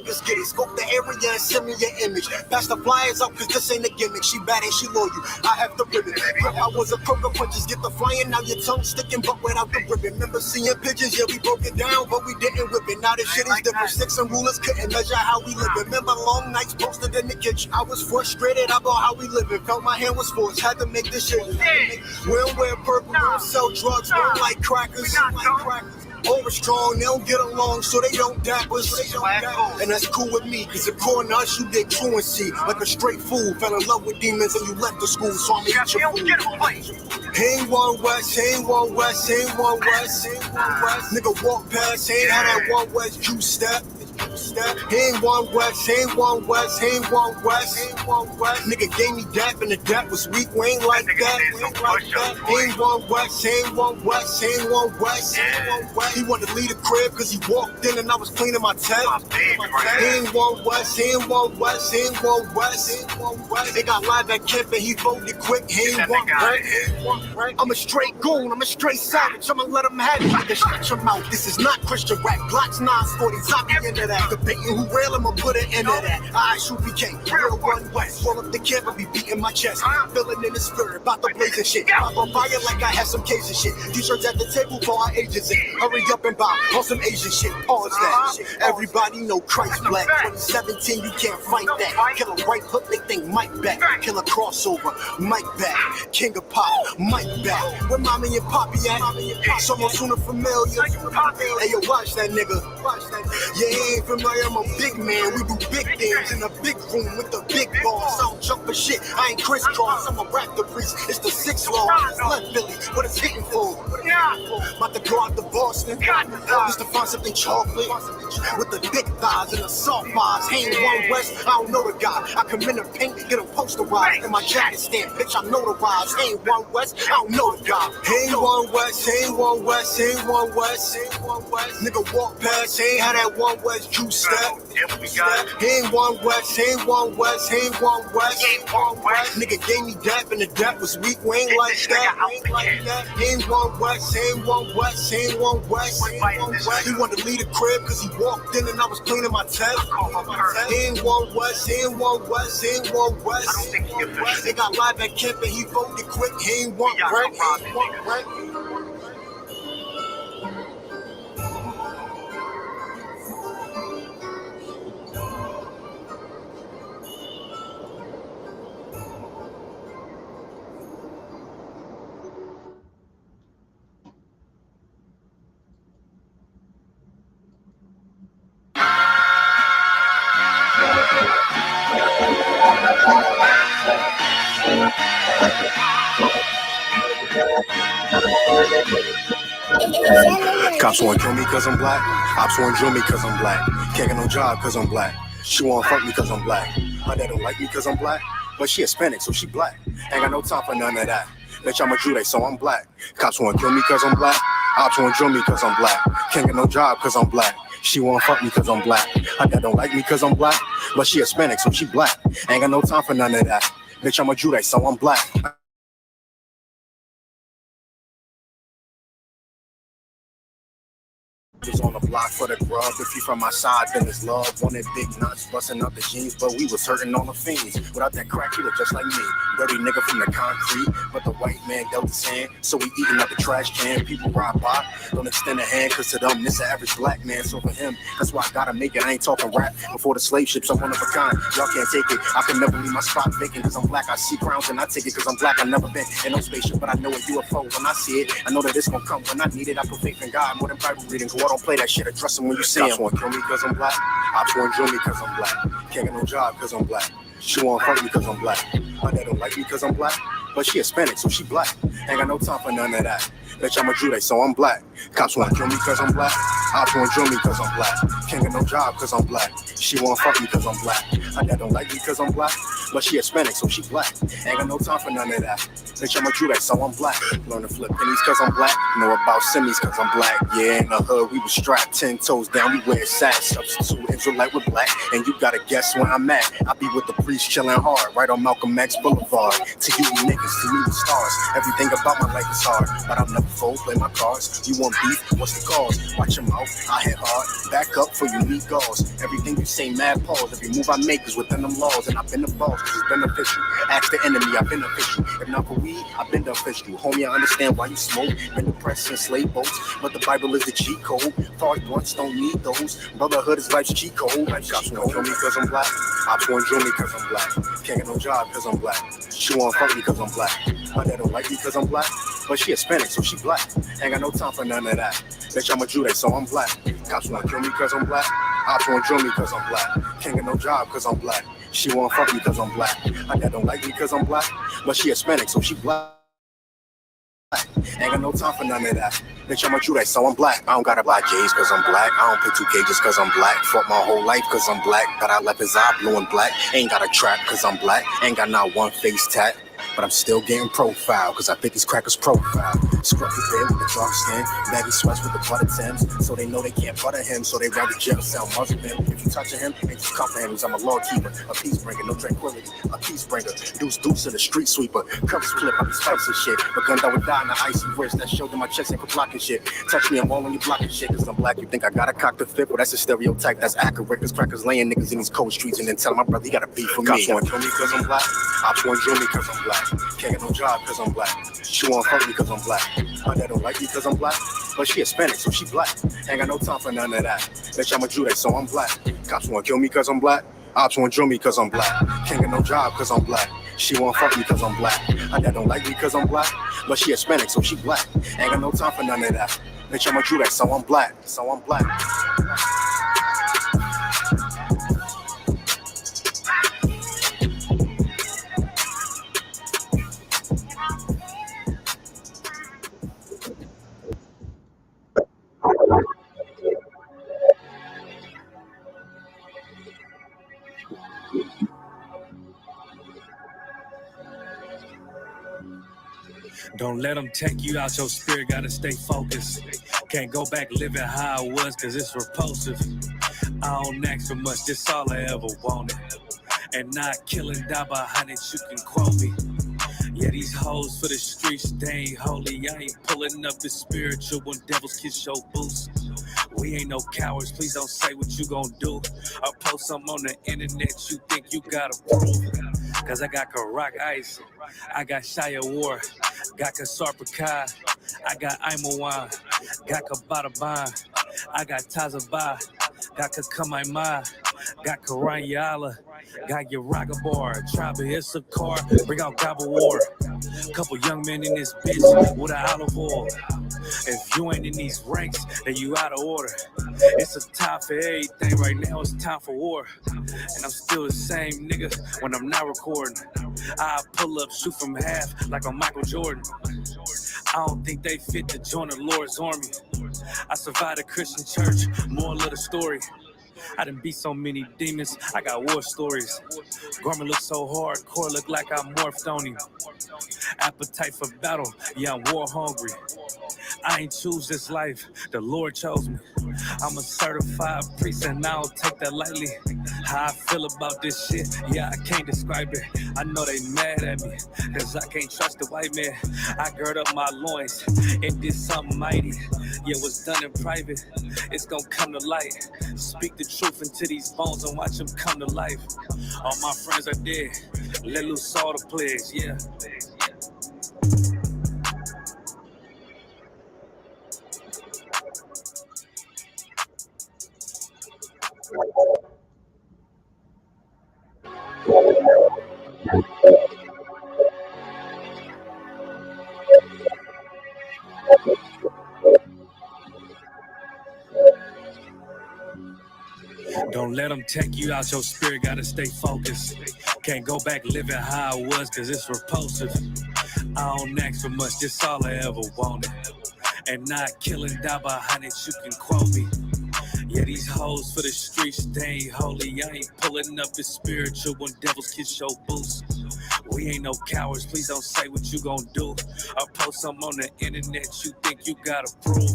niggas get it. Scope the area and send me your image. Pass the flyers out, cause this ain't a gimmick. She bad and she loyal. I have the ribbon. I was a crook, punches get the flying. Now your tongue sticking, but without the ribbon. Remember seeing pictures? Yeah, we broke it down, but we didn't whip it. Now this shit is different. Sticks and rulers couldn't measure how we live. Remember long nights posted in the kitchen. I was frustrated about how we living. Felt my hand was forced. Had to make decisions. We don't wear purple. We don't sell drugs. We don't like crackers. Over strong, they don't get along, so they don't dap us. And that's cool with me, cause according to us, you get truancy. Like a straight fool, fell in love with demons and you left the school, so I'm eat your food. Ain't one West, ain't one West, ain't one West, ain't one West. Nigga walk past, ain't had that one West juice step. Ain't one West, ain't one West, ain't one West, ain't one West. Nigga gave me dap and the dap was weak, we ain't like that, we ain't like that. Ain't one West, ain't one West, ain't one West, ain't one West. He wanted to leave the crib cause he walked in and I was cleaning my tent. Ain't one West, ain't one West, ain't one West, ain't one West. They got live at camp and he folded quick, ain't one right. I'm a straight goon, I'm a straight savage, I'ma let him have it. Then shut your mouth, this is not Christian rap. Glocks 940, top me into that. Debating who real, I'ma put an end to that. Isupk BK, real one West. Roll up the camp and be beating my chest. Feeling in the spirit, about the blazing shit. Pop on fire like I have some case and shit. T-shirts at the table for our agents in. Hurry up and buy on some Asian shit. Pause that. Everybody know Christ black. 2017, you can't fight that. Kill a right hook, they think Mike back. Kill a crossover, Mike back. King of pop, Mike back. Where mommy and poppy at? Someone sooner familiar. Hey, yo, watch that nigga. Yeah, he ain't familiar, I'm a big man. We do big things in a big room with the big boss. I don't jump for shit, I ain't crisscross. I'm a raptor priest, it's the 6th law. It's left Philly, what it's hitting for. About to go out to Boston, just to find something chocolate. With the thick thighs and the soft eyes. Ain't one West, I don't know the guy. I come in the paint, get him posterized. In my jacket stamp, bitch, I notarized. Ain't one West, I don't know the guy. Ain't one West, ain't one West, ain't one West, ain't one West. Nigga walk past, ain't had that one West juice step. Ain't one West, ain't one West, ain't one West, ain't one West. Nigga gave me dap and the dap was weak, we ain't like that, ain't like that. Ain't one West, ain't one West, ain't one West, ain't one West. He wanted to leave the crib cause he walked in and I was cleaning my tent. Ain't one West, ain't one West, ain't one West, ain't one West. They got live at camp and he folded quick, he ain't one right, ain't one right. Cops wanna kill me cause I'm black. Ops wanna drill me cause I'm black. Can't get no job cause I'm black. She wanna fuck me cause I'm black. Her dad don't like me cause I'm black. But she Hispanic so she black. Ain't got no time for none of that. Bitch, I'm a Jude, so I'm black. Cops wanna kill me cause I'm black. Ops wanna drill me cause I'm black. Can't get no job cause I'm black. She wanna fuck me cause I'm black. Her dad don't like me cause I'm black. But she Hispanic so she black. Ain't got no time for none of that. Bitch, I'm a Jude, so I'm black. On the block for the grub. If you from my side, then it's love. Wanted big nuts, busting up the jeans, but we was hurting on the fiends. Without that crack, he look just like me. Dirty nigga from the concrete, but the white man dealt the sand. So we eating up the trash can. People ride by, don't extend a hand, cause to them, this an average black man. So for him, that's why I gotta make it. I ain't talking rap. Before the slave ships, I'm one of a kind. Y'all can't take it. I can never leave my spot vacant, cause I'm black. I see crowns and I take it, cause I'm black. I never been in no spaceship, but I know a UFO when I see it. I know that it's gonna come when I need it. I put faith in God more than Bible reading, so I don't play that shit. Address him when you see him. Cops wanna kill me cause I'm black. Ops wanna drill me cause I'm black. Can't get no job cause I'm black. She wanna fuck me cause I'm black. My dad don't like me cause I'm black. But she Hispanic so she black. Ain't got no time for none of that. Bitch, I'm a Jude, so I'm black. Cops wanna kill me cause I'm black. Ops wanna drill me cause I'm black. Can't get no job cause I'm black. She wanna fuck me cause I'm black. My dad don't like me cause I'm black. but she Hispanic, so she black. Ain't got no time for none of that. Bitch, I'm a Jew, so I'm black. Learn to flip pennies cause I'm black. Know about semis cause I'm black. Yeah, in the hood, we was strapped 10 toes down, we wear sats. Substitute Israelite with black, and you gotta guess where I'm at. I be with the priest chilling hard, right on Malcolm X Boulevard. To you niggas, to me the stars. Everything about my life is hard, but I'll never fold, play my cards. You want beef? What's the cause? Watch your mouth, I hit hard. Back up for you need gauze. Everything you say, mad pause. Every move I make is within them laws, and I've been the boss, cause it's beneficial. Ask the enemy, I've been official. If not for weed, I've been the official. Homie, I understand why you smoke. Been depressed since slave boats, but the Bible is the cheat code. Thought blunts don't need those. Brotherhood is life's cheat code. Cops won't kill me cause I'm black. Ops won't drill me cause I'm black. Can't get no job cause I'm black. She won't fuck me cause I'm black. My dad don't like me cause I'm black, but she Hispanic, so she black. Ain't got no time for none of that. Bitch, I'm a Jew, so I'm black. Cops won't kill me cause I'm black. Ops won't drill me cause I'm black. Can't get no job cause I'm black. She won't fuck me cause I'm black. My dad don't like me cause I'm black, but she Hispanic, so she black. Ain't got no time for none of that. Bitch, I'm a Jew, so I'm black. I don't gotta buy J's cause I'm black. I don't pay 2K just cause I'm black. Fought my whole life cause I'm black. But I left his eye blue and black. Ain't got a trap cause I'm black. Ain't got not one face tat. But I'm still getting profile, cause I fit these crackers profile. Scruffy beard with the dark skin, baggy sweats with the butter Timbs. So they know they can't butter him, so they rather jail cell muzzle him. If you touch him, ain't just come for him, cause I'm a law keeper, a peace bringer, no tranquility, a peace bringer. Deuce in the street sweeper, curves clip, I be spicy shit. But gunned I would die in the icy wrist, that showed in my chest ain't for blocking shit. Touch me, I'm all when you blocking shit, cause I'm black. You think I gotta cock the fifth? Well, that's a stereotype, that's accurate, cause crackers laying niggas in these cold streets and then telling my brother he gotta beef for me. Cops won't kill me cause I'm black, ops won't drill me cause I'm black. Can't get no job cause I'm black. She won't fuck me cause I'm black. My dad don't like me cause I'm black, but she Hispanic, so she black. Ain't got no time for none of that. Bitch, I'm a Jew, so I'm black. Cops won't kill me cause I'm black. Ops won't drill me cause I'm black. Can't get no job cause I'm black. She won't fuck me cause I'm black. My dad don't like me cause I'm black, but she Hispanic, so she black. Ain't got no time for none of that. Bitch, I'm a Jew, so I'm black. So I'm black. Don't let them take you out your spirit, gotta stay focused. Can't go back living how I was, cause it's repulsive. I don't ask for much, this all I ever wanted. And not killing, die by hundreds, you can quote me. Yeah, these hoes for the streets, they ain't holy. I ain't pulling up the spiritual when devils kiss your boots. We ain't no cowards, please don't say what you gon' do. Or post something on the internet you think you gotta prove. Cause I got Karak Ice, I got Shia War, got Kasarpakai, I got Imawan, got Kabataban, I got Tazaba, got Kakamaima, got Karanyala, got Yaragabar, Tribe of Isupk, bring out Gobble War. Couple young men in this bitch with an olive oil. If you ain't in these ranks, then you out of order. It's a time for everything right now, it's time for war. And I'm still the same nigga when I'm not recording. I pull up, shoot from half like I'm Michael Jordan. I don't think they fit to join the Lord's army. I survived a Christian church, moral of the story. I done beat so many demons, I got war stories. Garment look so hardcore, look like I morphed on him. Appetite for battle, yeah, I'm war hungry. I ain't choose this life, the Lord chose me. I'm a certified priest and I don't take that lightly. How I feel about this shit, yeah, I can't describe it. I know they mad at me, cause I can't trust the white man. I gird up my loins and did something mighty. Yeah, what's done in private, it's gonna come to light. Speak the truth into these bones and watch them come to life. All my friends are dead, let loose all the plagues, yeah. Don't let them take you out your spirit, gotta stay focused. Can't go back living how I was, cause it's repulsive. I don't ask for much, this all I ever wanted. And not killing, die by hundreds, you can quote me. Yeah, these hoes for the streets, they ain't holy. I ain't pulling up as spiritual when devils kiss your boots. We ain't no cowards, please don't say what you gon' do. Or post something on the internet you think you gotta prove.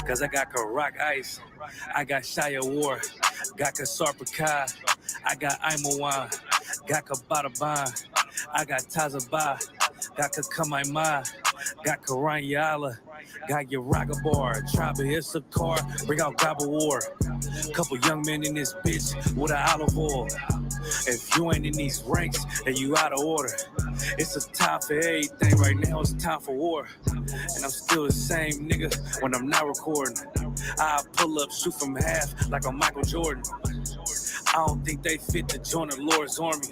Cause I got Karak Ice, I got Shia War, got Kasarpakai, I got Imawan, got Kabataban, I got Tazaba, got Kakamaima, got Karanyala, got Yaragabar, Tribe of Isupk, bring out Gobble War. Couple young men in this bitch with an olive oil. If you ain't in these ranks, then you out of order. It's a time for everything right now, it's time for war. And I'm still the same nigga when I'm not recording. I pull up, shoot from half like I'm Michael Jordan. I don't think they fit to join the Lord's army.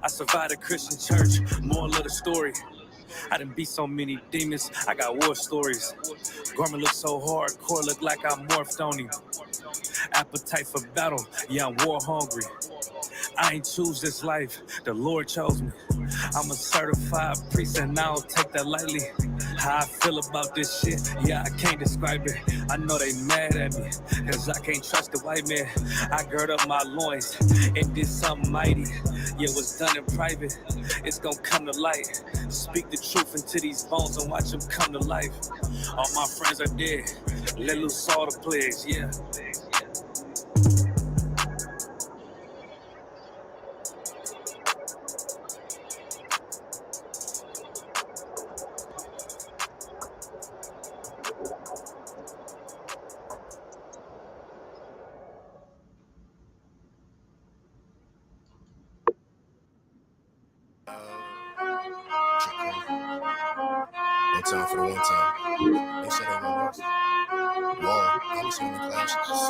I survived a Christian church, moral of the story. I done beat so many demons, I got war stories. Garment look so hardcore, look like I morphed on him. Appetite for battle, yeah, I'm war hungry. I ain't choose this life, the Lord chose me. I'm a certified priest and I don't take that lightly. How I feel about this shit, yeah, I can't describe it. I know they mad at me, cause I can't trust the white man. I gird up my loins and did something mighty. Yeah, what's done in private, it's gonna come to light. Speak the truth into these bones and watch them come to life. All my friends are dead, let loose all the plagues, yeah. One time for the one time. They said they won't work. Whoa, I was in the classes.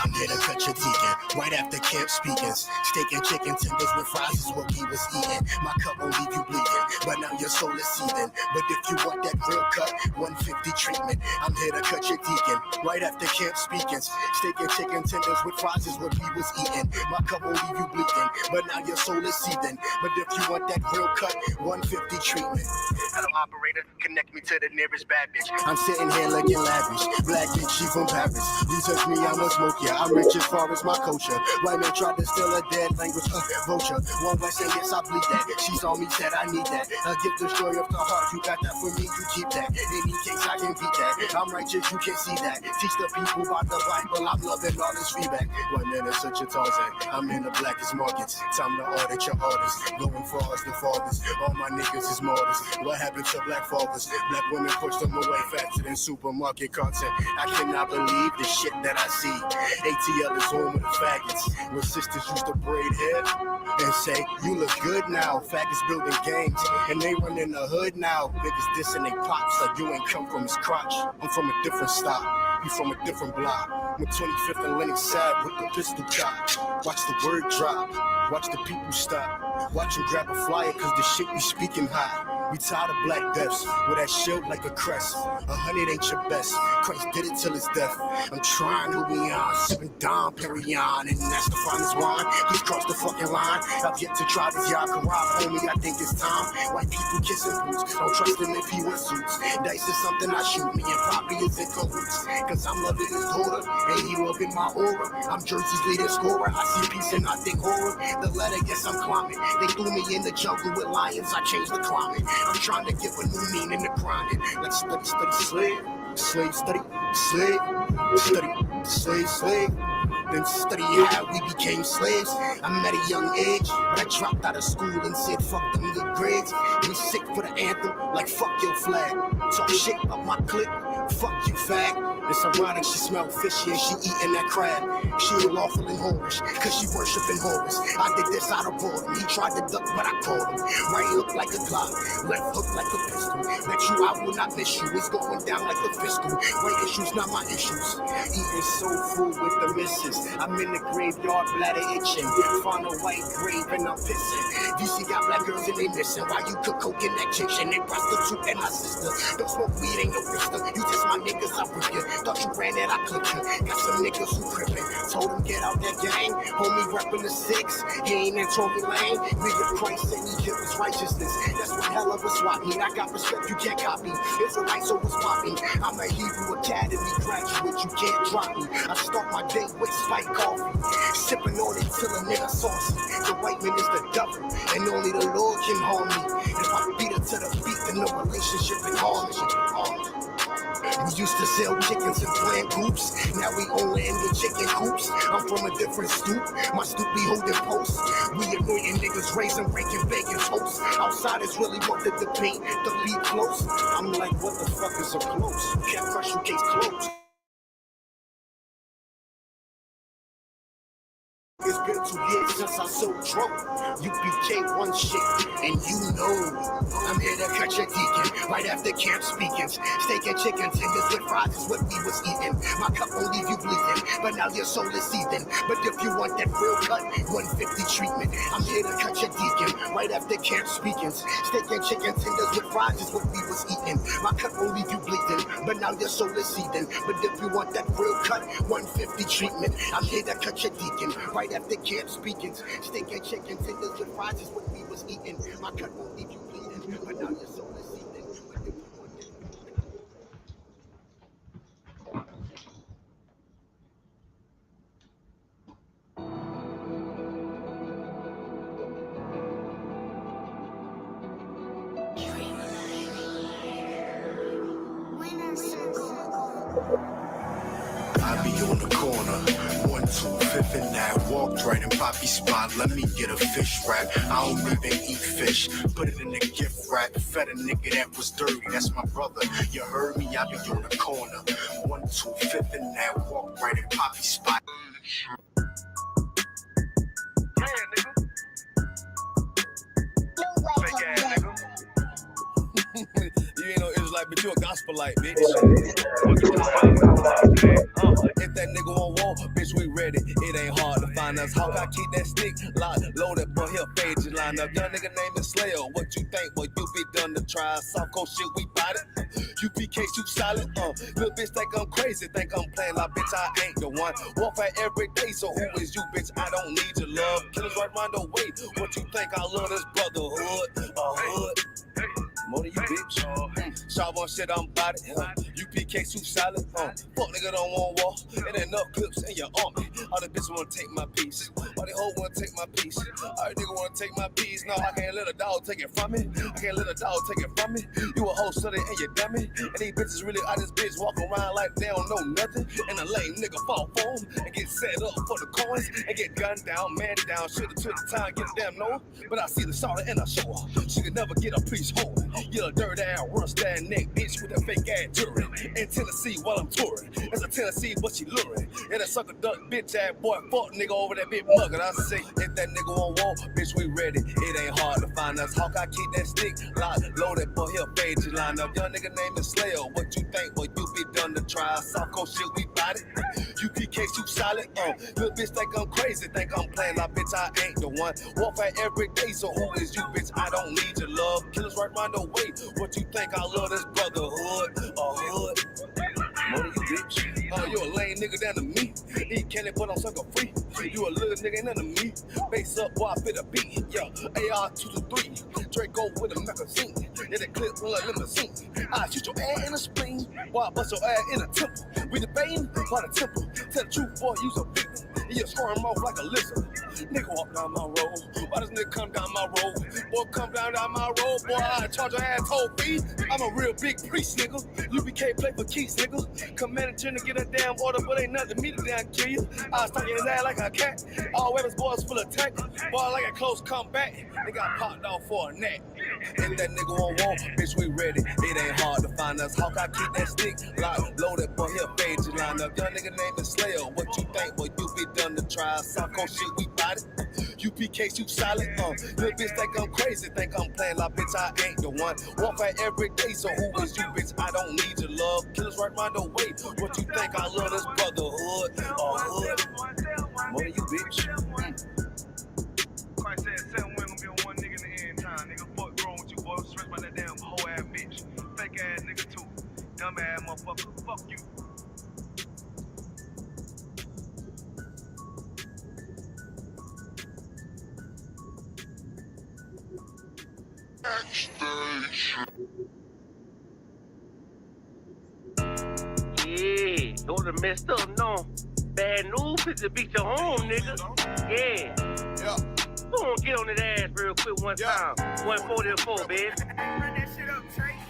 I'm here to cut your teeth right after camp speakings. Steak and chicken tenders with fries is what he was eating. My cup won't leave you bleeding, but now your soul is seething. But if you want that real cut, 150 treatment. I'm here to cut your deacon right after camp speakings. Steak and chicken tenders with fries is what he was eating. My cup won't leave you bleeding, but now your soul is seething. But if you want that real cut, 150 treatment. Hello, operator, connect me to the nearest bad bitch. I'm sitting here looking lavish, black and she from Paris. You touch me, I'ma smoke ya. I'm rich as far as my culture. White man tried to steal a dead language, vulture. One West and yes, I bleed that. She saw me, said I need that. A gift of joy of the heart. You got that for me, you keep that. Any case I can beat that. I'm righteous, you can see that. Teach the people about the Bible. I'm loving all this feedback. One man is such a Tarzan. I'm in the blackest markets. Time to audit your artists. Going far as the fathers. All my niggas is martyrs. What happened to black fathers? Black women pushed them away faster than supermarket content. I cannot believe the shit that I see. ATL is home of the faggots. Where sisters used to braid hair and say, you look good now. Faggots building gangs and they run in the hood now. Niggas dissing they pops like you ain't come from his crotch. I'm from a different stock. You from a different block. I'm 25th and Lennox Ave with the pistol cock. Watch the word drop. Watch the people stop. Watch them grab a flyer cause the shit we speaking hot. We tired of black deaths with that shield like a crest. 100 ain't your best. Christ did it till his death. I'm trying to be on, sipping Dom Perignon, and that's the finest wine. Please cross the fucking line. I've yet to try this Yakara, homie. I think it's time. White people kissing boots. Don't trust him if he wears suits. Dice is something I shoot. Me and Poppy is in cahoots. Cause I'm loving his daughter, and he loving my aura. I'm Jersey's leading scorer. I see peace and I think horror. The letter, yes, I'm climbing. They threw me in the jungle with lions. I changed the climate. I'm trying to give a new meaning to grinding. Let's study, slave. Slave, study, slave. Study, slave. Then study how we became slaves. I'm at a young age, but I dropped out of school and said fuck them good grades. Be sick for the anthem, like fuck your flag. Talk shit about my clique, fuck you fag. It's ironic she smelled fishy and she eating that crab. She ain't lawful and whorish, cause she worshiping Horus. I did this out of boredom, he tried to duck but I caught him. Right hook like a Glock, left hook like a pistol. Bet you I will not miss you, it's going down like the fiscal. Weight issues, not my issues. Eating soul food with the missus. I'm in the graveyard, bladder itching. Find a white grave and I'm pissing. DC got black girls and they missing. While you cook coke in that kitchen, they prostitute and my sister. Don't smoke weed, ain't no rister. You just That's my niggas, I rip you. Thought you ran that, I clipped you. Got some niggas who crippin'. Told them get out that gang. Homie reppin' the 6. He ain't in Tory Lane. Nigga Christ and he give us righteousness. That's one hell of a swap meet. I got respect, you can't copy. It's a light, so it's popping. I'm a Hebrew Academy graduate, you can't drop me. I start my day with spiked coffee. Sipping on it till a nigga saucy. The white man is the devil, and only the Lord can harm me. If I beat her to the beat, then no relationship in harmony. We used to sell chickens and plant groups. Now we only in the chicken coops. I'm from a different stoop. My stoop be holding posts. We anointing niggas, raising, breaking, baking toast. Outsiders really want the debate, the beat close. I'm like, what the fuck is so close? Can't crush you, case closed. It's been 2 years since I sold dope. You became one shit, and you know I'm here to catch a deacon right after camp speakings. Steak and chicken tenders with fries is what we was eating. My cup won't leave you bleeding, but now your soul is seething. But if you want that real cut, 150 treatment. I'm here to catch a deacon right after camp speakings. Steak and chicken tenders with fries is what we was eating. My cup won't leave you bleeding, but now your soul is seething. But if you want that real cut, 150 treatment. I'm here to catch a deacon right after camp speakings. Steak and chicken tenders with fries is what we was eating. My cut won't leave you bleeding, but now your soul is seething. But if you want that I be on the corner, 1, 2, 5th and that. Walked right in Poppy spot, let me get a fish wrap. I don't even eat fish, put it in a gift wrap. Fed a nigga that was dirty, that's my brother. You heard me, I be on the corner, 1, 2, 5th and that. Walked right in Poppy spot. Yeah, nigga. Fake ass nigga. You ain't no Israelite, but you a gospelite, bitch. What you talking about? If that nigga on wall, bitch, we ready. It ain't hard to find us. How can I keep that stick locked, loaded, but he'll fade you line up. Young nigga named Slayer. What you think? Well, you be done to try. Soft cold shit, we bought it. UPK, you solid. Little bitch think I'm crazy, think I'm playing like bitch, I ain't the one. Warfare every day, so who is you, bitch? I don't need your love. Killers right round the way. What you think? I love this brotherhood. Hood. More than you, bitch. Sharp on shit, I'm about it. UPK, too solid. Fuck nigga don't want war. It ain't enough clips in your army. All the bitches wanna take my piece. All they hoes wanna take my piece. All the nigga wanna take my piece. No, I can't let a dog take it from me. I can't let a dog take it from me. You a whole study and you dummy. And these bitches really out this bitch walk around like they don't know nothing. And a lame nigga fall for them and get set up for the coins and get gunned down, man down. Should've took the time, get a damn no. But I see the solid and I show her. She could never get a piece home. You a dirt ass, rust ass neck bitch with a fake ass jury. In Tennessee while I'm touring. It's a Tennessee, but she luring. And a sucker duck bitch ass boy, fuck nigga over that big mug. And I say, if that nigga on wall, bitch, we ready. It ain't hard to find us. Hawk, I keep that stick locked, loaded, but he'll fade you line up. Young nigga named Slayer. What you think? Well, you be done to try. Soft cold shit, we bought it. UPK, you solid. Little bitch think I'm crazy, think I'm playing like bitch, I ain't the one. Warfare every day, so who is you, bitch? I don't need your love. Killers right round the way. What you think? I love this brotherhood. Hood. More than you, bitch. You a lame nigga down to me. Eat candy, but I'm sucker free. You a little nigga, ain't nothing to me. Base up, boy, I fit a beat. Yeah, AR 223. Draco with a magazine. Yeah, that clip like limousine. I shoot your ass in the spleen. Boy, I bust your ass in the temple. We debating by the temple. Tell the truth, boy, you's a victim. You squirm off like a lizard. Nigga walk down my road. Why does nigga come down my road? Boy, come down my road. Boy, I charge your ass toll fee. I'm a real big priest, nigga. UBK play for keys, nigga. Commander General get a damn order, but ain't nothing to me to damn kill you. I was talking his ass like a cat. All weapons, boys full of tank. Boy, like a close comeback. They got popped off for a neck. If that nigga on wall, bitch, we ready. It ain't hard to find us. Hawk, I keep that stick locked, loaded, but he'll fade you line up. Young nigga named Slayer. What you think? Well, you be done to try. Soft cold shit, we bought it. UPK, you solid. Little bitch think I'm crazy, think I'm playing like bitch, I ain't the one. Warfare every day, so who is you, bitch? I don't need your love. Killers right round the way. What you think? I love this brotherhood. Hood. More than you, bitch. Christ said 7 women gonna be one nigga in the end time. Nigga, fuck wrong with you, boy. Stress by that damn hoe ass bitch. Fake ass nigga too. Dumb ass motherfucker. Fuck you. Yeah, those are messed up, no. Bad news is to beat your home, nigga. Yeah. Go on, get on that ass real quick one time. 144, bitch.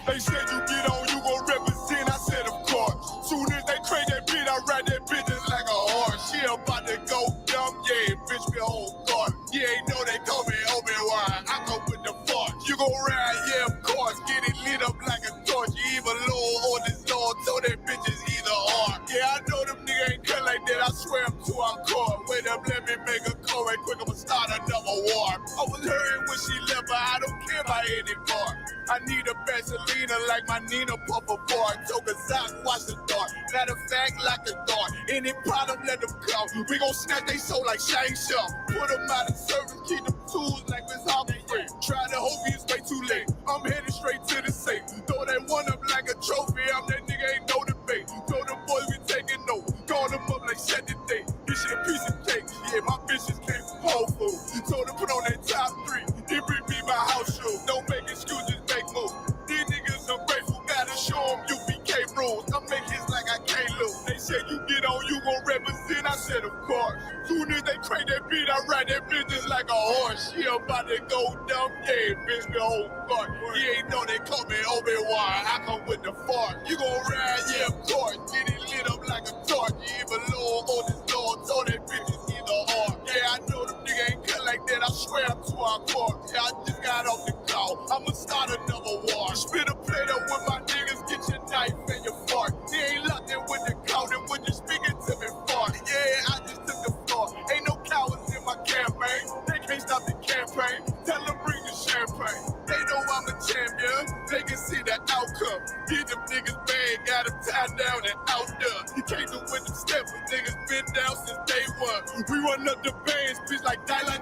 They said you get on, you gon' represent. I said, of course. Soon as they crank that beat, I ride that bitch just like a horse. She about to go dumb, yeah, bitch, be whole thought. You ain't know they call me Obi-Wan. I come with the force. You gon' ride, yeah, of course. Get it lit up like a torch. You either low or this Lord, so that bitch is either or. Yeah, I know them niggas ain't cut like that. I swear I'm too hardcore. Wait up, let me make a call right quick. I'ma start another war. I was hurting when she left, but I don't care about anymore. I need a Vaselina like my Nina Puffer bar. Took a sock, watch the dark. Matter of fact, like a dart. Any problem, let them come. We gon' snatch they soul like Shang Tsung. Put them out of service, keep them tools like Miss Harvey. Try to hope it's way too late. I'm headed straight to the safe. Throw that one up like a trophy. I'm that nigga, ain't no debate. Throw them boys, we taking over. Call them up like set the date. This shit a piece of cake. Yeah, my bitches came from Whole Foods. Told them put on that top 3. Then bring me my house shoes. Don't make excuses, make moves. These niggas ungrateful, gotta show them UBK rules. I make hits like I can't lose. They said you get on, you gon' represent. I said, of course. Soon as they crank that beat, I ride that bitch just like a horse. She about to go dumb, yeah, bitch, the whole fuck. You ain't know they call me Obi-Wan. I come with the force. You gon' ride, yeah, of course. Get it lit up like a torch. You either low or this Lord, so that bitch is either or. Yeah, I know them niggas ain't cut like that. I swear I'm too hardcore. Yeah, I just got off the call. I'ma start another war. Spit a plate up with my niggas. Get your knife and your fork. They ain't locked in with the count and when you speaking to me fart. Yeah, I just took the floor. Ain't no cowards in my campaign. They can't stop the campaign. Tell them bring the champagne. They know I'm a champion. They can see the outcome. Get them niggas bad, got them tied down and outdone. You can't do with them steps, niggas been down since day one. We run up the bands, bitch, like Dylan.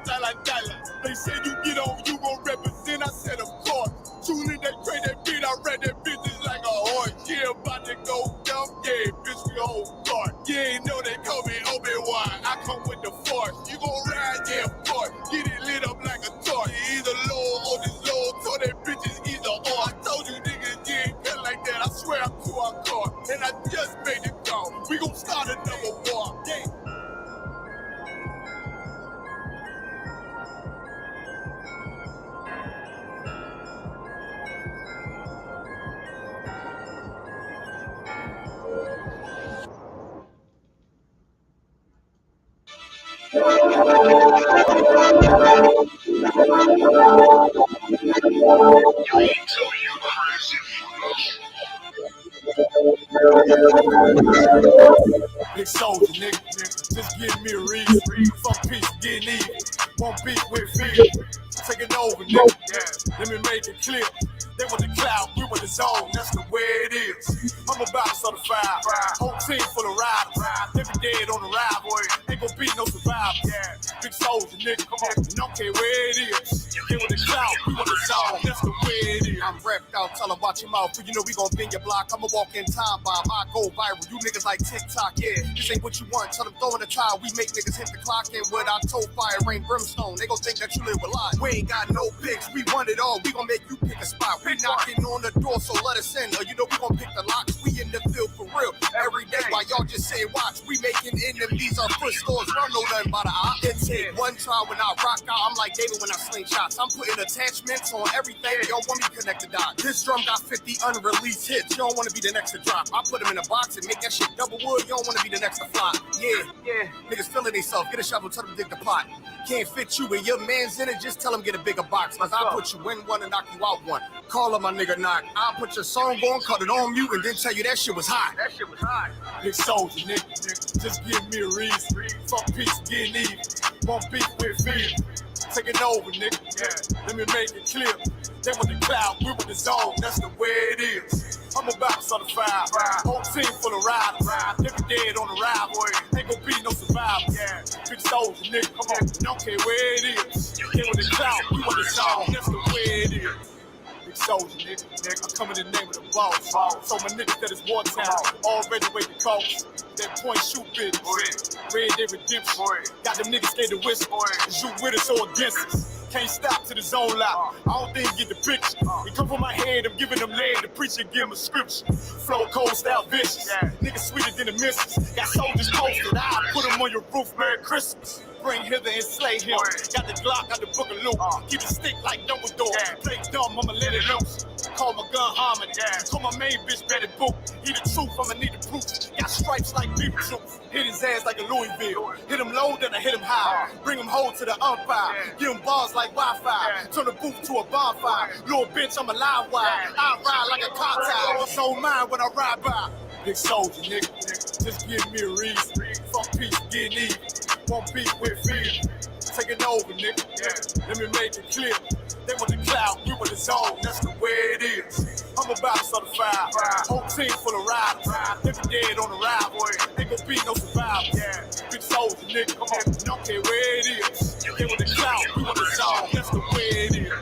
They said you get on, you gon' represent. I said, of course. Soon as they pray that beat, I read that bitch just like a horse. Yeah, about to go dumb, yeah, bitch, we whole start. You ain't know they call me Obi-Wan. I come with the force. You gon' ride, yeah, of course. Get it lit up like a torch. You either low or this low, so that bitch is either or. I told you niggas, you ain't cut like that. I swear I'm too hardcore. And I just made it call. We gon' start another war. Yeah. Big soldier, nigga. Just give me a reason. Fuck peace, getting even. Won't beat with fear. Taking over, nigga. Let me make it clear. They want the cloud, we want the zone. That's the way it is. I'm about to start a fire. Whole team full of riders. Every dead on the ride, boy. Ain't gon' be no survivors. Big soldier, nigga. Come on. And don't care where it is. They want the cloud, we want the zone. That's the way it is. I'm repped out, tell them watch your mouth. You know we gon' bend your block. I'ma walk in time bomb. I go viral. You niggas like TikTok, yeah. This ain't what you want. Tell them throw in the towel. We make niggas hit the clock in with our toe fire, rain brimstone. They gon' think that you live with lies. We ain't got no picks. We want it all. We gon' make you pick a spot. We knocking on the door, so let us in. Or you know we gon' pick the locks. We in the field for real. Every day while y'all just say watch. We making enemies our footstores. Don't know nothing about a op. It take one try when I rock out. I'm like David when I sling shots. I'm putting attachments on everything. You don't want me to connect the dots. This drum got 50 unreleased hits. You don't want to be the next to drop. I put them in a box and make that shit double wood. You don't want to be the next to fly. Yeah. Niggas feeling themselves. Get a shovel, tell them dig the pot. Can't fit you and your man's in it. Just tell them get a bigger box. Cause I'll put you in one and knock you out one. Call up my nigga knock. I'll put your song on, cut it on mute, and then tell you that shit was hot. Big soldier, nigga. Just give me a reason. Fuck peace, getting even. Won't beat with fear. Taking over, nigga. Let me make it clear. They want the cloud, we want the zone. That's the way it is. I'm about to start a fire. Whole team full of riders. Every dead on the ride, boy. Ain't gon' be no survivors. Big soldier, nigga. Come on. Don't care where it is. They want the cloud, we want the zone. That's the way it is. Big Big soldier, nigga. I'm coming in the name of the boss. So my niggas that is wartime, already wait the calls. That point shoot bitch. Red Dead Redemption. Got them niggas scared to whisper. You with us or against us. Can't stop to the zone lock. I don't think you get the picture. It come from my head, I'm giving them lead. The preacher give them a scripture. Flow cold style vicious. Niggas sweeter than the missus. Got soldiers posted. I put them on your roof. Merry Christmas. Bring hither and slay him. Got the Glock, got the book of loot. Keep it stick like Dumbledore. Play dumb, I'ma let it loose. Call my gun Harmony. Call my main bitch Betty Boop. He the truth, I'ma need the proof. Got stripes like Beetlejuice. Hit his ass like a Louisville. Hit him low, then I hit him high. Bring him home to the umpire. Give him bars like Wi-Fi. Turn the booth to a bonfire. Little bitch, I'm a live wire. I ride like a car tire. So mine when I ride by. Big soldier, nigga. Just give me a reason. Fuck peace, getting even. Won't beat with fear. Take it over, nigga. Let me make it clear. They want the cloud, we want the zone. That's the way it is. I'm about to start a fire. Whole team full of riders. They be dead on the ride, boy. Ain't gon' be no survivors. Big soldier, nigga. Come on, don't care where it is. They want the cloud, we want the zone. That's the way it is.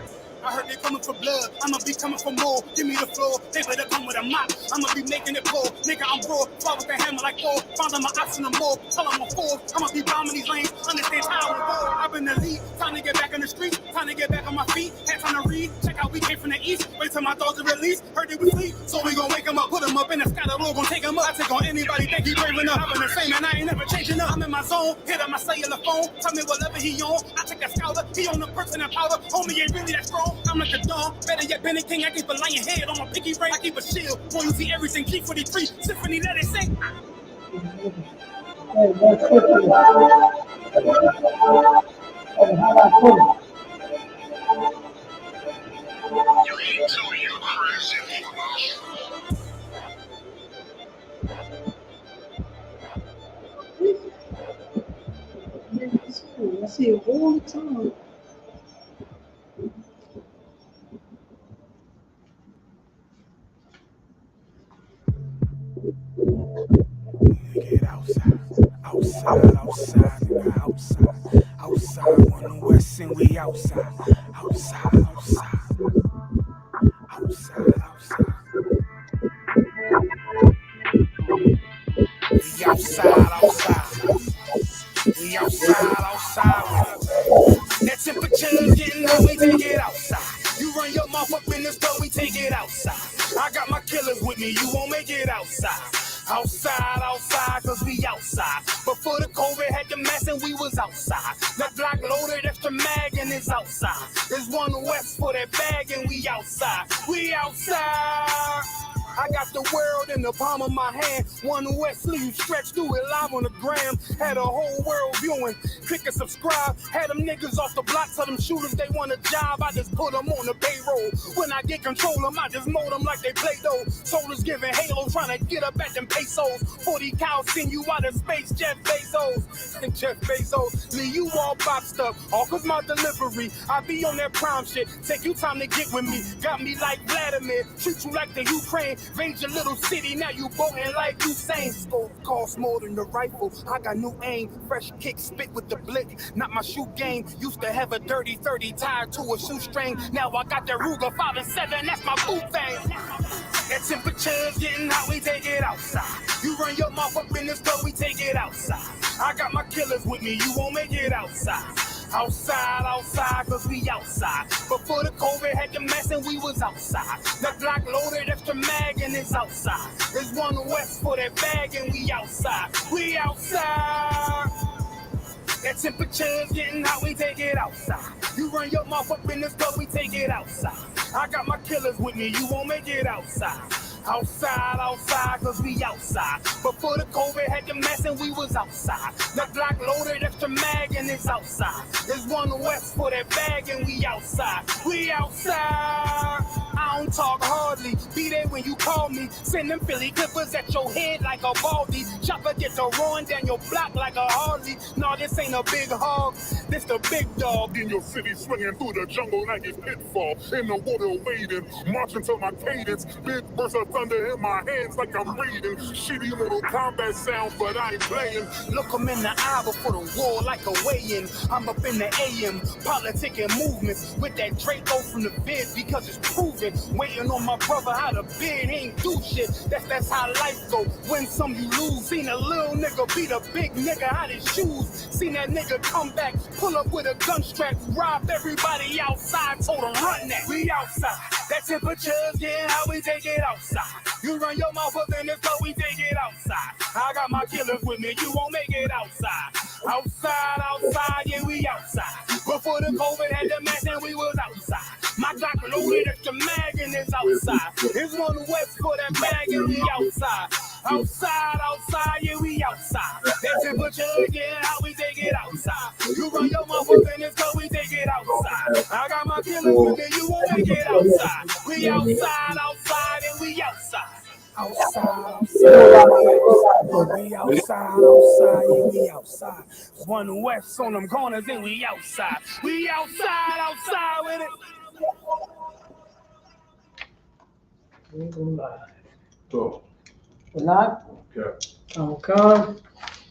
I heard they coming for blood, I'ma be coming for more. Give me the floor, they better come with a mop. I'ma be making it pour, nigga I'm raw. Fly with the hammer like Thor, found on my ops in the mall. Tell them I'm full, I'ma be bombing these lanes. Understand how I'm war. I've been the lead, time to get back in the street. Time to get back on my feet, had time to read. Check out, we came from the east, wait till my thoughts are released. Heard they was sleep, so we gon' wake them up. Put them up in the sky, the Lord gon' take them up. I take on anybody, think he brave enough. I've been the same and I ain't never changing up. I'm in my zone, hit up my cellular phone. Tell me whatever he on, I take that scouter. He on the person and powder, homie ain't really that strong. I'm like a dog. Better yet, Benny King, I keep a lion head on my pinky ring. I keep a shield. When you see everything, G43, Symphony, let it sing. I see it all the time. Get outside, nigga, outside, on the west and we outside, outside. We outside with it. That temperature's getting low, we take it outside. You run your mouth up in the store, we take it outside. I got my killers with me, you won't make it outside. Outside, cause we outside. Before the COVID had the mess and we was outside. That block loaded, extra mag and it's outside. There's one west for that bag and we outside. We outside. I got the world in the palm of my hand. One west sleeve stretched through it live on the gram. Had a whole world viewing. Click and subscribe. Had them niggas off the block. Tell them shooters they want a job. I just put them on the payroll. When I get control them, I just mold them like they Play-Doh. Soldiers giving Halo, trying to get up at them pesos. 40 cows send you out of space, Jeff Bezos. And Jeff Bezos, leave you all boxed up. All cause my delivery. I be on that prime shit. Take you time to get with me. Got me like Vladimir. Treat you like the Ukraine. Raid your little city, now you boating like Usain. Scope costs more than the rifle. I got new aim, fresh kick, spit with the blick. Not my shoe game. Used to have a dirty 30 tied to a shoestring. Now I got that Ruger 5 and 7. That's my boot thing. That temperature's getting hot, we take it outside. You run your mouth up in the store, we take it outside. I got my killers with me, you won't make it outside. Outside, cause we outside. Before the COVID had the mess and we was outside. That block loaded, extra mag and it's outside. There's one west for that bag and we outside. We outside. That temperature's getting hot, we take it outside. You run your mouth up in the store, we take it outside. I got my killers with me, you won't make it outside. Outside, cause we outside. Before the COVID had the mess and we was outside. That block loaded, extra mag and it's outside. There's one west for that bag and we outside. We outside. I don't talk hardly. Be there when you call me. Send them Philly clippers at your head like a baldy. Chopper get to run down your block like a Harley. No, this ain't a big hog. This the big dog. In your city, swinging through the jungle like it's pitfall. In the water wading, marching to my cadence. Big burst of thunder in my hands like I'm reading. Shitty little combat sounds, but I ain't playing. Look 'em in the eye before the war like a weigh-in. I'm up in the AM, politicking movements with that Draco from the vid because it's proven. shit. Waiting on my brother how to bid, he ain't do shit. That's how life go. Win some, you lose. Seen a little nigga beat a big nigga out his shoes. Seen that nigga come back, pull up with a gun strap, rob everybody outside, told him run that. We outside. That temperature's getting how we take it outside. You run your mouth up in this club, we take it outside. I got my killers with me, you won't make it outside. Outside, yeah, we outside. Before the COVID had the mask and we was outside. My Glock loaded extra mag and it's outside. It's one west for that mag and we outside. Outside, yeah, we outside. That temperature, yeah, how we take it outside. You run your mouth up in this club, we take it outside. I got my killers with me, you won't make it outside. We outside, and we outside. Outside, we outside, yeah, we outside. One west on them corners, and we outside. We outside with it. We go live. So, We're live? okay. Okay.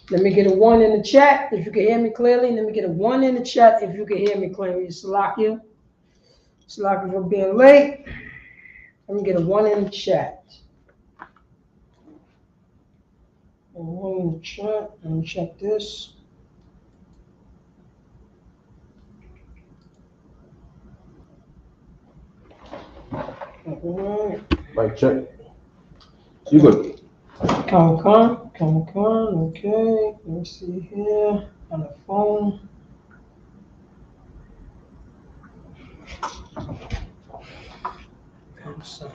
Let me get a 1 in the chat if you can hear me clearly. Let me get a 1 in the chat if you can hear me clearly. Salakia. Salakia for being late. Let me get a 1 in the chat. A 1 in the chat. Let me check this. All right. Mic check. You good? Come, okay. Let me see here on the phone. I'm sorry.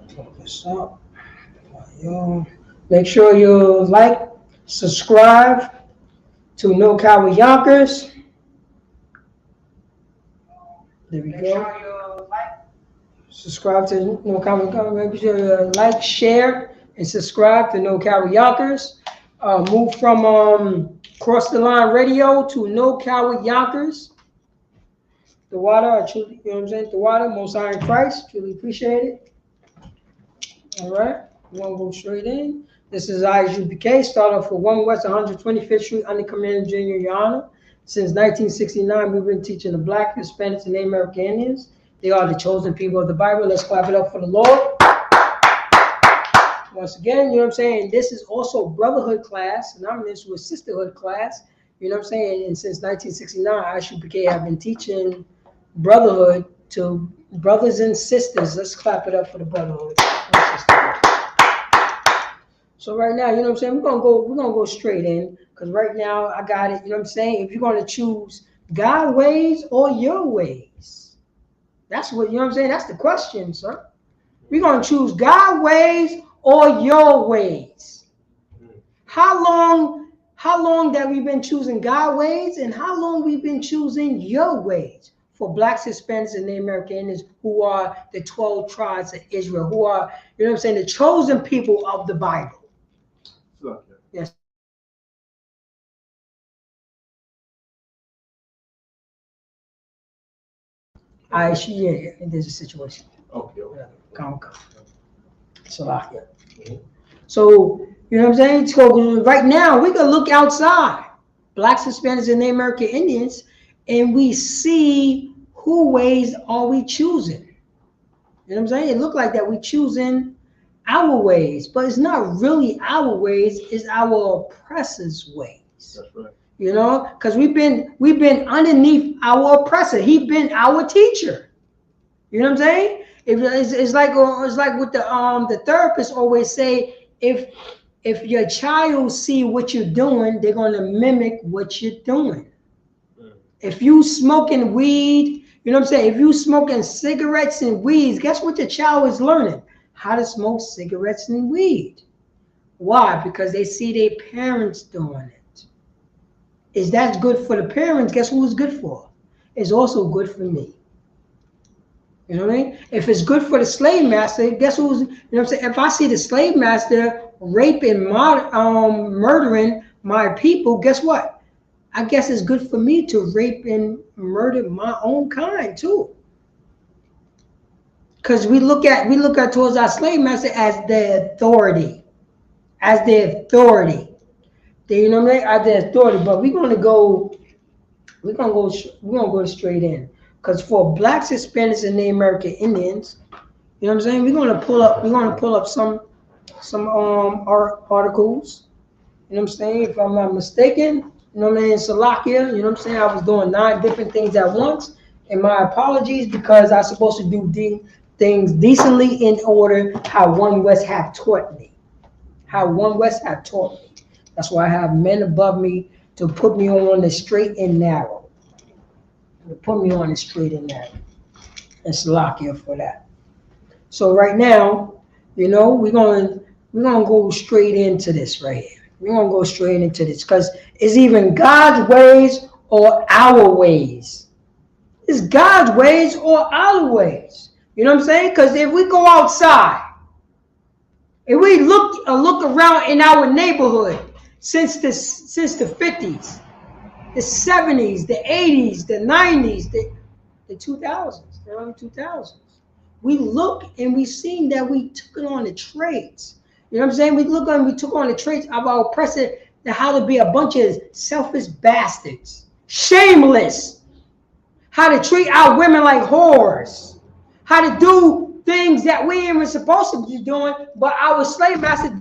Check this out. Make sure you like, subscribe to No Coward Yonkers. There we go. Subscribe to No Coward Yonkers. Make sure you like, share, and subscribe to No Coward Yonkers. Move from Cross the Line Radio to No Coward Yonkers. The water, I truly, you know what I'm saying? The water, Most High in Christ. Truly appreciate it. All right. We want to go straight in. This is Isupk, start off for 1 West 125th Street, under Commander Junior, Your Honor. Since 1969, we've been teaching the Black, Hispanics, and Native American Indians. They are the chosen people of the Bible. Let's clap it up for the Lord. Once again, you know what I'm saying? This is also Brotherhood class, and I'm in this with Sisterhood class. You know what I'm saying? And since 1969, Isupk have been teaching Brotherhood to brothers and sisters. Let's clap it up for the Brotherhood. So right now, you know what I'm saying, we're gonna go straight in, because right now I got it, you know what I'm saying? If you're gonna choose God ways or your ways, that's what, you know what I'm saying? That's the question, sir. We're gonna choose God ways or your ways. How long that we've been choosing God ways, and how long we've been choosing your ways for Blacks, Hispanics, and Native American Indians, who are the 12 tribes of Israel, who are, you know what I'm saying, the chosen people of the Bible. Yes. Yeah, there's a situation. Okay. Come. Salakia. So, you know what I'm saying? So right now, we can look outside, Blacks, Hispanics, and Native American Indians, and we see who ways are we choosing. You know what I'm saying? It looked like that we're choosing our ways, but it's not really our ways, it's our oppressor's ways. That's right. You know, because we've been underneath our oppressor. He's been our teacher. You know what I'm saying? It's like what the therapist always say, if your child see what you're doing, they're gonna mimic what you're doing. If you smoking weed, you know what I'm saying? If you smoking cigarettes and weeds, guess what the child is learning? How to smoke cigarettes and weed. Why? Because they see their parents doing it. Is that good for the parents? Guess who it's good for? It's also good for me. You know what I mean? If it's good for the slave master, guess who's, you know what I'm saying? If I see the slave master raping, murdering my people, guess what? I guess it's good for me to rape and murder my own kind too. Because we look at towards our slave master as the authority, as the authority. You know what I mean? As the authority. But we're gonna go straight in. Because for blacks, Hispanics, and Native American Indians, you know what I'm saying? We're gonna pull up some articles. You know what I'm saying? If I'm not mistaken, you know what I mean? Salakia, you know what I'm saying? I was doing 9 different things at once. And my apologies because I'm supposed to do things decently in order how One West have taught me. How One West have taught me. That's why I have men above me to put me on the straight and narrow. To put me on the straight and narrow. And Salakia for that. So right now, you know, we're gonna go straight into this right here. We're gonna go straight into this because it's even God's ways or our ways. It's God's ways or our ways. You know what I'm saying? Because if we go outside, if we look around in our neighborhood since the 50s, the 70s, the 80s, the 90s, the 2000s, the early 2000s. We look and we seen that we took it on the traits. You know what I'm saying? We took on the traits of our oppressor and how to be a bunch of selfish bastards, shameless, how to treat our women like whores, how to do things that we ain't even supposed to be doing, but our slave master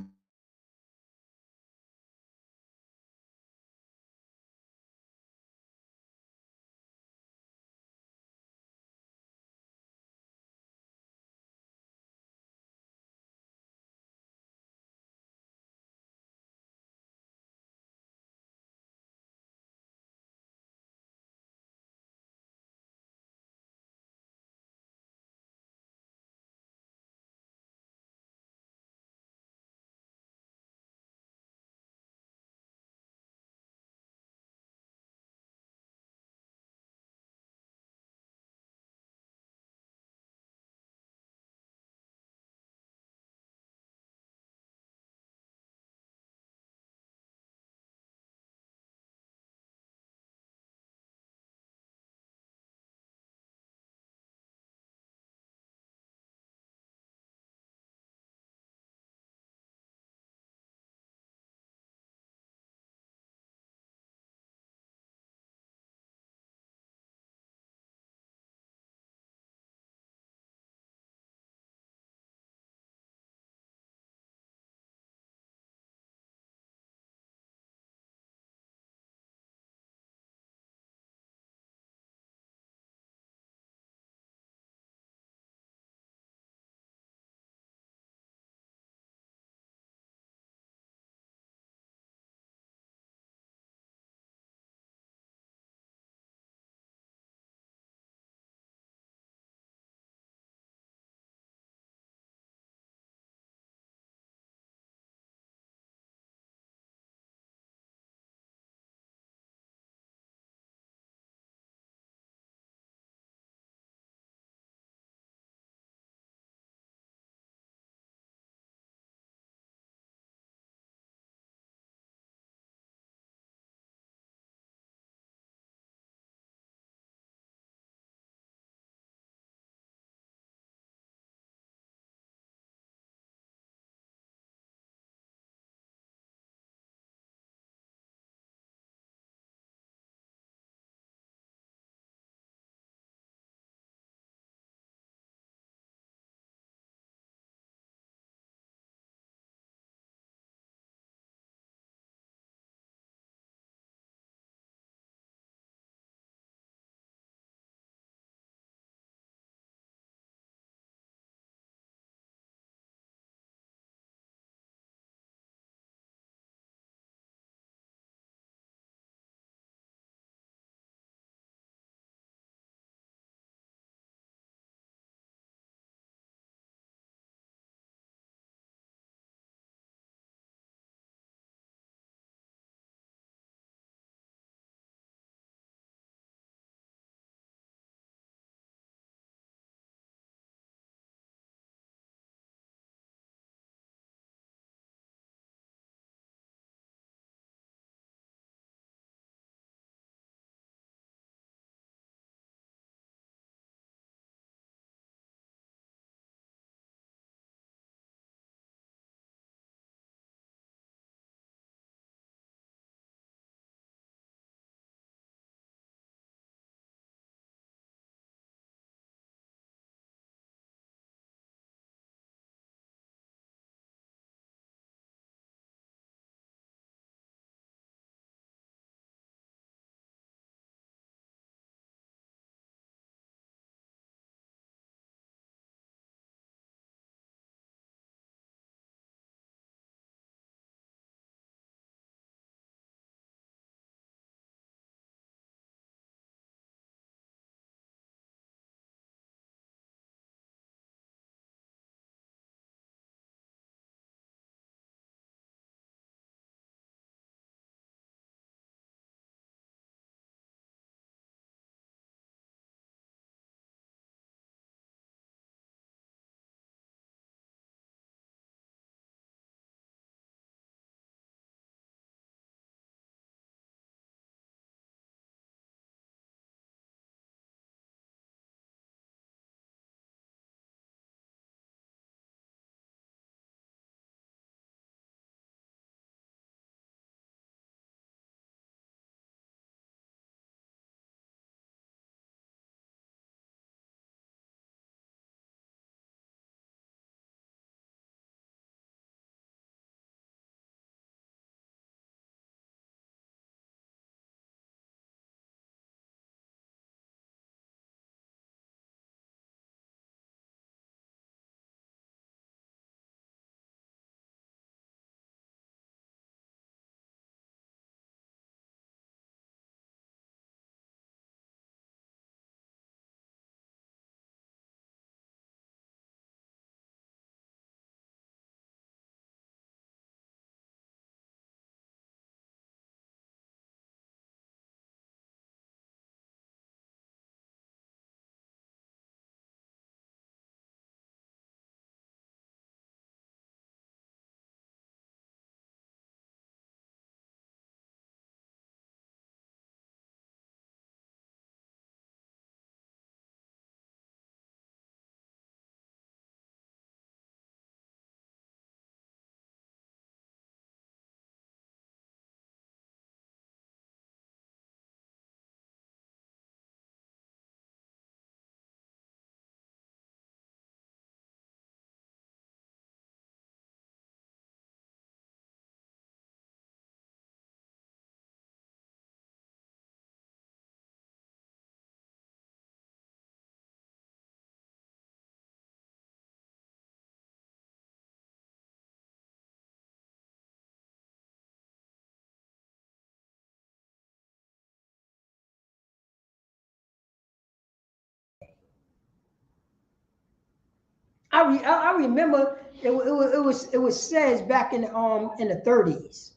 I remember it was said back in the 30s.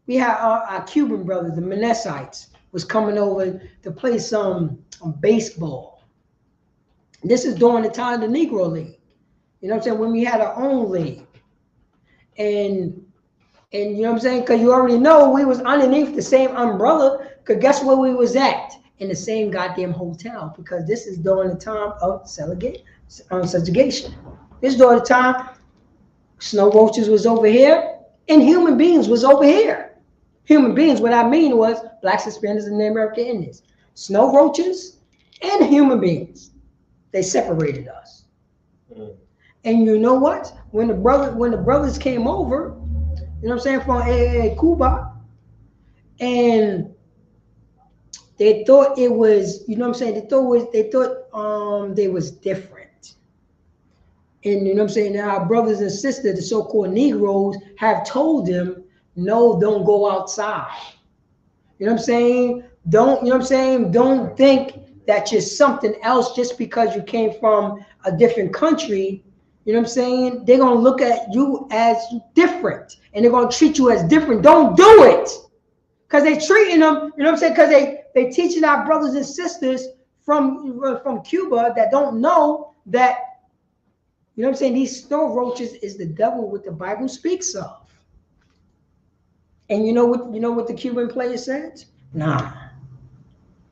We had our Cuban brothers, the Menessites, was coming over to play some baseball. This is during the time of the Negro League. You know what I'm saying? When we had our own league. And you know what I'm saying? Because you already know we was underneath the same umbrella. Because guess where we was at? In the same goddamn hotel. Because this is during the time of segregation. This is during the time snow roaches was over here and human beings was over here. Human beings, what I mean was blacks, Hispanics, and Native American Indians. Snow roaches and human beings. They separated us. And you know what? When the brothers came over, you know what I'm saying, from Cuba, and they thought it was, you know what I'm saying, they thought they was different. And you know what I'm saying, now our brothers and sisters, the so-called Negroes, have told them, no, don't go outside. You know what I'm saying? Don't, you know what I'm saying? Don't think that you're something else just because you came from a different country. You know what I'm saying? They're going to look at you as different and they're going to treat you as different. Don't do it. Because they're treating them, you know what I'm saying? Because they teaching our brothers and sisters from Cuba that don't know that, you know what I'm saying, these snow roaches is the devil what the Bible speaks of. And you know what the Cuban player said? Nah.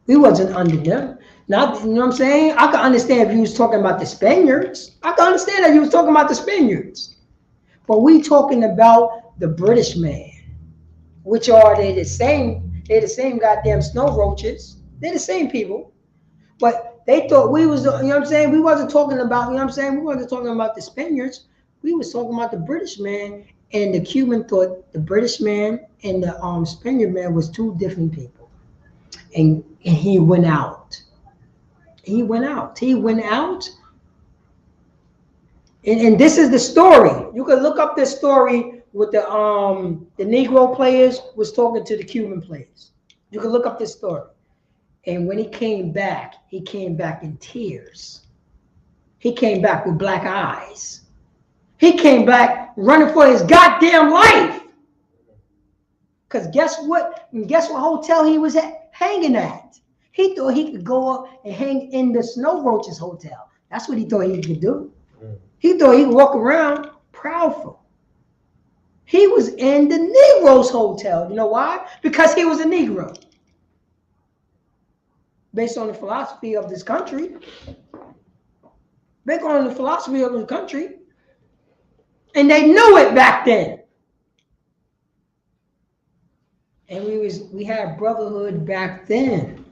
We wasn't under them. Not, you know what I'm saying? I can understand if you was talking about the Spaniards. I can understand that you was talking about the Spaniards. But we talking about the British man, which are they the same goddamn snow roaches. They're the same people. But they thought we was, you know what I'm saying? We wasn't talking about, you know what I'm saying? We wasn't talking about the Spaniards. We was talking about the British man, and the Cuban thought the British man and the Spaniard man was two different people. And he went out. He went out. And this is the story. You can look up this story with the Negro players was talking to the Cuban players. You can look up this story. And when he came back in tears. He came back with black eyes. He came back running for his goddamn life. Because guess what? And guess what hotel he was hanging at? He thought he could go up and hang in the Snow Roaches hotel. That's what he thought he could do. He thought he could walk around proudful. He was in the Negroes hotel. You know why? Because he was a Negro. Based on the philosophy of this country. Based on the philosophy of the country. And they knew it back then. And we had brotherhood back then.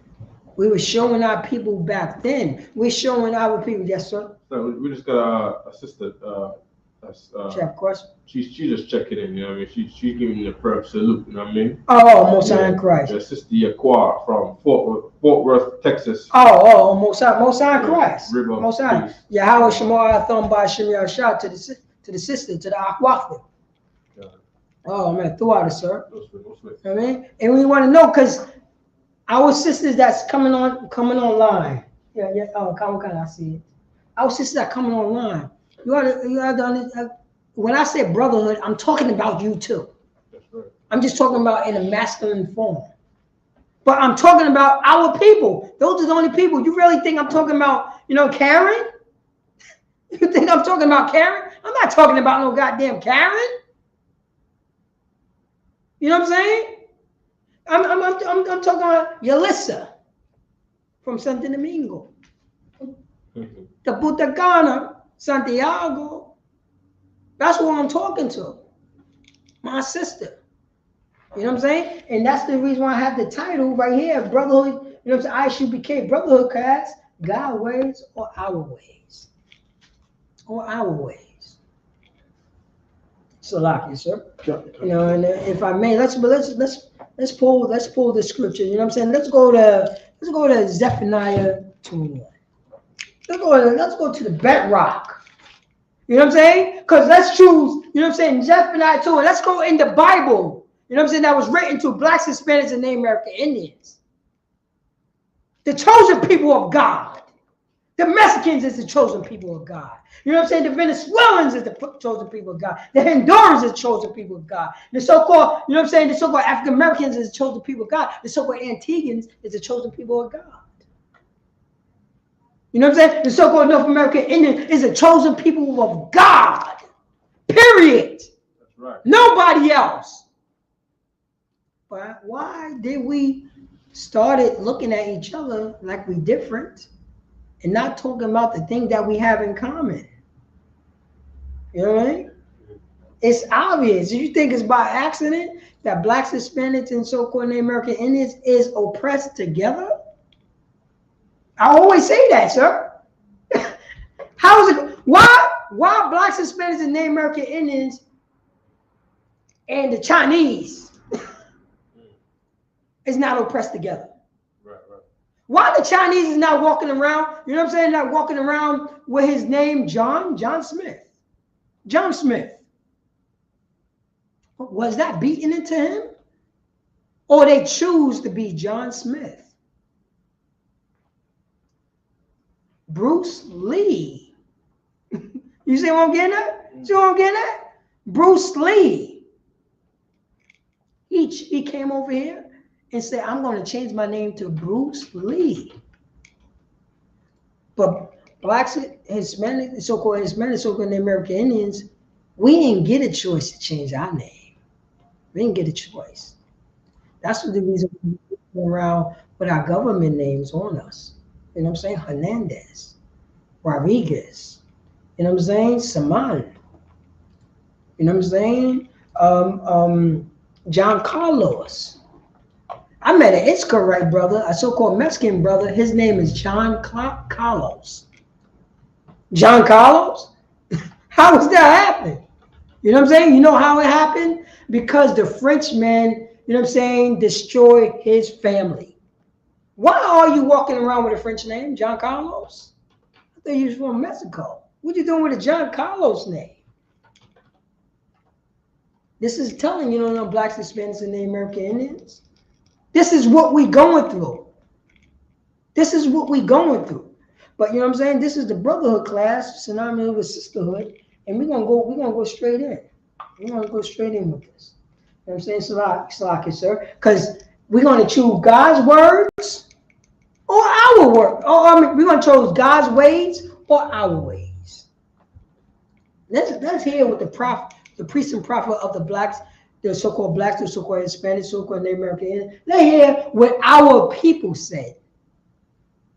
We were showing our people back then. We're showing our people. Yes, sir. So we just got a sister. Chef, question. She just checking in. You know what I mean? She's giving you the prayer salute. You know what I mean? Oh, Most High in Christ. Yeah, Sister Yaqua from Fort Worth, Texas. Oh, Most High in Christ. River, Most High. Yahweh Shemar Athon by Shemar Shah to the sister, to the Akwafi. Oh man, throughout it, sir. I mean, and we want to know because our sisters that's coming online. Yeah. Oh, come on, I see it. Our sisters that coming online. You ought to when I say brotherhood, I'm talking about you too. That's right. I'm just talking about in a masculine form. But I'm talking about our people. Those are the only people. You really think I'm talking about, Karen? You think I'm talking about Karen? I'm not talking about no goddamn Karen. You know what I'm saying? I'm talking about Yalissa from Santo Domingo. The Butagana, Santiago. That's who I'm talking to. My sister. You know what I'm saying? And that's the reason why I have the title right here, Brotherhood. You know what I'm saying? ISUPK Brotherhood class, God ways or our ways. Or our ways. Salaki, sir. And if I may, let's pull the scripture. You know what I'm saying? Let's go to Zephaniah 21. Let's go to the bedrock. You know what I'm saying? Because let's choose, you know what I'm saying, Zephaniah 2, and let's go in the Bible. You know what I'm saying? That was written to blacks, Hispanics, and Native American Indians. The chosen people of God. The Mexicans is the chosen people of God. You know what I'm saying? The Venezuelans is the chosen people of God. The Hondurans is the chosen people of God. The so-called, you know what I'm saying? The so-called African Americans is the chosen people of God. The so-called Antiguans is the chosen people of God. You know what I'm saying? The so-called North American Indian is the chosen people of God. Period. That's right. Nobody else. But why did we started looking at each other like we different and not talking about the thing that we have in common? You know what I mean? It's obvious. You think it's by accident that blacks, Hispanics, and so-called Native American Indians is oppressed together? I always say that, sir. How is it? Why blacks, Hispanics, and Native American Indians and the Chinese is not oppressed together? Right. Why the Chinese is not walking around, you know what I'm saying, not walking around with his name John Smith. John Smith. Was that beaten into him? Or they choose to be John Smith? Bruce Lee. You see what I'm getting at? See what I'm getting at? Bruce Lee. He came over here and said, I'm going to change my name to Bruce Lee. But blacks, Hispanic, so-called Hispanic, so-called American Indians, we didn't get a choice to change our name. We didn't get a choice. That's the reason we go around with our government names on us. You know what I'm saying? Hernandez, Rodriguez, you know what I'm saying? Saman, you know what I'm saying? John Carlos. I met an Isupk right brother, a so-called Mexican brother. His name is John Carlos. John Carlos? How does that happen? You know what I'm saying? You know how it happened? Because the Frenchman, you know what I'm saying, destroyed his family. Why are you walking around with a French name, John Carlos? I thought you was from Mexico. What you doing with a John Carlos name? This is telling you, no blacks, Hispanics, and Native American Indians. This is what we going through. This is what we going through. But you know what I'm saying? This is the brotherhood class, synonymous with sisterhood, and we're gonna go straight in. We're gonna go straight in with this. You know what I'm saying? Salaki, sir. Because we're gonna choose God's words or our word. We're gonna choose God's ways or our ways. Let's hear what the prophet, the priest and prophet of the blacks, the so-called blacks, the so-called Hispanics, so-called Native American Indians. Let's hear what our people said.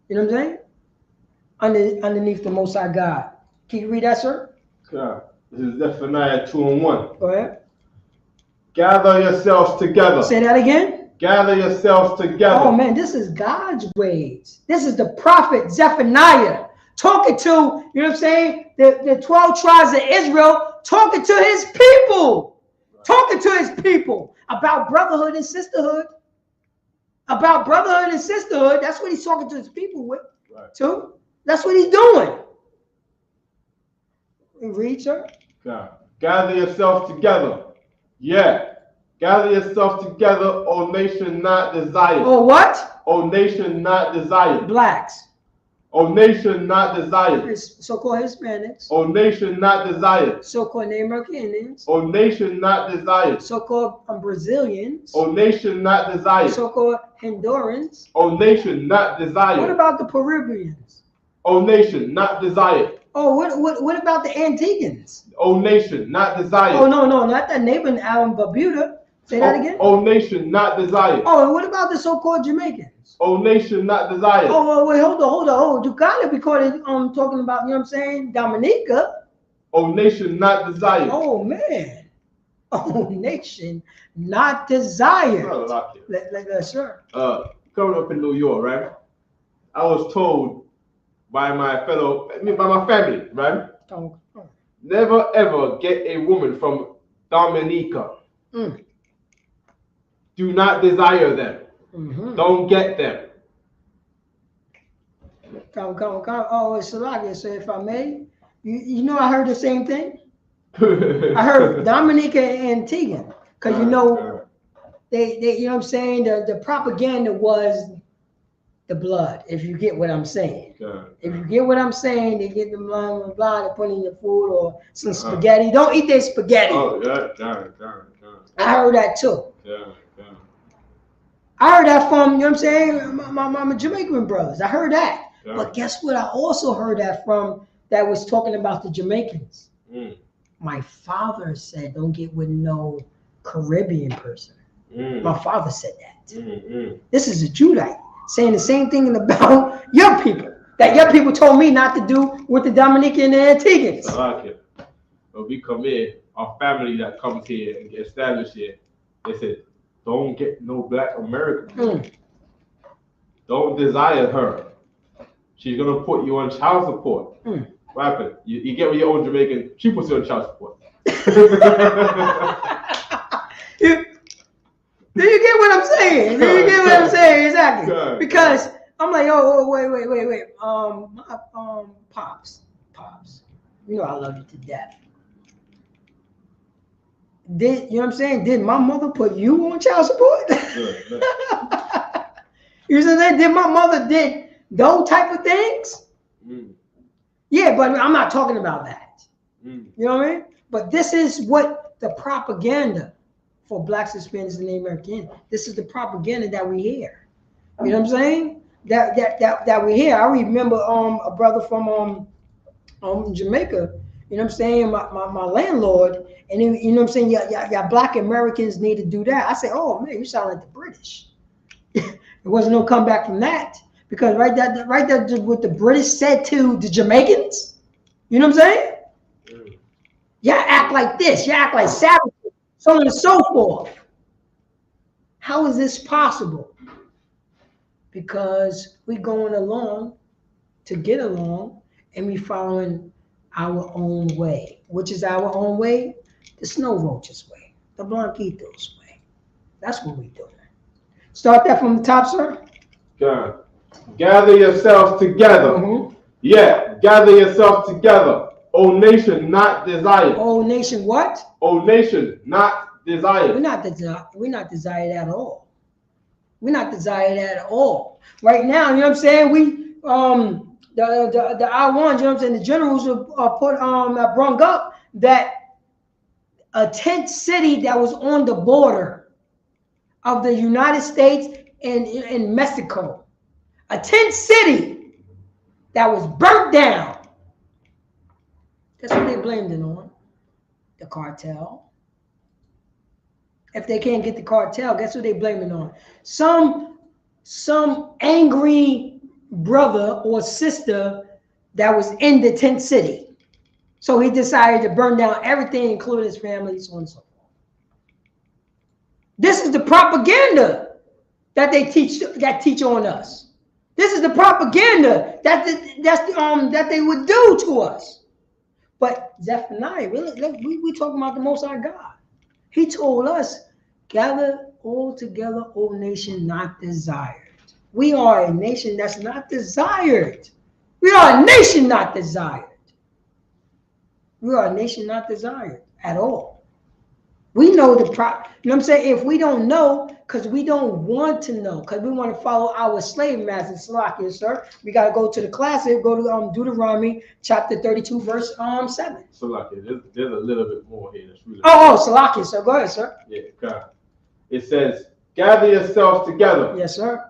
You know what I'm saying? Underneath the Most High God. Can you read that, sir? Okay. This is Zephaniah 2:1. Go ahead. Gather yourselves together. Say that again. Gather yourselves together. Oh man, this is God's ways. This is the prophet Zephaniah talking to, you know what I'm saying, the 12 tribes of Israel, talking to his people. Talking to his people about brotherhood and sisterhood. About brotherhood and sisterhood. That's what he's talking to his people with. Right. Too. That's what he's doing. Read, sir. Okay. Gather yourselves together. Yeah. Gather yourselves together, O nation not desired. Oh, what? O nation not desired. Blacks. O nation not desired. So-called Hispanics. O nation not desired. So-called Native American Indians. O nation not desired. So-called Brazilians. O nation not desired. So-called Hondurans. O nation not desired. What about the Peruvians? O nation not desired. Oh, what about the Antiguans? O nation not desired. Oh, no, not that neighbor in Bermuda. Say that again. O nation not desired. Oh, and what about the so-called Jamaicans? O nation not desired. Oh, wait, hold on. You gotta be talking about, you know what I'm saying, Dominica. O nation not desired. Oh man. Oh, nation not desired. Sir. Growing up in New York, right? I was told by my family, right? Never ever get a woman from Dominica. Do not desire them. Don't get them. Come. Oh, it's Salakia. So if I may, you know, I heard the same thing. I heard Dominica and Antigua, because you know, they you know what I'm saying, the propaganda was the blood. If you get what I'm saying. Yeah. If you get what I'm saying, they get the blood, they put in your food or some spaghetti. Don't eat their spaghetti. Oh, yeah. I heard that too. Yeah. I heard that from, you know what I'm saying, my Jamaican brothers. I heard that. Yeah. But guess what? I also heard that from that was talking about the Jamaicans. My father said, don't get with no Caribbean person. My father said that. This is a Judite saying the same thing about your people. That your people told me not to do with the Dominican and Antiguans. I like it. When we come in, our family that comes here and get established here, they said, don't get no black American. Don't desire her. She's gonna put you on child support. What happened? You get with your own Jamaican, she puts you on child support. Do you get what I'm saying? Exactly. God, because I'm like, oh, wait. Pops. You know I love you to death. You know what I'm saying? Did my mother put you on child support? You know that? Did my mother did those type of things? Yeah, but I'm not talking about that. You know what I mean? But this is what the propaganda for blacks, Hispanics, and Native Americans. This is the propaganda that we hear. You know what I'm saying? That we hear. I remember a brother from Jamaica. You know what I'm saying? My landlord, and he, you know what I'm saying? Yeah, black Americans need to do that. I said, oh man, you sound like the British. There wasn't no comeback from that, because right there, what the British said to the Jamaicans. You know what I'm saying? Y'all act like this. Y'all act like savages. So on and so forth. How is this possible? Because we going along to get along, and we following our own way. Which is our own way? The snow roaches way, the Blanquitos way. That's what we doing. Start that from the top, sir. God. Gather yourselves together. Yeah, gather yourselves together. O nation not desired. O nation what? O nation not desired. We're not desired at all. We're not desired at all. Right now, you know what I'm saying? We the I-1s, you know what I'm saying? The generals are brung up that a tent city that was on the border of the United States and Mexico, a tent city that was burnt down. That's what they blamed it on. The cartel. If they can't get the cartel, guess what they blame it on? Some angry brother or sister that was in the tent city. So he decided to burn down everything, including his family, so on and so forth. This is the propaganda that they teach on us. This is the propaganda that they would do to us. But Zephaniah, we talking about the Most High God. He told us, gather all together, O nation not desired. We are a nation that's not desired. We are a nation not desired. We are a nation not desired at all. We know you know what I'm saying? If we don't know, because we don't want to know, because we want to follow our slave masters, Salakia, sir. We got to go to the classic, go to Deuteronomy chapter 32, verse 7. Salakia, there's a little bit more here. That's really Salakia, sir. Go ahead, sir. Yeah, God. It says, gather yourselves together. Yes, sir.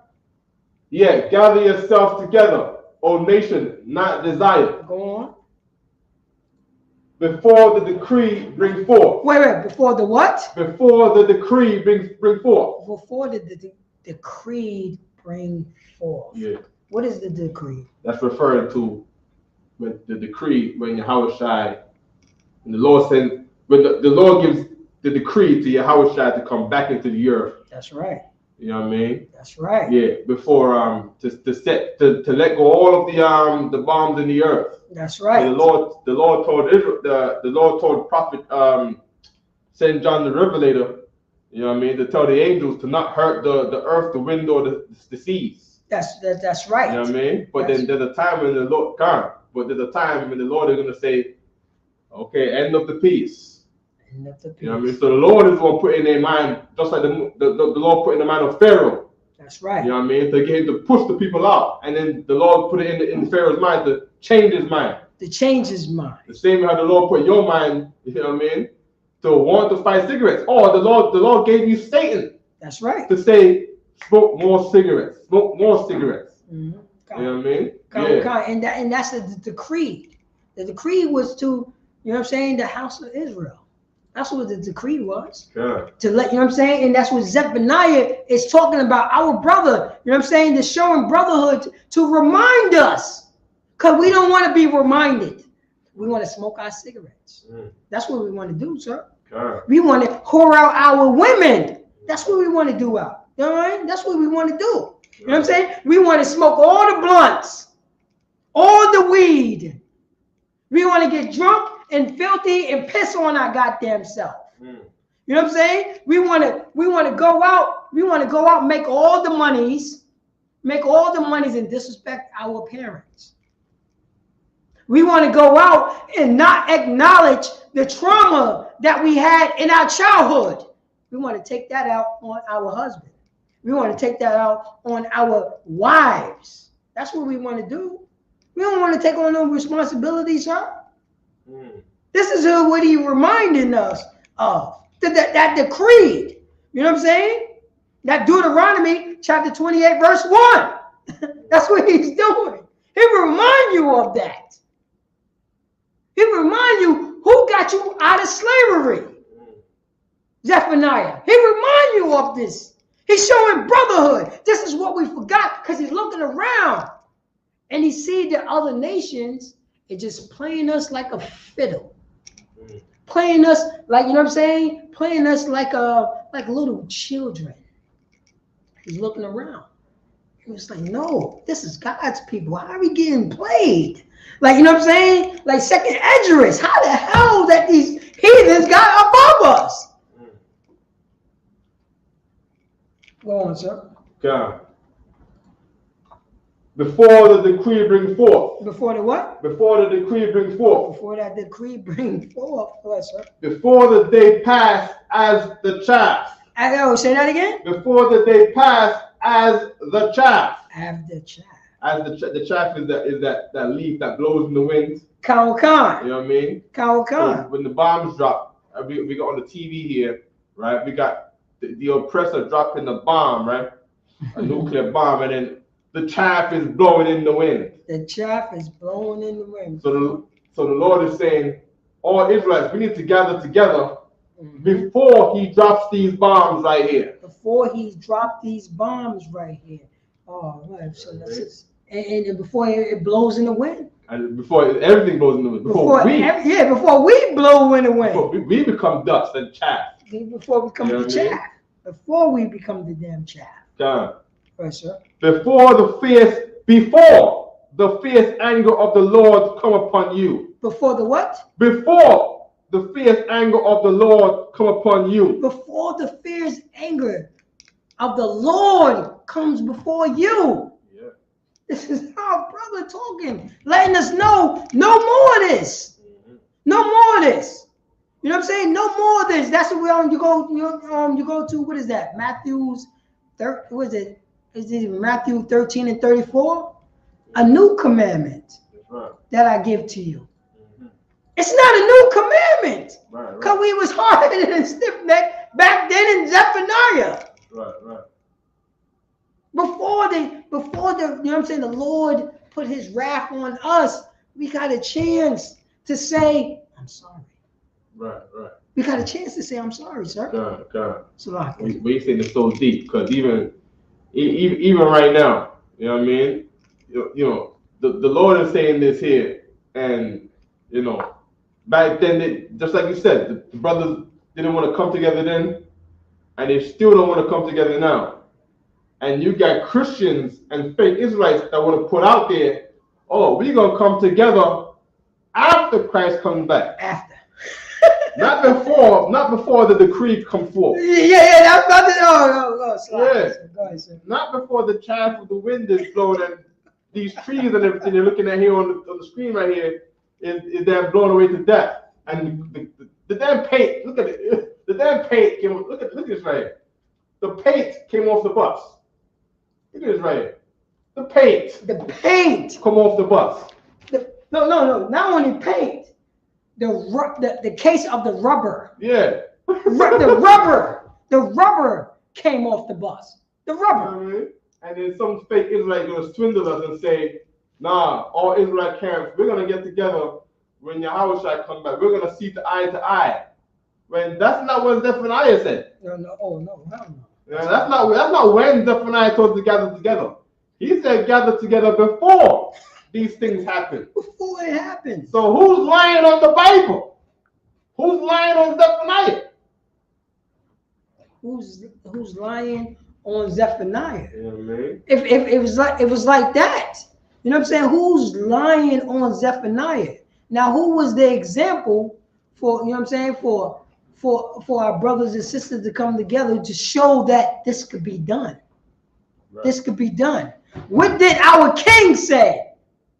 Yeah, gather yourselves together, O nation not desired. Go on. Before the decree bring forth. Wait, before the what? Before the decree bring forth. Before the decree bring forth. Yeah. What is the decree? That's referring to when the decree, when Yahushua, and the Lord said, when the Lord gives the decree to Yahushua to come back into the earth. That's right. You know what I mean? That's right. Yeah, before to let go all of the bombs in the earth. That's right. So the Lord told Israel, the Lord told Prophet Saint John the Revelator, you know what I mean, to tell the angels to not hurt the earth, the wind, or the seas. That's right. You know what I mean? But then there's a time when the Lord can't. But there's a time when the Lord is gonna say, okay, end of the peace. End of the peace. You know what I mean? So the Lord is going to put in their mind, just like the Lord put in the mind of Pharaoh. That's right. You know what I mean? To get him to push the people out. And then the Lord put it in Pharaoh's mind to change his mind. To change his mind. The same how the Lord put your mind, you know what I mean? To want to fight cigarettes. Or the Lord gave you Satan. That's right. To say, smoke more cigarettes. Smoke more cigarettes. Mm-hmm. You know what I mean? And that's the decree. The decree was to, you know what I'm saying, the house of Israel. That's what the decree was. Yeah. To let, you know what I'm saying? And that's what Zephaniah is talking about, our brother, you know what I'm saying? The showing brotherhood to remind us. Because we don't want to be reminded. We want to smoke our cigarettes. That's what we want to do, sir. We want to whore out our women. That's what we want to do out. You know what I mean? That's what we want to do. You know what I'm saying? We want to smoke all the blunts, all the weed. We want to get drunk and filthy and piss on our goddamn self. You know what I'm saying? We want to go out. We want to go out and make all the monies and disrespect our parents. We want to go out and not acknowledge the trauma that we had in our childhood. We want to take that out on our husband. We want to take that out on our wives. That's what we want to do. We don't want to take on no responsibilities, sir. This is what he reminding us of. That decree. You know what I'm saying? That Deuteronomy chapter 28, verse 1. That's what he's doing. He remind you of that. He remind you who got you out of slavery. Zephaniah. He remind you of this. He's showing brotherhood. This is what we forgot because he's looking around and he see the other nations are just playing us like a fiddle. Playing us like, you know what I'm saying? Playing us like little children. He's looking around. He was like, no, this is God's people. How are we getting played? Like, you know what I'm saying? Like second Esdras. How the hell that these heathens got above us? Go on, sir. God. Before the decree brings forth. Before the what? Before the decree brings forth. Before that decree brings forth. What, sir? Before the day pass as the chaff. Say that again? Before the day pass as the chaff. As the chaff. As the chaff is that leaf that blows in the wind. Khan. You know what I mean? Khan. So when the bombs drop, we got on the TV here, right? We got the oppressor dropping the bomb, right? A nuclear bomb, and then the chaff is blowing in the wind. The chaff is blowing in the wind. So the Lord is saying, all Israelites, we need to gather together before he drops these bombs right here. Before he dropped these bombs right here. Oh, right. So that's it. And before it blows in the wind. And before everything blows in the wind. Before we blow in the wind. Before we become dust and chaff. Before we become the chaff. Before we become the damn chaff. God. Right, sir. Before the fierce anger of the Lord come upon you. Before the what? Before the fierce anger of the Lord come upon you. Before the fierce anger of the Lord comes before you. Yeah. This is our brother talking, letting us know no more of this. No more of this. You know what I'm saying? No more of this. That's what you go to, what is that? What is it? Is it Matthew 13 and 34? A new commandment that I give to you. It's not a new commandment. Because we was hard-headed and stiff-necked back then in Zephaniah. Right. Before the, you know what I'm saying, the Lord put his wrath on us, we got a chance to say, I'm sorry. Right. We got a chance to say, I'm sorry, sir. God. So we saying it's so deep, because even right now, you know what I mean? You know, the Lord is saying this here, and, you know, back then, just like you said, the brothers didn't want to come together then, and they still don't want to come together now. And you got Christians and fake Israelites that want to put out there, oh, we're going to come together after Christ comes back. After. Not before the decree comes forth. Yeah, that's about to, Go ahead, sir. Not before the chaff of the wind is blowing and these trees and everything you're looking at here on the screen right here is damn blown away to death. And the damn paint, look at it. The damn paint came, look at this right here. The paint came off the bus. Look at this right here. The paint. The paint. Come off the bus. No. Not only paint. The case of the rubber. Yeah. The rubber came off the bus. The rubber. You know what I mean? And then some fake Israelite gonna swindle us and say, nah, all Israelite camps, we're gonna get together when Yahushua come back. We're gonna see eye to eye. When that's not what Zephaniah said. No. Yeah, that's not when Zephaniah told to gather together. He said gather together before these things happen. Before it happened. So who's lying on the Bible? Who's lying on Zephaniah? Who's lying on Zephaniah? You know what I mean? If it was like that, you know what I'm saying? Who's lying on Zephaniah? Now, who was the example for, you know what I'm saying, for our brothers and sisters to come together to show that this could be done? Right. This could be done. What did our king say?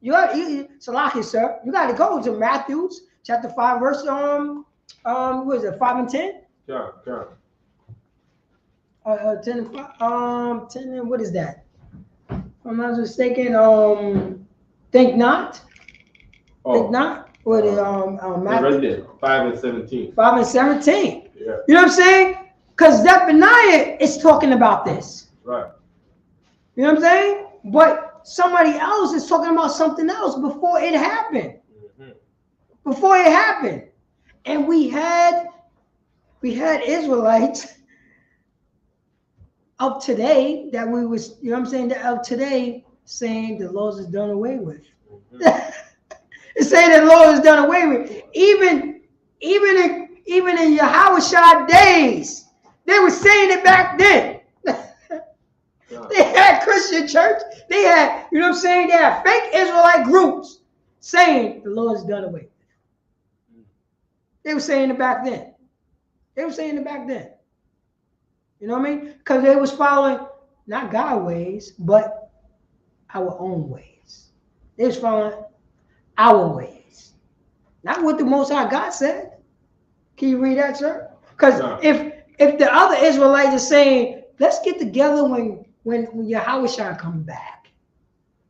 Salaki, sir, you got to go to Matthew chapter 5, verse what is it, 5 and 10? Yeah. 10 and 5, 10 and what is that? If I'm not mistaken, think not. Think not. What is Matthew? Right there, 5 and 17. 5 and 17. Yeah. You know what I'm saying? Because Zephaniah is talking about this. Right. You know what I'm saying? But somebody else is talking about something else before it happened. Mm-hmm. Before it happened. And we had Israelites of today that we was, you know what I'm saying, that of today saying the laws is done away with. Mm-hmm. It's saying that the law is done away with. Even in Yahushua days, they were saying it back then. They had Christian church. They had, you know what I'm saying, they had fake Israelite groups saying the law is done away with. They were saying it back then. You know what I mean? Because they was following not God's ways, but our own ways. They was following our ways. Not what the Most High God said. Can you read that, sir? Because if the other Israelites are saying, let's get together when Yahushua comes back.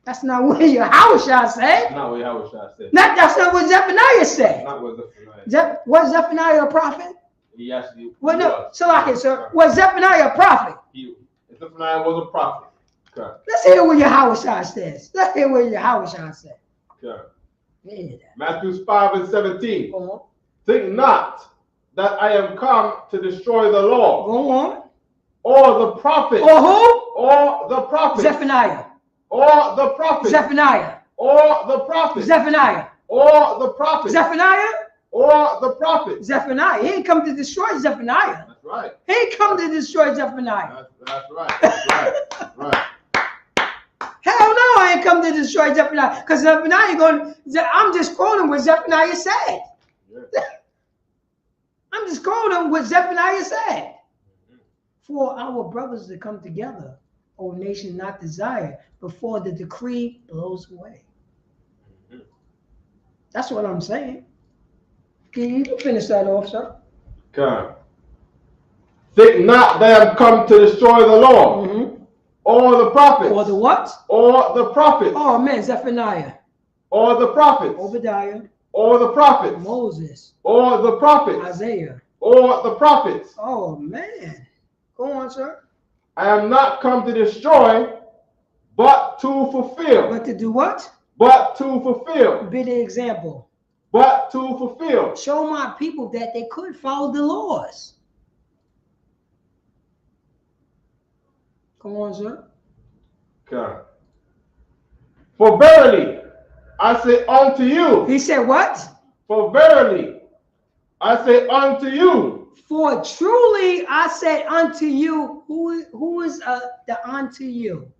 That's not what Yahushua said. Not what Yahushua said. That's not what Zephaniah said. Not what Zephaniah said. Was Zephaniah a prophet? He actually Salaki, sir. Was Zephaniah a prophet? Zephaniah was a prophet. Okay. Let's hear what Yahushua says. Let's hear what Yahushua said. Okay. Yeah. Matthew 5 and 17. Think not that I am come to destroy the law. Go on. Or the prophet. Or who? Or the prophet. Zephaniah. Or the prophet. Zephaniah. Or the prophet. Zephaniah. Or the prophet. Zephaniah. Or the prophet. Zephaniah. He ain't come to destroy Zephaniah. That's right. He ain't come to destroy Zephaniah. That's right. That's right. Hell no, I ain't come to destroy Zephaniah. Because Zephaniah I'm just quoting what Zephaniah said. Yeah. I'm just quoting what Zephaniah said. For our brothers to come together, O nation not desire, before the decree blows away. Mm-hmm. That's what I'm saying. Can you finish that off, sir? Okay. Think not that I have come to destroy the law, or the prophets. Or the what? Or the prophets. Oh man, Zephaniah. Or the prophets. Obadiah. Or the prophets. Moses. Or the prophets. Isaiah. Or the prophets. Oh man. Go on, sir. I am not come to destroy, but to fulfill. But to do what? But to fulfill. Be the example. But to fulfill. Show my people that they could follow the laws. Come on, sir. Okay. For verily, I say unto you. He said what? For verily, I say unto you. For truly I say unto you, who is the unto you?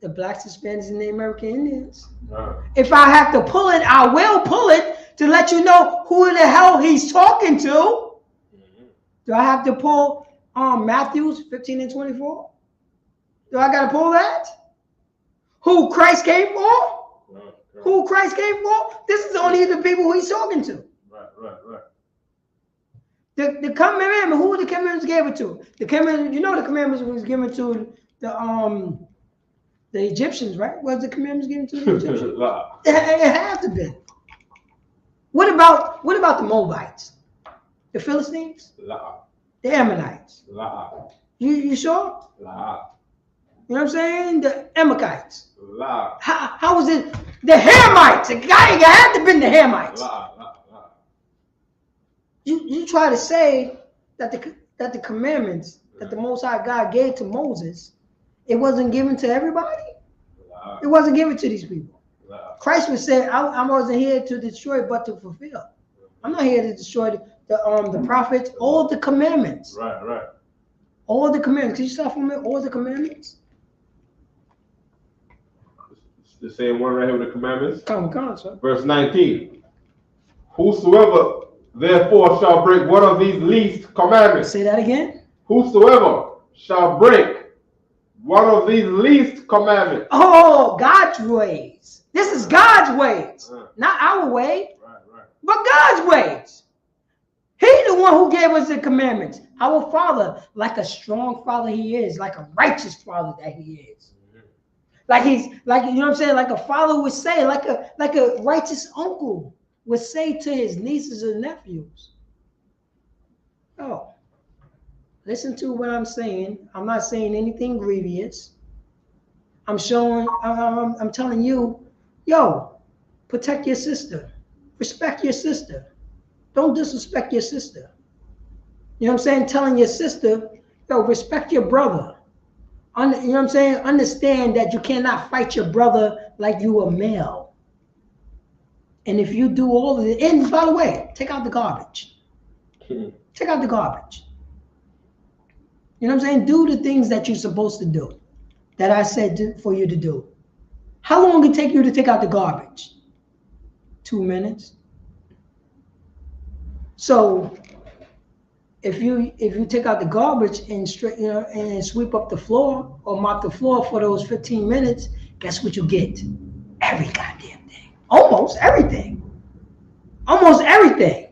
The blacks, Hispanics, and the American Indians. If I have to pull it, I will pull it to let you know who the hell he's talking to. Do I have to pull Matthew 15 and 24? Do I got to pull that? Who Christ came for? Who Christ came for? This is only the people who he's talking to. Right. The commandment, who the commandments gave it to? The commandment, the commandments was given to the Egyptians, right? Was the commandments given to the Egyptians? Nah. It had to be. What about the Moabites? The Philistines? Nah. The Ammonites? Nah. You sure? Nah. You know what I'm saying? The Amalekites. Nah. How was it? The Hamites. It had to have been the Hamites. Nah. You try to say that the commandments that the Most High God gave to Moses, it wasn't given to everybody. Nah. It wasn't given to these people. Nah. Christ would say, I wasn't here to destroy, but to fulfill. I'm not here to destroy the prophets, all the commandments. Right. All the commandments. Can you start from it? All the commandments? The same one right here with the commandments. Come on, sir. Verse 19. Whosoever therefore shall break one of these least commandments. Say that again. Whosoever shall break one of these least commandments. Oh, God's ways. This is God's ways. Not our way. Right. But God's ways. He's the one who gave us the commandments. Our Father, like a strong Father he is, like a righteous Father that he is. Like you know what I'm saying? Like a father would say, like a righteous uncle would say to his nieces and nephews. Oh, listen to what I'm saying. I'm not saying anything grievous. I'm telling you, yo, protect your sister. Respect your sister. Don't disrespect your sister. You know what I'm saying? Telling your sister, yo, respect your brother. You know what I'm saying? Understand that you cannot fight your brother like you a male. And if you do all of it, and by the way, take out the garbage. Take out the garbage. You know what I'm saying? Do the things that you're supposed to do, that I said for you to do. How long did it take you to take out the garbage? 2 minutes. So if you take out the garbage and and sweep up the floor or mop the floor for those 15 minutes, guess what you get? Every goddamn thing. Almost everything. Almost everything.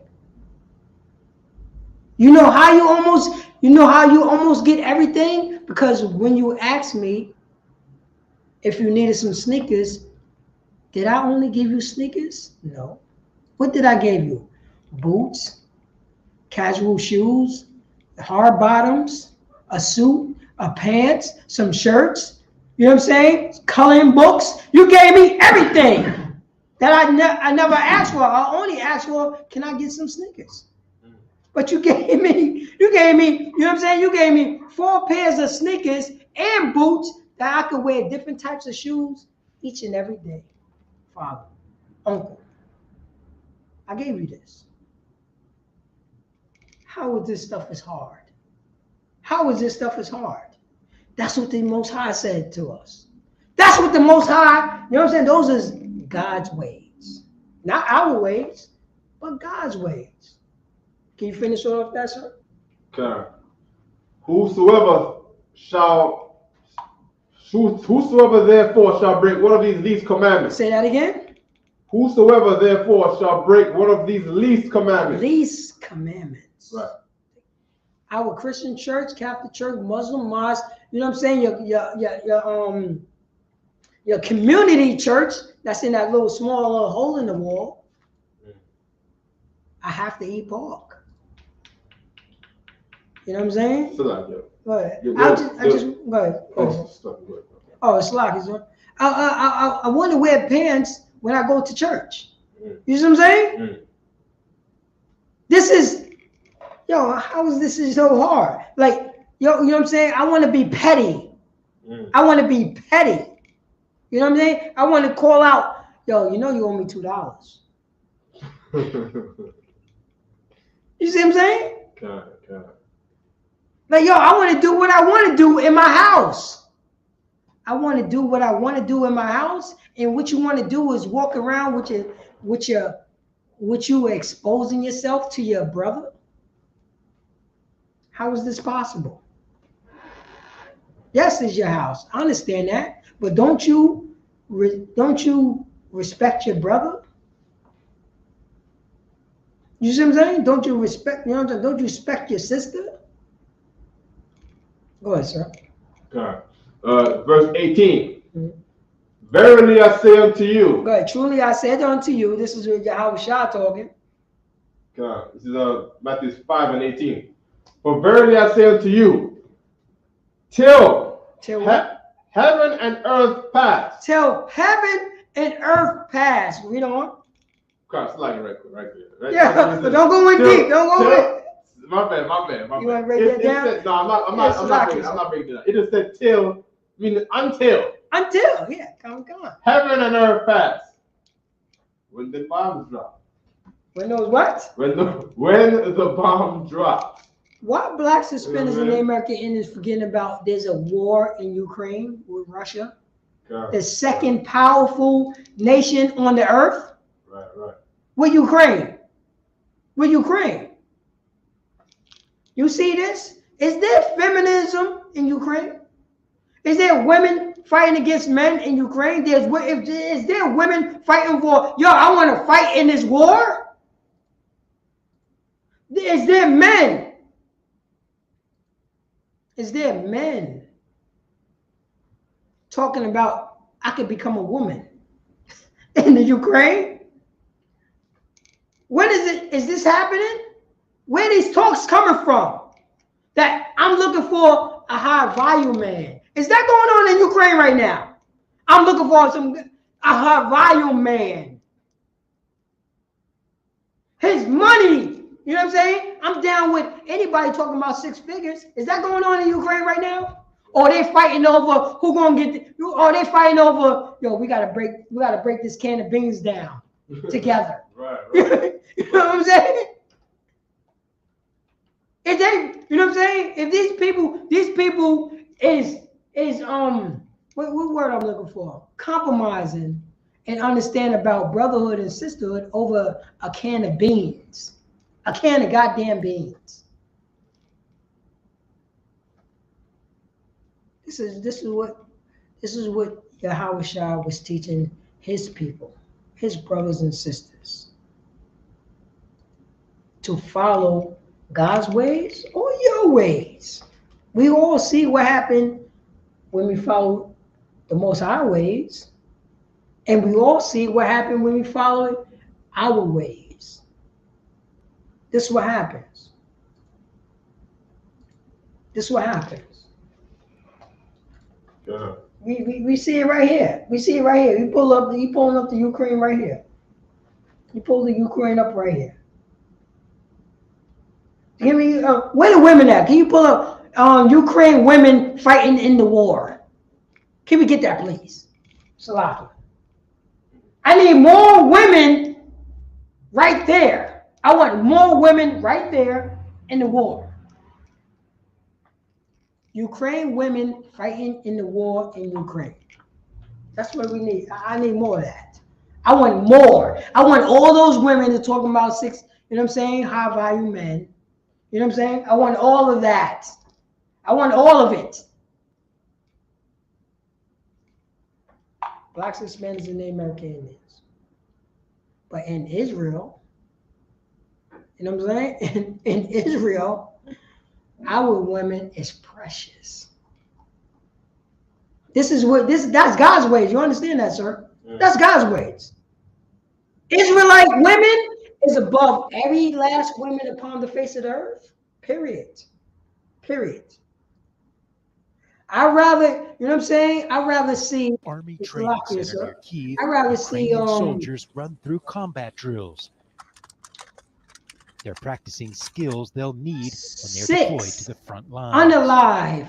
You know how you almost get everything? Because when you asked me if you needed some sneakers, did I only give you sneakers? No. What did I give you? Boots, casual shoes, hard bottoms, a suit, a pants, some shirts, you know what I'm saying? Coloring books. You gave me everything that I never asked for. I only asked for, can I get some sneakers? But you gave me, you know what I'm saying? You gave me 4 pairs of sneakers and boots that I could wear different types of shoes each and every day. Father, uncle, I gave you this. How is this stuff is hard? How is this stuff is hard? That's what the Most High said to us. That's what the Most High, you know what I'm saying? Those is God's ways. Not our ways, but God's ways. Can you finish off that, sir? Okay. Whosoever therefore shall break one of these least commandments. Say that again. Whosoever therefore shall break one of these least commandments. Least commandments. Right. Our Christian church, Catholic church, Muslim mosque, you know what I'm saying? Your community church that's in that little small little hole in the wall. I have to eat pork. You know what I'm saying? Go ahead. Go ahead. Oh, it's like I want to wear pants when I go to church. You see what I'm saying? This is, how is this so hard? Like, you know what I'm saying? I want to be petty. I want to be petty. You know what I'm saying? I want to call out, you owe me $2. You see what I'm saying? Like, I want to do what I want to do in my house. I want to do what I want to do in my house, and what you want to do is walk around with you exposing yourself to your brother. How is this possible? Yes, it's your house. I understand that, but don't you respect your brother? You see what I'm saying? Don't you respect? Don't you respect your sister? Go ahead, sir. Okay. verse 18. Verily I say unto you. Go ahead. Truly I said unto you, this is Yahweh Shah talking. This is Matthew 5 and 18. For verily I say unto you, till heaven and earth pass. Till heaven and earth pass. Read on. Cross line right there. Right? Yeah, but don't go in deep. Don't go in. My bad. You want to break that down? Said, no, I'm not breaking it down. It just said till, meaning until. Until, yeah, come on. Heaven and earth pass. When the bombs drop. When those what? When the bomb drops. What black suspenders in the American Indians forgetting about? There's a war in Ukraine with Russia. God. The second powerful nation on the earth. Right. With Ukraine. You see this? Is there feminism in Ukraine? Is there women fighting against men in Ukraine? Is there women fighting for, I want to fight in this war? Is there men? Is there men talking about I could become a woman in the Ukraine? When is this happening? Where are these talks coming from? That I'm looking for a high volume man. Is that going on in Ukraine right now? I'm looking for a high volume man. His money, you know what I'm saying? I'm down with anybody talking about 6 figures. Is that going on in Ukraine right now? Or they fighting over who gonna get? Or they fighting over? We gotta break this can of beans down together. Right. You know what I'm saying? If they, you know what I'm saying? If these people is what word I'm looking for? Compromising and understand about brotherhood and sisterhood over a can of beans, a can of goddamn beans. This is what Yahweh Shah was teaching his people, his brothers and sisters, to follow God's ways or your ways. We all see what happened when we follow the Most High ways, and we all see what happened when we follow our ways. This is what happens. Yeah. We see it right here. You pulling up the Ukraine right here. You pull the Ukraine up right here. Give me where the women at? Can you pull up Ukraine women fighting in the war? Can we get that, please? Salaki. I need more women right there. I want more women right there in the war. Ukraine women fighting in the war in Ukraine. That's what we need. I need more of that. I want more. I want all those women that talking about 6, you know what I'm saying, high value men. You know what I'm saying? I want all of that. I want all of it. Blacks and Hispanics and the American Indians. But in Israel, you know what I'm saying? In Israel, our women is precious. That's God's ways. You understand that, sir? Yeah. That's God's ways. Israelite women is above every last woman upon the face of the earth. Period. I'd rather, you know what I'm saying? I'd rather see Army Training Center near Kyiv. I'd rather see soldiers run through combat drills. They're practicing skills they'll need when they're deployed to the front line. Unalive.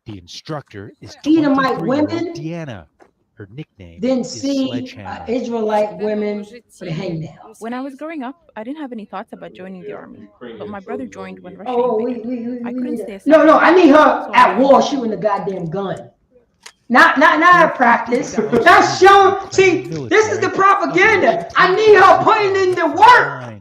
The instructor is Edomite women. Deanna. Her nickname Then is see Sledgehammer. Israelite women with hangnails. When I was growing up, I didn't have any thoughts about joining the army, but my brother joined when Russia invaded. I couldn't stay aside. No, I need her at war shooting the goddamn gun. Not at practice. That's showing. See, this is the propaganda. I need her putting in the work.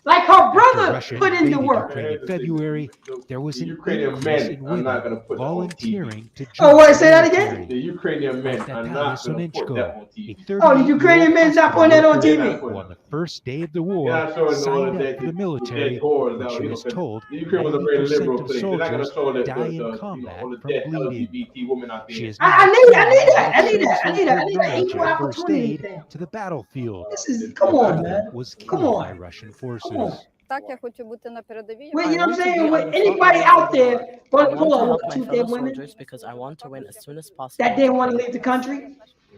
Like her brother put in the work. In February, there was an Ukrainian men are not going to put volunteering to join. Oh, what? Say that again? The Ukrainian men are not going to put that on TV. Oh, the Ukrainian men's not putting that on TV. first day of the war, not showing signed all up the for the military dead wars when now, she you know, was 'cause told the Ukraine was a very 90% liberal of place. They're not gonna soldiers show die in you know, combat all the from dead bleeding. LGBT women out there. She is I now need trained that. how I to need that. I translate need that. her I need that knowledge equal of first opportunity aid thing. to the battlefield. This is, Her come on, brother man. was Come killed by on. Russian Come on. forces. Так, я хочу бути на передовій. Well, I you know what I'm want to be saying? on With the front anybody lines of out the there, war. I but want hold to on, help what my you fellow did, women soldiers because I want to win as soon as possible. that didn't want to leave the country,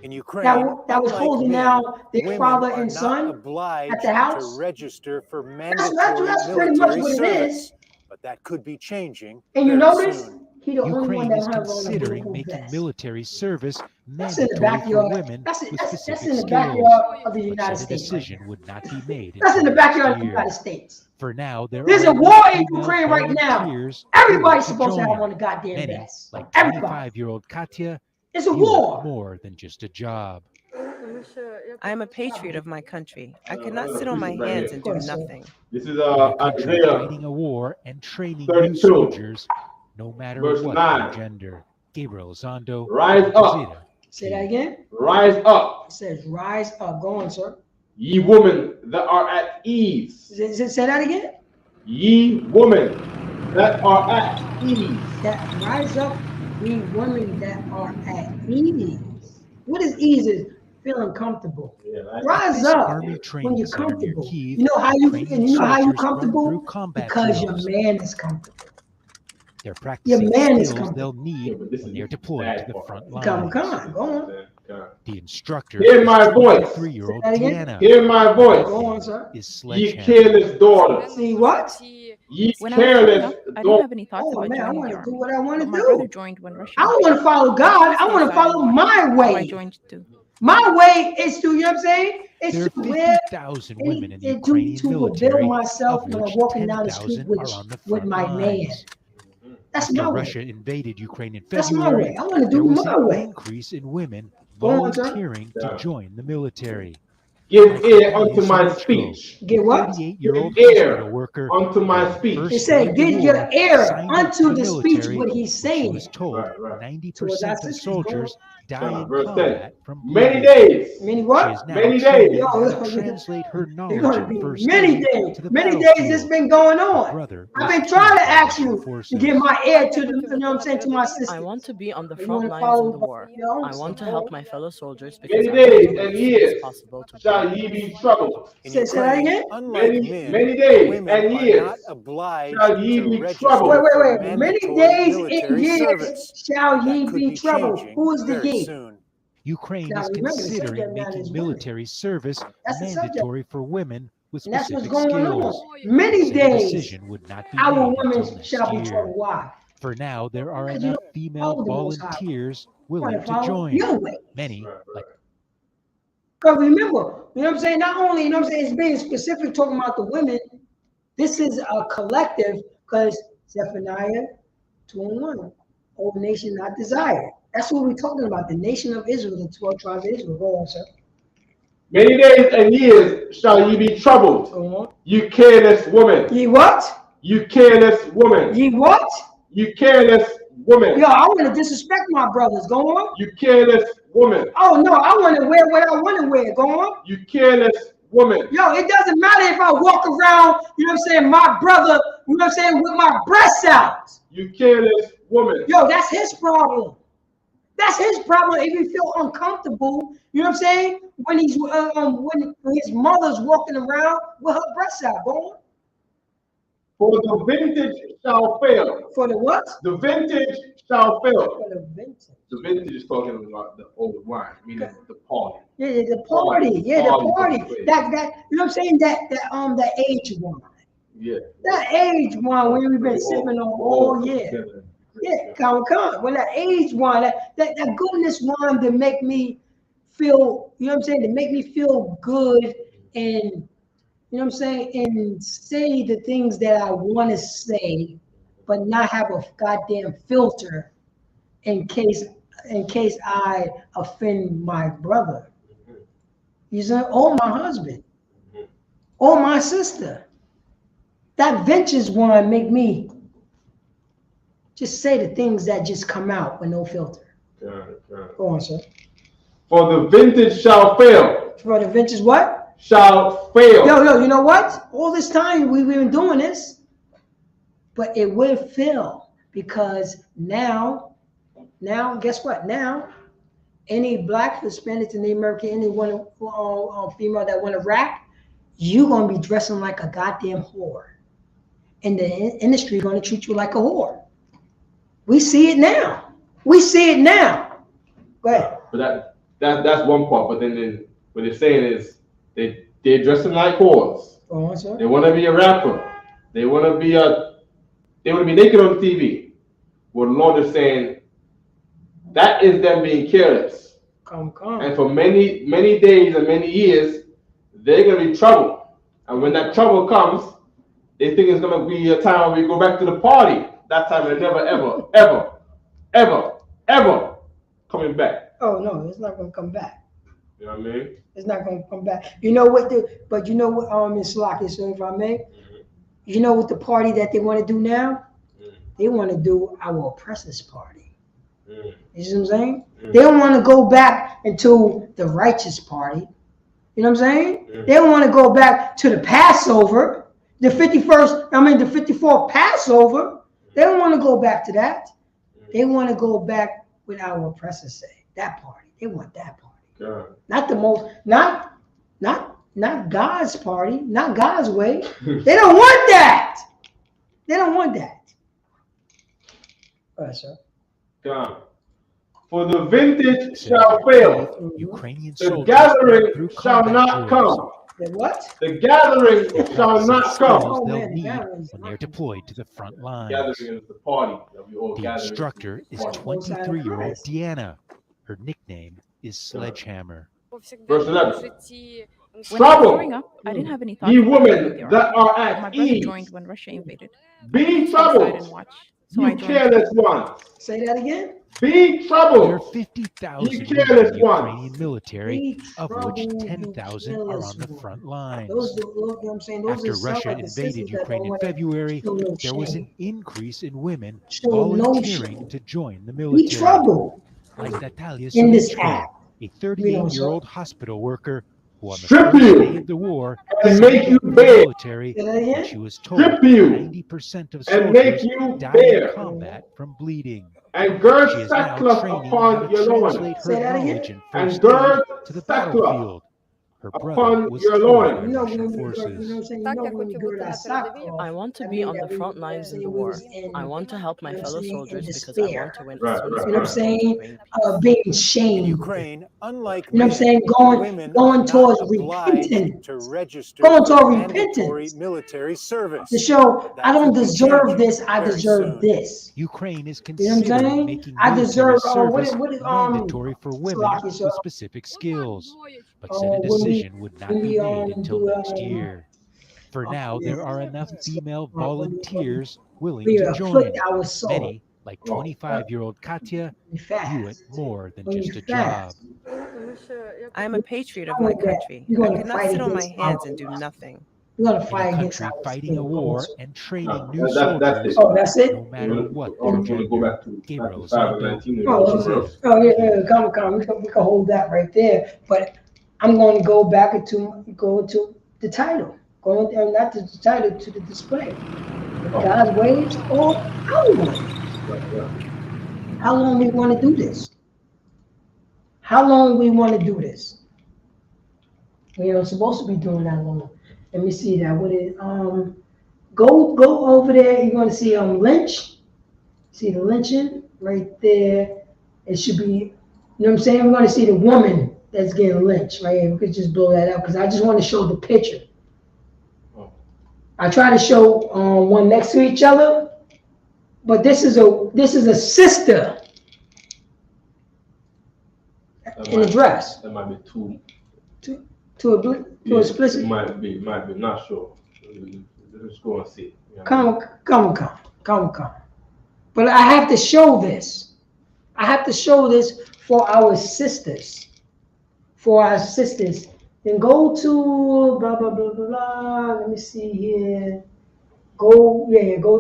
In that, Ukraine, that was unlike holding men, down their women father are and not son at obliged the to house. register for That's mandatory pretty much military what it service. is. But that could be changing And you very notice, soon. he the only one Ukraine that is don't have on a considering bulletproof making vest. military service That's in the mandatory for backyard. women That's with that's specific in the skills, backyard of the but United said a States right decision now. would not be made That's in until the backyard next of the year. United States. For now, there There's are a war enough in female Ukraine right now. volunteers Everybody's willing to supposed to have join. on a goddamn Many, vest. like Everybody. 25-year-old Katya, It's a view it war. more than just a job. I am a patriot of my country. I cannot sit on my Right hands here. and do nothing. This is In a country Isaiah fighting a war and training new 32, soldiers, no matter verse what their 9. gender. Gabriel Zondo, Rise Al up, Jazeera. Say that again. rise up, It says, rise up. Go on, sir. ye women that are at ease. Say that again. Ye women that are at ease. That rise up, ye women that are at ease. What is ease? Is feeling comfortable. Rise This up Army when training you're center near comfortable. Kyiv, You know how you training and you know how you soldiers run through comfortable? combat Because your drills. man is comfortable. They're Your practicing man is skills they'll comfortable. need but this when is they're the deployed bad to the part. front Come lines. on, go on. The instructor Hear is my voice. 23-year-old Say that again. Deanna. Hear my voice, Go on, sir. Is ye sledgehammer. careless daughters. See what? Ye When I was growing careless up, I didn't daughters. have any thoughts Oh about man, I joining want the to do army. what I want But to my brother do. joined when Russia I don't invaded. want to follow I God. chose I to want to stay follow and watch. my So I way. joined too. My way is to, you know what I'm saying? It's There to are live 50,000 women in the and Ukrainian to reveal military, myself of when I'm which walking down the street 10,000 with, are on the with front my man. lines. That's After my way. Russia invaded Ukraine in That's my February, way. I want to there do was my an way. increase in women Go on, sir. volunteering to join the military. Give Like ear unto Yusup my Brotherhood, speech. a Get what? 38-year-old Give hospital ear worker unto who my on the speech. first It day said, of the get your war ear signed up unto for the the speech, military what he's when she saying. was told Right. 90% Towards our of sisters, soldiers die in Verse 10. combat from Many bleeding. days. Many She what? is now Many training days. how to Yo, translate her it's knowledge gonna of be first many aid days. to the Many days this battlefield. been going Her on. brother I've was been trying killed to by ask Russian you to forces. get my ear to Так, я the, хочу you бути know what I'm на saying, to my передовій. I sisters. want to be on the You front want to lines in follow the war. your own I want to help my fellow soldiers because Many I want to days win and as soon as years possible to shall prove ye it. be troubled. In Say that Ukraine, again? unlike men, Many days women and are years not obliged shall ye to be Wait, register troubled. for wait. Many mandatory days and military years service. shall That ye could be be troubled. changing Who is the very ye? soon. Ukraine Now is remember, the considering subject matter making is women. military service That's the subject. mandatory for women with And that's what's specific going on. skills. Many Said a days decision would not be our made women until next shall be year. troubled. Why? For now, there are Because you enough don't female follow the Most High. volunteers You want willing to to follow join. your way. Many, like Because remember, you know what I'm saying? Not only, you know what I'm saying, it's being specific talking about the women. This is a collective because Zephaniah 2:1, old nation not desired. That's what we're talking about. The nation of Israel, the 12 tribes of Israel. Go on, sir. Many days and years shall ye be troubled. Go on. You careless woman. Ye what? You careless woman. Ye what? You careless woman. Yo, I want to disrespect my brothers. Go on. You careless woman. Oh no, I want to wear what I want to wear. Go on. You careless woman. Yo, it doesn't matter if I walk around, you know what I'm saying, my brother, you know what I'm saying, with my breasts out. You careless woman. Yo, that's his problem. That's his problem if he feel uncomfortable, you know what I'm saying, when he's when his mother's walking around with her breasts out. Go on. For the vintage shall fail. For the what? The vintage shall fail. For the vintage. The vintage is talking about the old wine, meaning the party. Yeah, the party. Yeah, the party. That you know what I'm saying? That age wine. Yeah. That age wine when we've been sipping on all year. Yeah, come. When that age wine, that goodness wine to make me feel, you know what I'm saying, to make me feel good and, you know what I'm saying, and say the things that I want to say, but not have a goddamn filter in case I offend my brother. You say, or my husband, or my sister. That vintage wine make me just say the things that just come out with no filter. Go on, sir. For the vintage shall fail. For the vintage what? shall fail. Yo, you know what? All this time we've been doing this, but it will fail because now, guess what? Now, any black, Hispanic, and Native American, anyone female that want to rap, you're gonna be dressing like a goddamn whore, and the industry gonna treat you like a whore. We see it now. We see it now. Go ahead. But that's one part. But then what they're saying is they're dressing like whores. Oh, sir. They want to be a rapper. They want to be naked on TV. Well, the Lord is saying that is them being careless. Come. And for many days and many years, they're gonna be trouble. And when that trouble comes, they think it's gonna be a time when we go back to the party. That time they're never, ever coming back. Oh no, it's not gonna come back. You know what I mean? It's not gonna come back. You know what? But you know what? Ms. Lockett, so if I may, you know what the party that they want to do now? They want to do our oppressors party. You see what I'm saying? They don't want to go back into the righteous party. You know what I'm saying? They don't want to go back to the Passover, the 54th Passover. They don't want to go back to that. They want to go back with our oppressors say. That party. They want that party. God. Not the most, not God's party, not God's way. They don't want that. They don't want that. All right, sir. God. For the vintage shall fail. Ukrainian the gathering shall not come. The what? The gathering shall not come. They'll need when they're deployed to the front lines. Gathering is the party that we all The gather. instructor is 23-year-old Deanna. Her nickname is Sledgehammer. Verse 11. When I was growing up, I didn't have any thoughts Ye about women joining the army. that are My at brother ease, joined when Russia invaded. be Outside and troubled, watch. So I you joined. careless ones. Say that again. Be There are troubled, 50,000 ye women careless in the ones. Ukrainian military, Be of which troubled, you 10,000 are careless on the ones. front lines. Those, you know what I'm saying? Those After are some Russia of the sisters invaded that Ukraine don't in wanna February, show no there was an shame. increase in women Show no volunteering shame. to join the Be military. troubled Like Natalia in this Sulichko, act. a We don't 38-year-old hospital worker who on the Strip first you day of the war and signed make you up for the bear. military Say that when again. she was told Strip you 90% of and make soldiers you die in bear. combat from bleeding. And gird She is now sackcloth training how upon to your translate loins. her Say that again. knowledge in And first gird aid to the sackcloth battlefield. Her brother upon was your killed loins. by You know Russian when we gird, you know what forces. I'm saying? You know when we gird our sackcloth. I want to That be mean on that the we, front you know what I'm lines of saying, the we war. was in, I want to help my you know what I'm fellow saying, in soldiers because I want despair. to win Right, as soon as right, You know what I'm possible to saying? bring peace. Being In shamed. Ukraine, unlike You know what I'm men, saying? women are Going not towards obliged repentance. to register Going for toward mandatory repentance. military To service. show I That don't could be deserve changing this, I very deserve soon. this. Ukraine is You know what I'm considering saying? making I military deserve service what is mandatory for women Slocky, so, with specific skills, but said a when decision would not be made until do next year. For now, there are enough female volunteers willing to join. afflict our soul. Many, like 25-year-old Katya, We view it fast. more than When we just a job. fast. I am a patriot of my country. You're I gonna could not fight sit on my against hands our and do nothing. We're gonna In a fight against country our fighting a skin war color. and training new That's it. soldiers, Oh, that's it? no matter what I their was going to go gender. back to Gabriel 5 and Zondo, 19. Oh, Al Jazeera. Come. We can hold that right there. But I'm going to go back to the title. Not to the title, to the display. God's ways or our ways. How long we want to do this? How long we want to do this? We are supposed to be doing that long. Let me see that. What is go over there. You're going to see lynch. See the lynching right there. It should be, you know what I'm saying? We're going to see the woman that's getting lynched right here. We could just blow that up because I just want to show the picture. I try to show one next to each other, but this is a sister in a dress. That might be too explicit. It might be, not sure. Let's go and see. Come. But I have to show this. I have to show this for our sisters. Then go to blah blah blah blah blah. Let me see here. Go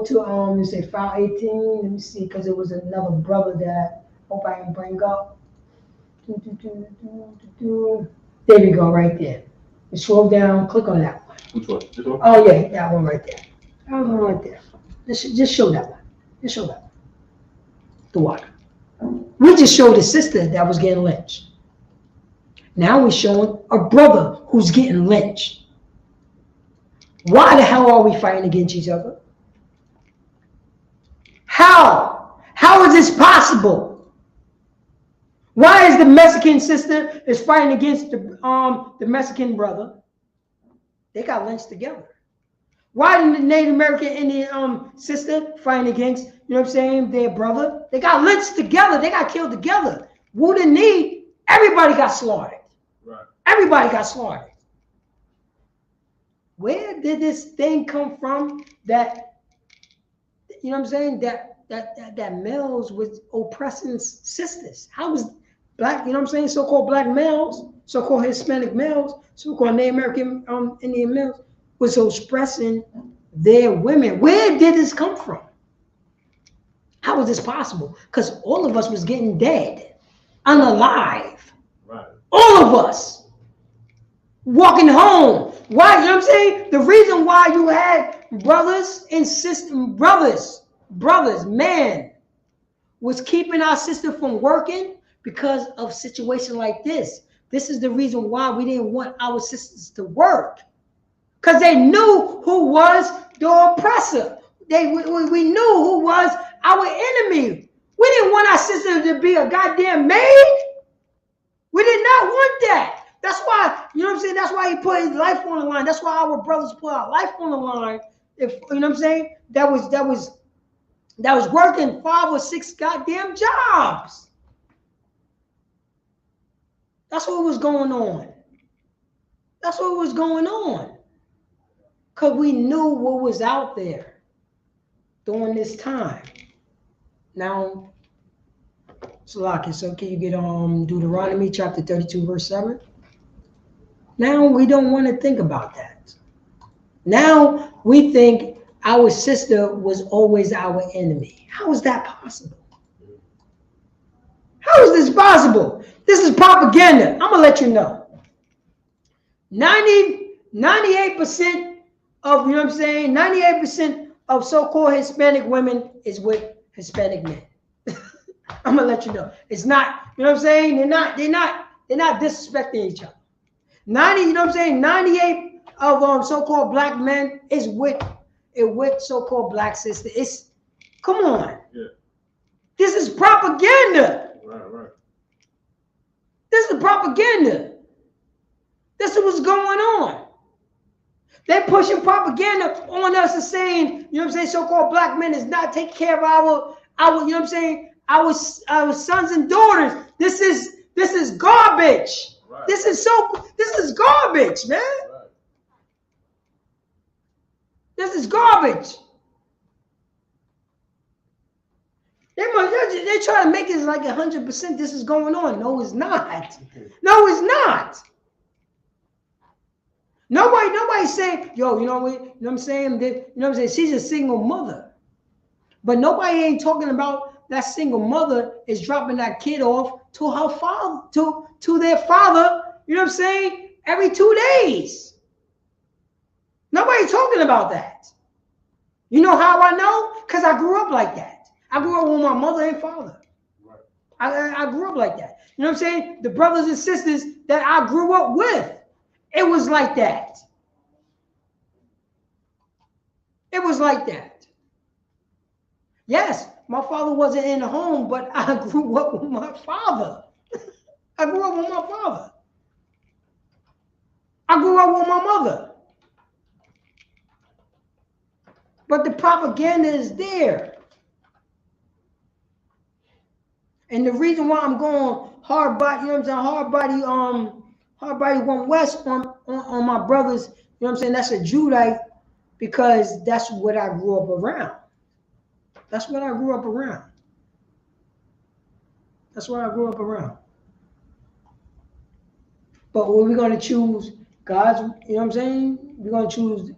to you say file 18. Let me see, because it was another brother that I hope I can bring up. There we go, right there. Scroll down, click on that one. Which one? This one? Oh yeah, that one right there. That one right there. Just show that one. Just show that one. The water. We just showed a sister that was getting lynched. Now we're showing a brother who's getting lynched. Why the hell are we fighting against each other? How? How is this possible? Why is the Mexican sister is fighting against the Mexican brother? They got lynched together. Why did the Native American Indian sister fighting against, you know what I'm saying, their brother? They got lynched together. They got killed together. Wounded knee, everybody got slaughtered. Right. Everybody got slaughtered. Where did this thing come from that, you know what I'm saying, that males was oppressing sisters? How was black, you know what I'm saying, so-called black males, so-called Hispanic males, so-called Native American Indian males was oppressing their women? Where did this come from? How was this possible? Because all of us was getting dead, unalive. Right. All of us walking home. Why? You know what I'm saying? The reason why you had brothers and sisters, brothers, man, was keeping our sister from working because of a situation like this. This is the reason why we didn't want our sisters to work. Because they knew who was the oppressor. We knew who was our enemy. We didn't want our sister to be a goddamn maid. We did not want that. That's why, you know what I'm saying? That's why he put his life on the line. That's why our brothers put our life on the line. If you know what I'm saying, that was working 5 or 6 goddamn jobs. That's what was going on. That's what was going on. Because we knew what was out there during this time. Now, Salaki, so can you get Deuteronomy chapter 32, verse 7? Now we don't want to think about that. Now we think our sister was always our enemy. How is that possible? How is this possible? This is propaganda. I'm going to let you know. 98% of, you know what I'm saying, 98% of so-called Hispanic women is with Hispanic men. I'm going to let you know. It's not, you know what I'm saying? They're not disrespecting each other. 90, you know what I'm saying? 98 of so-called black men is with so-called black sisters. It's, come on. Yeah. This is propaganda. Right. This is propaganda. This is what's going on. They're pushing propaganda on us and saying, you know what I'm saying, so-called black men is not taking care of our you know what I'm saying, our sons and daughters. This is garbage. Right. This is garbage, man. Right. This is garbage. They try to make it like 100% this is going on. No, it's not. No, it's not. Nobody's saying, yo, you know what I'm saying? You know what I'm saying? She's a single mother. But nobody ain't talking about that single mother is dropping that kid off to her father, to their father, you know what I'm saying, every 2 days. Nobody's talking about that. You know how I know? Because I grew up like that. I grew up with my mother and father. Right. I grew up like that. You know what I'm saying? The brothers and sisters that I grew up with, it was like that. It was like that. Yes, my father wasn't in the home, but I grew up with my father. I grew up with my father. I grew up with my mother. But the propaganda is there. And the reason why I'm going hard body, you know what I'm saying, hard body went west on my brothers, you know what I'm saying, that's a Judite, because that's what I grew up around. That's what I grew up around. That's what I grew up around. But we're going to choose God's, you know what I'm saying? We're going to choose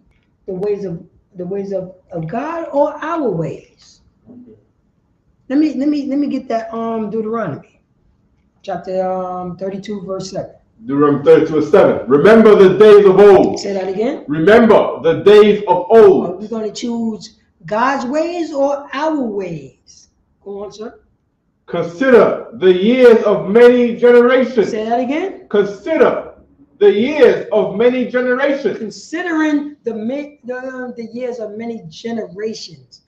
the ways of God or our ways. Let me get that Deuteronomy chapter 32 verse 7. Deuteronomy 32:7. Remember the days of old. Say that again. Remember the days of old. Are we going to choose God's ways or our ways? Go on, sir. Consider the years of many generations. Say that again. Consider the years of many generations. Considering the years of many generations.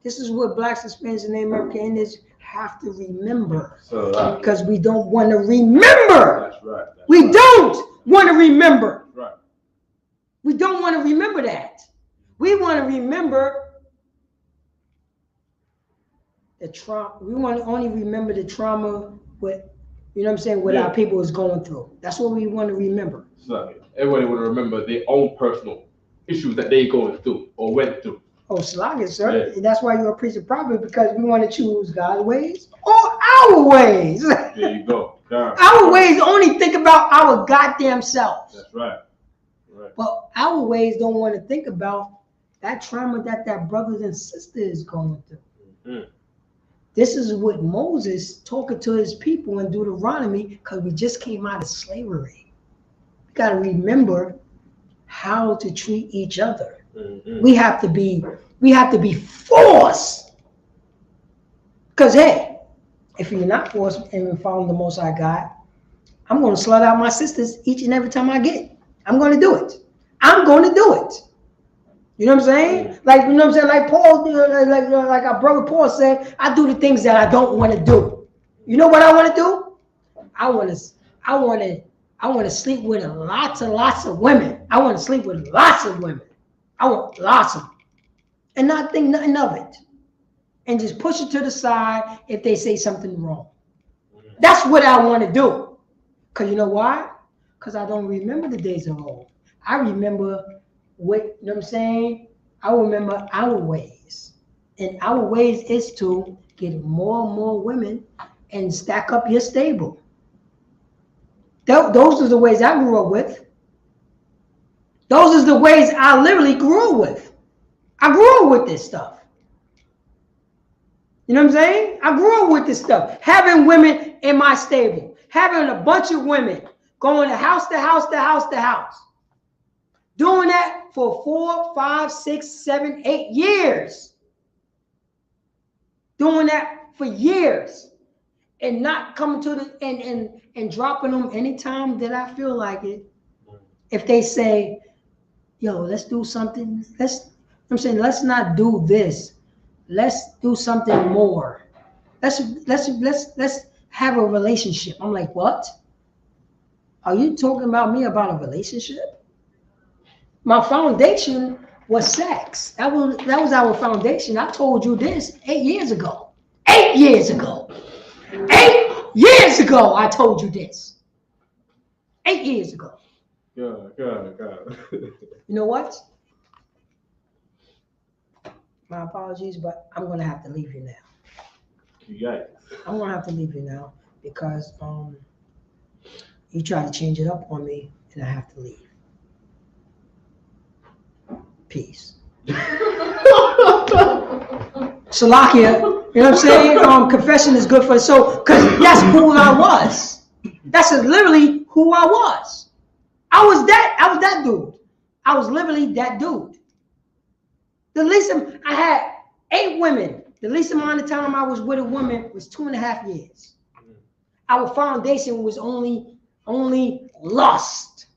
This is what blacks, Hispanics, and Native Americans have to remember. Because we don't want to remember. That's right. We don't want to remember. Right. We don't want to remember that. We want to remember the trauma. We want to only remember the trauma with, you know what I'm saying, what our people is going through. That's what we want to remember. So everybody want to remember their own personal issues that they going through or went through. Oh, Slaga, sir. Yeah. That's why you're a preacher prophet, because we want to choose God's ways or our ways. There you go. Our ways only think about our goddamn selves. That's right. Right. But our ways don't want to think about that trauma that brothers and sisters is going through. Mm-hmm. This is what Moses talking to his people in Deuteronomy, because we just came out of slavery. We got to remember how to treat each other. Mm-hmm. We have to be forced. Because hey, if you're not forced and following the Most High God, I'm going to slut out my sisters each and every time I get it. I'm going to do it. I'm going to do it. You know what I'm saying? Like, you know what I'm saying? Like Paul, like our brother Paul said, I do the things that I don't want to do. You know what I want to do? I want to sleep with lots and lots of women. I want to sleep with lots of women. I want lots of them. And not think nothing of it. And just push it to the side if they say something wrong. That's what I want to do. Because you know why? Because I don't remember the days of old. I remember what, you know what I'm saying? I remember our ways. And our ways is to get more and more women and stack up your stable. Those are the ways I grew up with. Those are the ways I literally grew up with. I grew up with this stuff. You know what I'm saying? I grew up with this stuff. Having women in my stable. Having a bunch of women going to house to house to house to house. Doing that for 4, 5, 6, 7, 8 years. Doing that for years. And not coming to the and dropping them anytime that I feel like it. If they say, yo, let's do something. I'm saying, let's not do this. Let's do something more. Let's have a relationship. I'm like, what? Are you talking about me about a relationship? My foundation was sex. That was our foundation. I told you this 8 years ago. 8 years ago. 8 years ago, I told you this. 8 years ago. God. You know what? My apologies, but I'm going to have to leave you now. Yikes. I'm going to have to leave you now because you try to change it up on me and I have to leave. Peace. Salakia, you know what I'm saying? Confession is good for the soul, because that's who I was. That's literally who I was. I was that dude. I was literally that dude. The least I had 8 women. The least amount of time I was with a woman was 2.5 years. Our foundation was only lust.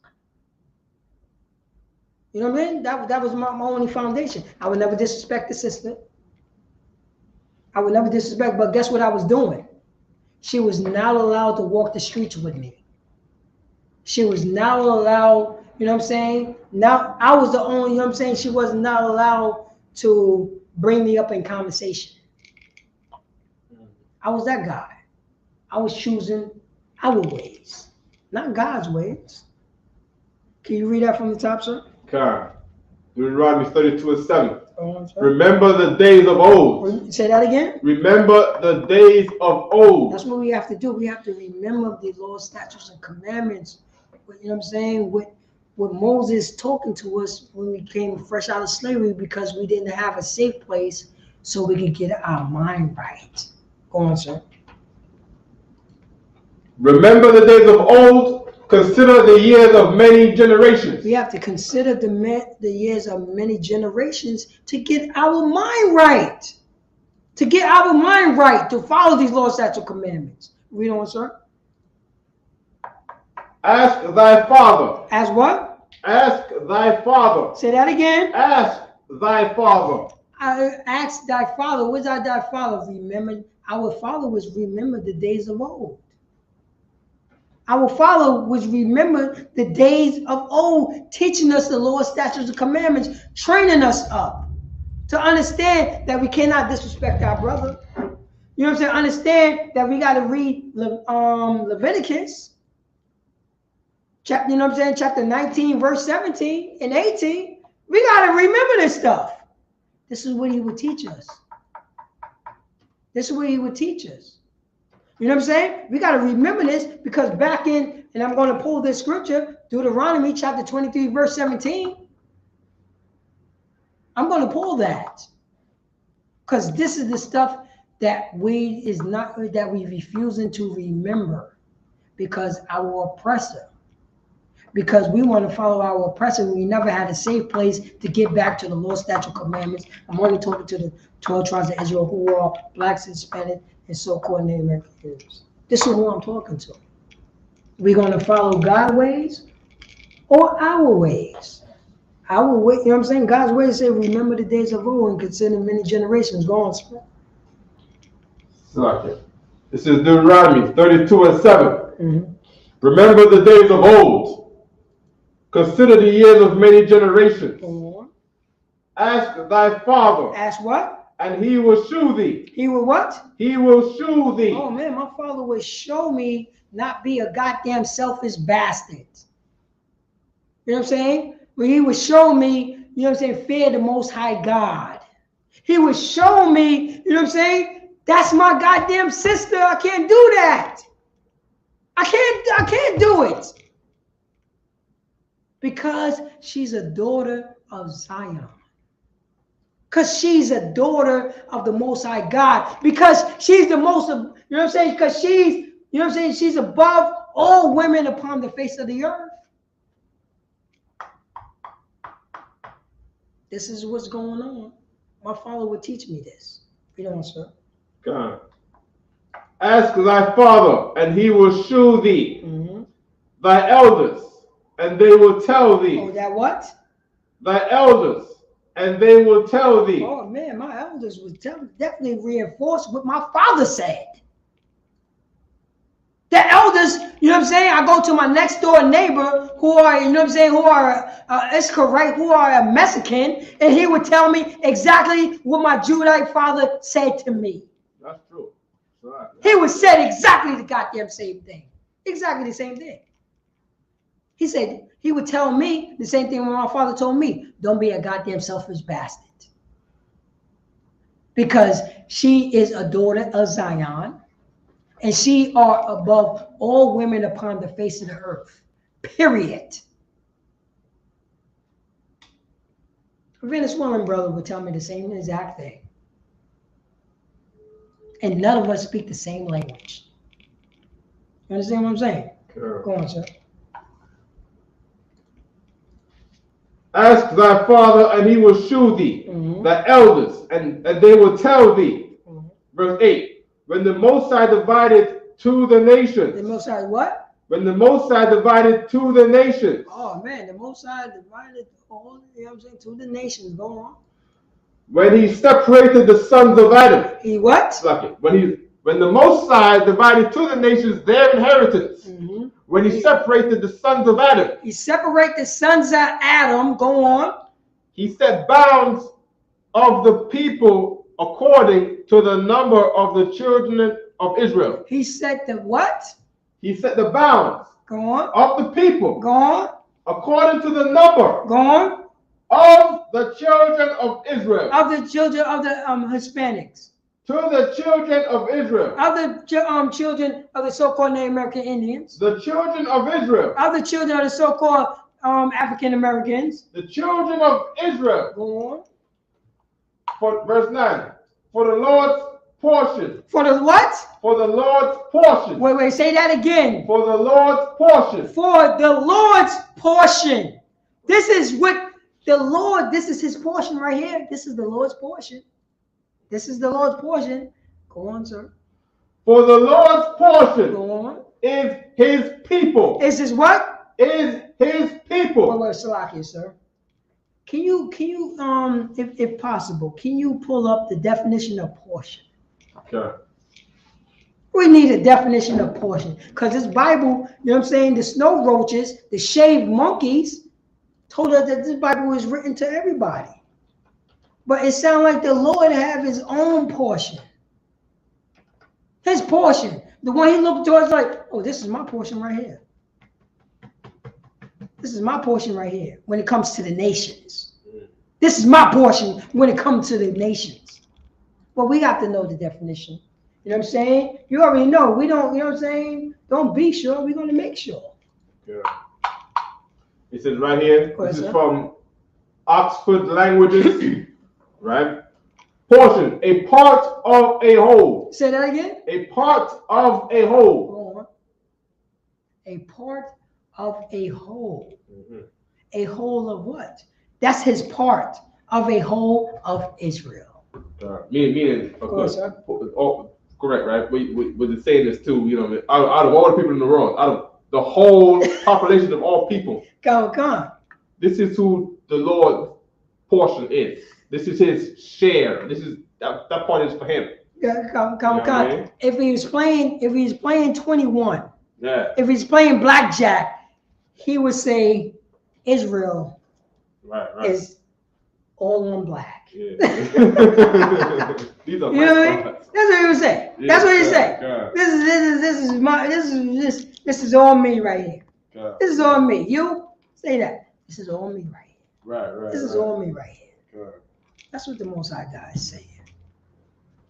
You know what I mean? That was my only foundation. I would never disrespect the sister. I would never disrespect, but guess what I was doing? She was not allowed to walk the streets with me. She was not allowed, you know what I'm saying? Now I was the only, you know what I'm saying? She was not allowed to bring me up in conversation. I was that guy. I was choosing our ways, not God's ways. Can you read that from the top, sir? God. Deuteronomy 32:7. Remember the days of old. Say that again. Remember the days of old. That's what we have to do. We have to remember the laws, statutes, and commandments. You know what I'm saying? With Moses talking to us when we came fresh out of slavery, because we didn't have a safe place so we could get our mind right. Go on, sir. Remember the days of old. Consider the years of many generations. We have to consider the years of many generations to get our mind right. To get our mind right, to follow these laws, statutes, commandments. Read on, sir. Ask thy father. Ask what? Ask thy father. Say that again. Ask thy father. I asked thy father. What's thy father? Remember, our father was remember the days of old. Our father was remember the days of old, teaching us the law, statutes, and commandments, training us up to understand that we cannot disrespect our brother. You know what I'm saying? Understand that we got to read Leviticus. Chapter, you know what I'm saying? Chapter 19, verse 17 and 18. We got to remember this stuff. This is what he would teach us. This is what he would teach us. You know what I'm saying? We got to remember this because back in, and I'm going to pull this scripture, Deuteronomy chapter 23, verse 17. I'm going to pull that because this is the stuff that we refusing to remember because our oppressor, because we want to follow our oppressor. We never had a safe place to get back to the law, statute, commandments. I'm only talking to the 12 tribes of Israel who are blacks, Hispanic, and so-called Native Americans. This is who I'm talking to. We're going to follow God's ways or our ways. Our way, you know what I'm saying? God's ways say, remember the days of old and consider many generations. Go on, sir. Okay. This is Deuteronomy 32 and 7. Mm-hmm. Remember the days of old. Consider the years of many generations. Mm-hmm. Ask thy father. Ask what? And he will shew thee. He will what? He will shew thee. Oh man, my father would show me not be a goddamn selfish bastard. You know what I'm saying? When he would show me, you know what I'm saying, fear the Most High God. He would show me, you know what I'm saying? That's my goddamn sister. I can't do that. I can't do it. Because she's a daughter of Zion. Because she's a daughter of the Most High God. Because she's the most, you know what I'm saying? Because she's, you know what I'm saying? She's above all women upon the face of the earth. This is what's going on. My father would teach me this. You know, sir. God. Ask thy father, and he will shew thee. Mm-hmm. Thy elders, and they will tell thee. Oh, that what? Thy elders, and they will tell thee. Oh man, my elders would definitely reinforce what my father said. The elders, you know what I'm saying? I go to my next door neighbor who are, you know what I'm saying, who are Iscarites, who are a Mexican, and he would tell me exactly what my Judite father said to me. That's true. Right. He would say exactly the goddamn same thing. Exactly the same thing. He said, he would tell me the same thing when my father told me, don't be a goddamn selfish bastard. Because she is a daughter of Zion, and she are above all women upon the face of the earth. Period. A Venezuelan brother would tell me the same exact thing. And none of us speak the same language. You understand what I'm saying? Sure. Go on, sir. Ask thy father, and he will shew thee. Mm-hmm. The elders, and they will tell thee. Mm-hmm. Verse 8. When the Most High divided to the nations. The Most High what? When the Most High divided to the nations. Oh man, the Most High divided all, you know what I'm saying, to the nations. Go on. When he separated the sons of Adam. He what? When the Most High divided to the nations their inheritance. Mm-hmm. When he separated the sons of Adam. He separated the sons of Adam. Go on. He set bounds of the people according to the number of the children of Israel. He set the what? He set the bounds. Go on. Of the people. Go on. According to the number. Go on. Of the children of Israel. Of the children of the Hispanics. To the children of Israel. Of the children of the so-called Native American Indians. The children of Israel. Of the children of the so-called African Americans. The children of Israel. Go on. For verse 9. For the Lord's portion. For the what? For the Lord's portion. Wait, say that again. For the Lord's portion. For the Lord's portion. This is what the Lord, this is his portion right here. This is the Lord's portion. This is the Lord's portion. Go on, sir. For the Lord's portion. Go on. Is his people. Is his what? Is his people. Wait, Salakia, sir. Can you, if possible, can you pull up the definition of portion? Okay. We need a definition of portion. Because this Bible, you know what I'm saying, the snow roaches, the shaved monkeys, told us that this Bible was written to everybody. But it sounds like the Lord have his own portion. His portion. The one he looked towards like, oh, this is my portion right here. This is my portion right here when it comes to the nations. This is my portion when it comes to the nations. Well, we got to know the definition. You know what I'm saying? You already know. We don't, you know what I'm saying? Don't be sure. We're going to make sure. Yeah. It says right here, this is from Oxford Languages, right? Portion, a part of a whole. Say that again. A part of a whole. Hold on. A part of a whole. Mm-hmm. A whole of what? That's his part of a whole of Israel. Meaning, of course, correct, right? We're saying this too, you know, out of all the people in the world, out of the whole population of all people. Come. This is who the Lord's portion is. This is his share. This is that part is for him. Come. I mean? If he's playing 21, yeah. If he's playing blackjack, he would say Israel is all on black. Yeah. These are you know what I mean? That's what he would say. Yeah, That's what he say. God. This is all me right here. God. This is all me. You say that. This is all me right here. Right. This is all me right here. God. That's what the Most High God is saying.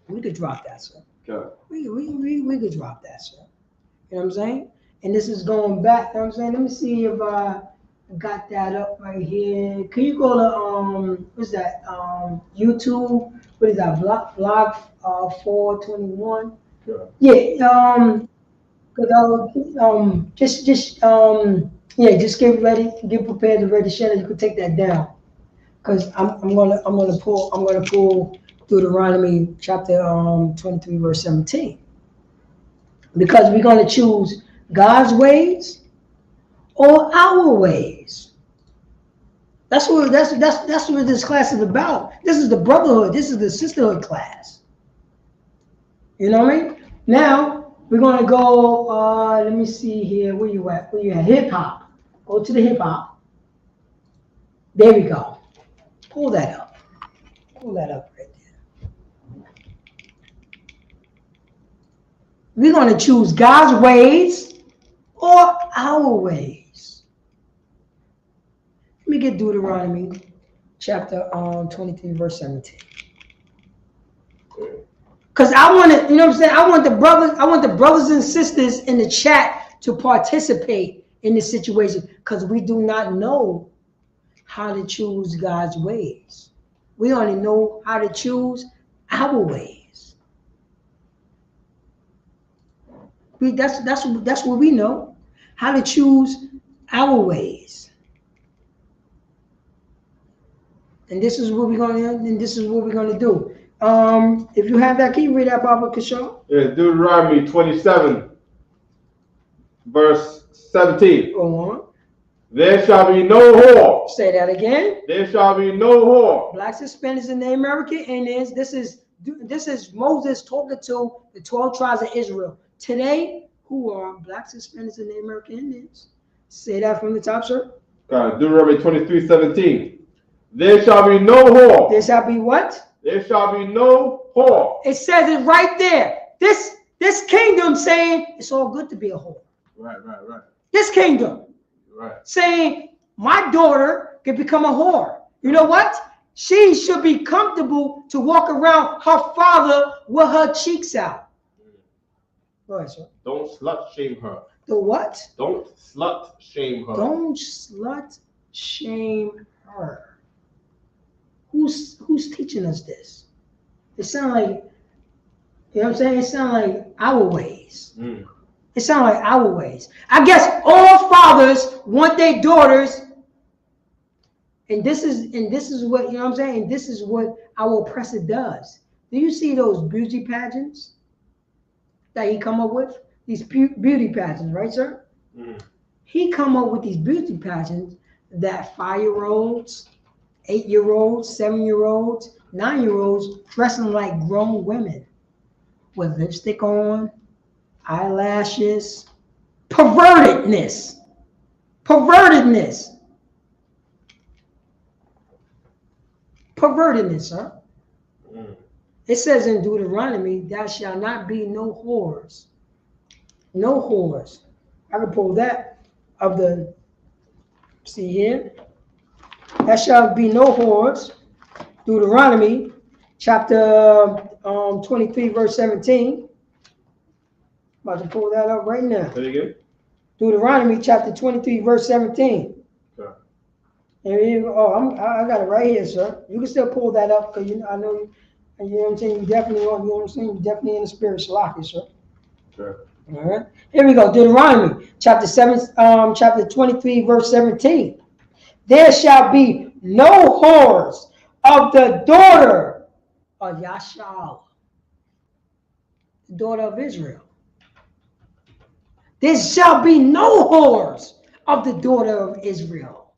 We could drop that, sir. God. We could drop that, sir. You know what I'm saying? And this is going back. You know what I'm saying? Let me see if I got that up right here. Can you go to what's that? YouTube. What is that? Blog 421. God. Yeah. Just get ready, get prepared to read the shadow. You can take that down, because I'm gonna pull Deuteronomy chapter 23 verse 17, because we're gonna choose God's ways or our ways. That's what this class is about. This is the brotherhood. This is the sisterhood class. You know what I mean? Now we're gonna go. Let me see here. Where you at? Hip hop. Go to the hip hop. There we go. Pull that up. Pull that up right there. We're gonna choose God's ways or our ways. Let me get Deuteronomy chapter 23 verse 17. Because I want to, you know what I'm saying? I want the brothers and sisters in the chat to participate in this situation, because we do not know how to choose God's ways. We only know how to choose our ways. That's what we know, how to choose our ways. And this is what we're gonna do. If you have that, can you read that, Baba Kishore? Yeah, Deuteronomy 27, verse 17. Go on. There shall be no whore. Say that again. There shall be no whore. Blacks, Hispanics, and the American Indians. This is Moses talking to the 12 tribes of Israel. Today, who are Blacks, Hispanics, and the American Indians? Say that from the top, sir. Deuteronomy 23, 17. There shall be no whore. There shall be what? There shall be no whore. It says it right there. This kingdom saying it's all good to be a whore. Right. This kingdom saying my daughter can become a whore. You know what? She should be comfortable to walk around her father with her cheeks out. Go ahead, sir. Don't slut shame her. The what? Don't slut shame her. Don't slut shame her. Who's teaching us this? It sounds like You know what I'm saying? It sounds like our ways. It sounds like our ways. I guess all fathers want their daughters, and this is what, you know what I'm saying? This is what our oppressor does. Do you see those beauty pageants that he come up with? These beauty pageants, right, sir? He come up with these beauty pageants that 5-year-olds, 8-year-olds, 7-year-olds, 9-year-olds dressing like grown women with lipstick on, eyelashes, pervertedness, sir. It says in Deuteronomy, "Thou shalt not be no whores." No whores. I can pull that of the, see here. "Thou shalt be no whores." Deuteronomy chapter 23, verse 17. I'm about to pull that up right now. Say it again. Deuteronomy chapter 23, verse 17. Okay. And you go, I got it right here, sir. You can still pull that up because I know you. You know what I'm saying? You definitely on. You know what I'm saying? You definitely in the spirit, Shalaki, sir. Sure. All right. Here we go. Deuteronomy chapter 23, verse 17. "There shall be no whores of the daughter of Yashal, the daughter of Israel. There shall be no whores of the daughter of Israel."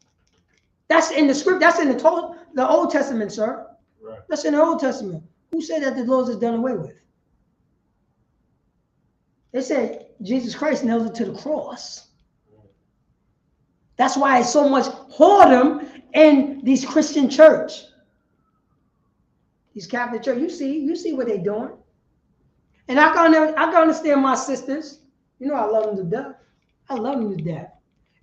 That's in the script. That's in the Old Testament, sir. Right. That's in the Old Testament. Who said that the laws is done away with? They said Jesus Christ nailed it to the cross. That's why it's so much whoredom in these Christian church, these Catholic church. You see what they're doing. And I can understand my sisters. You know I love them to death. I love them to death.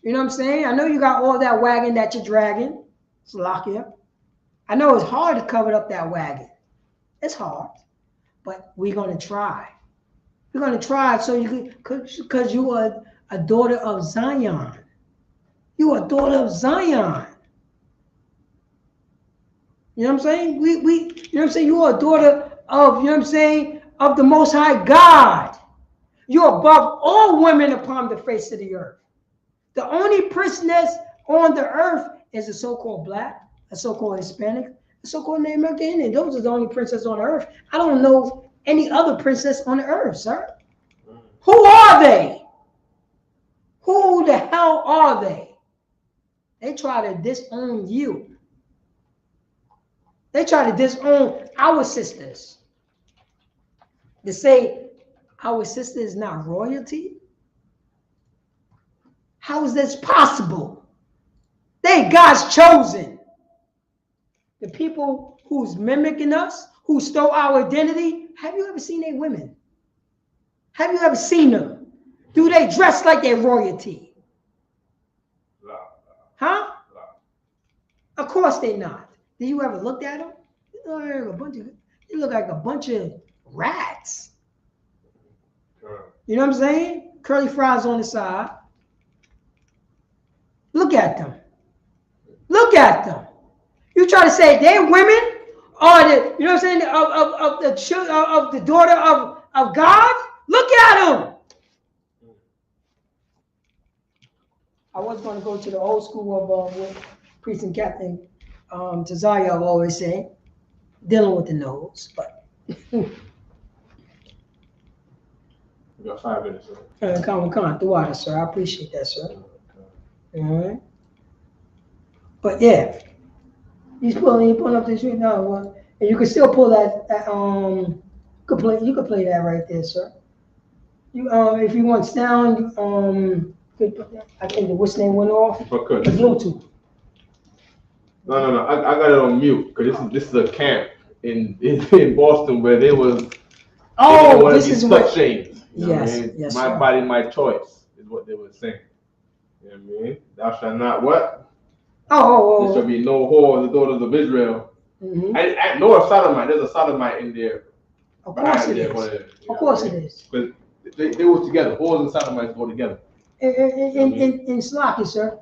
You know what I'm saying? I know you got all that wagon that you're dragging. Salakia. I know it's hard to cover up that wagon. It's hard. But we're going to try. We're going to try so you can, because you are a daughter of Zion. You are a daughter of Zion. You know what I'm saying? You know what I'm saying? You are a daughter of, you know what I'm saying, of the Most High God. You're above all women upon the face of the earth. The only princess on the earth is a so-called black, a so-called Hispanic, a so-called Native American Indian. Those are the only princesses on the earth. I don't know any other princess on the earth, sir. Who are they? Who the hell are they? They try to disown you. They try to disown our sisters. They say our sister is not royalty. How is this possible? They God's chosen. The people who's mimicking us, who stole our identity, have you ever seen their women? Have you ever seen them? Do they dress like they're royalty? Huh? Of course they're not. Did you ever look at them? You look like a bunch of rats. You know what I'm saying? Curly fries on the side. Look at them. Look at them. You try to say they're women or the, you know what I'm saying, of the daughter of God? Look at them. I was going to go to the old school of what priest and Captain Tazaria always say, dealing with the nose, but we got 5 minutes, sir. Come the water, sir. I appreciate that, sir. All right. But yeah, he's pulling up this street now. And you can still pull that. You could play that right there, sir. You if you want sound, I think the what's name went off. Okay. The Bluetooth. No. I got it on mute because this is a camp in Boston where they was. Oh, this is what. Shames, you know yes. What I mean? Yes. My sir. body, my choice is what they were saying. You know what I mean? Thou shalt not what? Oh. There shall be no whore of the daughters of Israel. Mm-hmm. And nor a sodomite. There's a sodomite in there. Of course it is. Of course it is. Because they work together. Whores and sodomites go together. In Slocky, sir,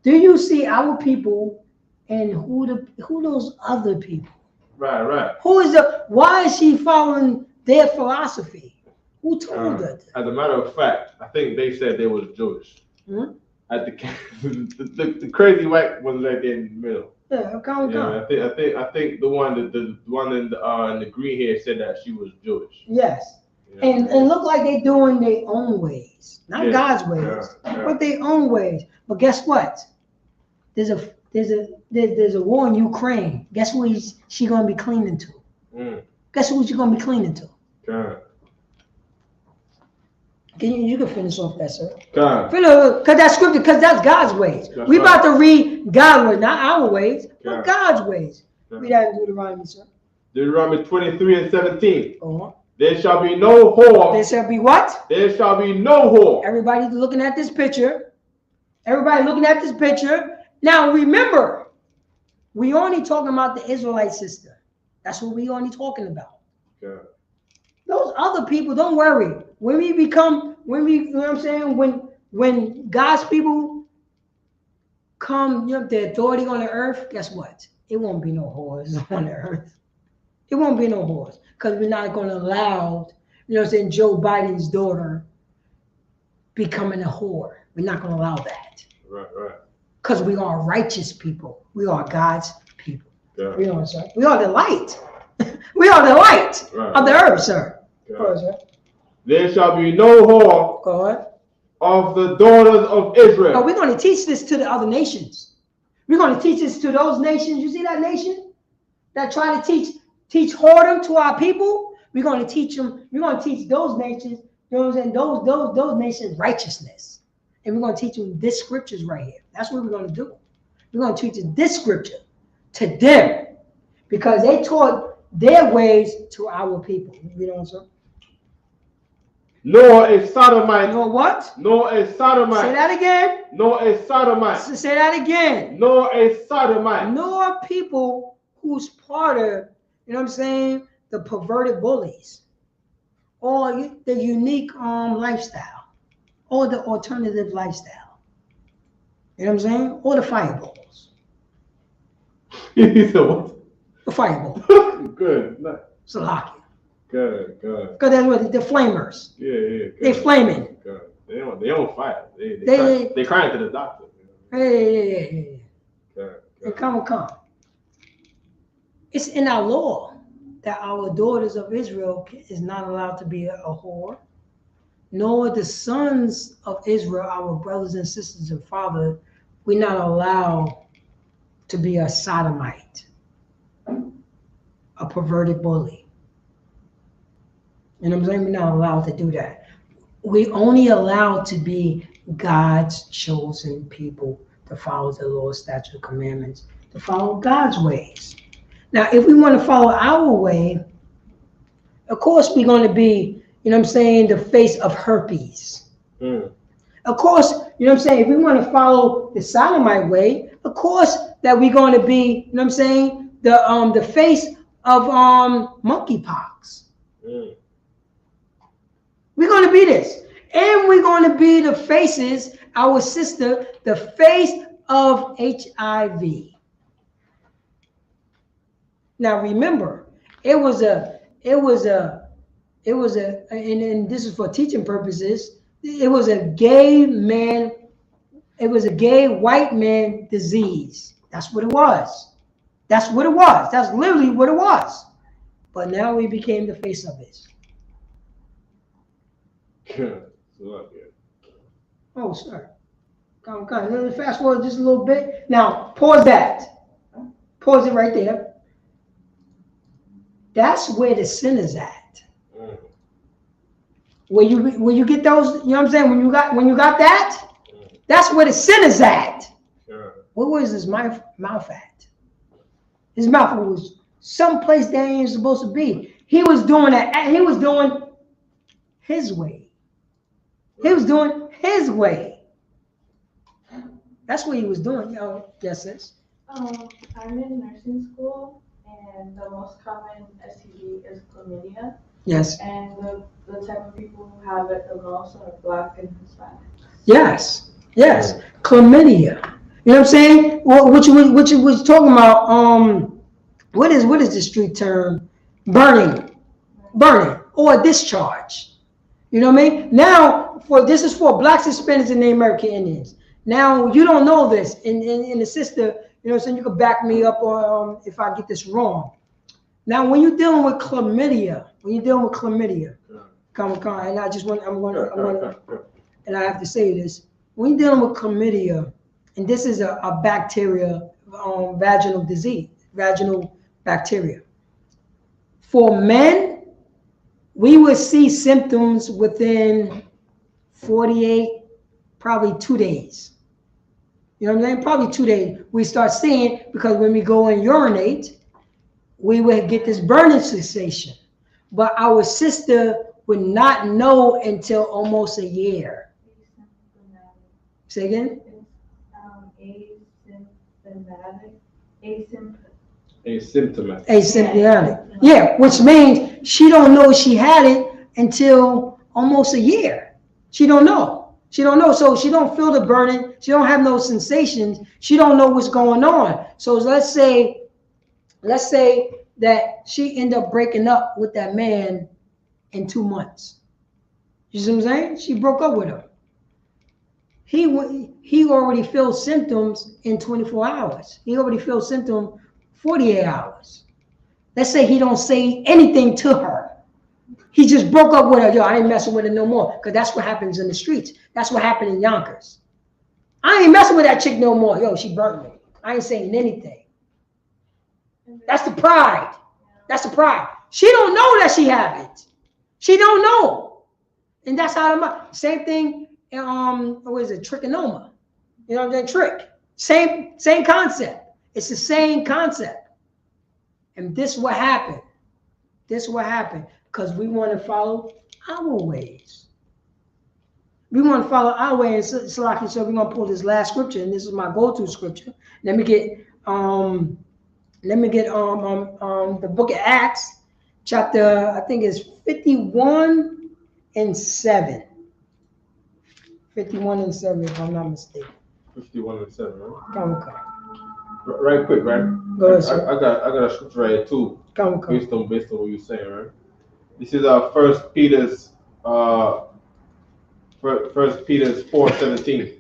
do you see our people and who those other people? Right. Why is she following their philosophy. Who told us? As a matter of fact, I think they said they was Jewish. Hmm? At the crazy white was right there in the middle. Yeah, come. I think the one in the green hair said that she was Jewish. Yes. Yeah. And look like they're doing their own ways, not God's ways, but their own ways. But guess what? There's a war in Ukraine. Guess who she gonna be cleaning to? Guess who she gonna be cleaning to? You can finish off that, sir. Because that scripture, because that's God's ways. We about to read God's ways, not our ways, but God's ways. Read that in Deuteronomy, sir. Deuteronomy 23:17. Go on. There shall be no whore. There shall be what? There shall be no whore. Everybody looking at this picture. Everybody looking at this picture. Now remember, we only talking about the Israelite sister. That's what we only talking about. Okay. Those other people, don't worry. When we, you know what I'm saying? When God's people come, you know, the authority on the earth, guess what? It won't be no whores on the earth. It won't be no whores. Because we're not going to allow, you know what I'm saying, Joe Biden's daughter becoming a whore. We're not going to allow that. Right. Because we are righteous people. We are God's people. Yeah. You know what I'm saying? We are the light. We are the light of the earth, sir. Yeah. There shall be no whore of the daughters of Israel. No, we're going to teach this to the other nations. We're going to teach this to those nations. You see that nation that try to teach whoredom to our people? We're going to teach them. We're going to teach those nations, you know what I'm saying, those nations righteousness. And we're going to teach them this scriptures right here. That's what we're going to do. We're going to teach this scripture to them because they taught their ways to our people. You know what I'm saying? Nor a sodomite. Nor what? Nor a sodomite. Say that again. Nor a sodomite. Say that again. Nor a sodomite. Nor people who's part of, you know what I'm saying, the perverted bullies, or the unique lifestyle, or the alternative lifestyle. You know what I'm saying? Or the fireballs. So the fireball. Good. Salaki. Good. Because that's what the flamers. Yeah. Good. They flaming. Good. They don't fight. They crying to the doctor. Hey. Good. And come. It's in our law that our daughters of Israel is not allowed to be a whore, nor the sons of Israel, our brothers and sisters and fathers, we're not allowed to be a sodomite, a perverted bully. You know what I'm saying? We're not allowed to do that. We only allowed to be God's chosen people to follow the law, statutes, commandments, to follow God's ways. Now, if we want to follow our way, of course, we're going to be, you know what I'm saying, the face of herpes. Of course, you know what I'm saying, if we want to follow the sodomite way, of course that we're going to be, you know what I'm saying, the face of monkeypox. We're going to be this. And we're going to be the faces, our sister, the face of HIV. Now remember, it was a, and this is for teaching purposes, it was a gay man, it was a gay white man disease. That's what it was. That's what it was. That's literally what it was. But now we became the face of it. Oh, sir. Come. Fast forward just a little bit. Now, pause that. Pause it right there. That's where the sin is at. When you get those, you know what I'm saying? When you got that, that's where the sin is at. Where was his mouth at? His mouth was someplace that ain't supposed to be. He was doing that. He was doing his way. He was doing his way. That's what he was doing. Yes, sis. I'm in nursing school, and the most common STD is chlamydia. Yes. And the type of people who have it the most are Black and Hispanic. Yes. Chlamydia. You know what I'm saying? What you was talking about? What is the street term? Burning. Or or a discharge. You know what I mean? Now, this is for blacks, Hispanics, and the American Indians. Now, you don't know this, and the sister, you know what I'm saying, you can back me up if I get this wrong. Now, when you're dealing with chlamydia, and I just want, and I have to say this, when you're dealing with chlamydia, and this is a bacteria, vaginal disease, vaginal bacteria. For men, we would see symptoms within 48, probably 2 days. You know what I'm saying? Probably 2 days. We start seeing, because when we go and urinate, we would get this burning sensation. But our sister would not know until almost a year. Say again? Asymptomatic. Yeah, which means she don't know she had it until almost a year. She don't know. So she don't feel the burning. She don't have no sensations. She don't know what's going on. So let's say that she end up breaking up with that man in 2 months. You see what I'm saying? She broke up with him. He already feels symptoms in 24 hours. He already feels symptoms 48 hours. Let's say he don't say anything to her. He just broke up with her. Yo, I ain't messing with her no more. Because that's what happens in the streets. That's what happened in Yonkers. I ain't messing with that chick no more. Yo, she burnt me. I ain't saying anything. That's the pride. She don't know that she have it. She don't know. And that's how same thing, what is it, trichonoma. You know what I'm saying? Trick. Same concept. It's the same concept. And this is what happened. Because we want to follow our ways. We want to follow our ways. So we're going to pull this last scripture, and this is my go-to scripture. Let me get the book of Acts, chapter, I think it's 51 and 7. 51 and 7, if I'm not mistaken. 51 and 7, right? Come. Right quick, right? Go ahead, sir. I got a scripture right here too. Come. Based on what you're saying, right? This is First Peter's 4:17.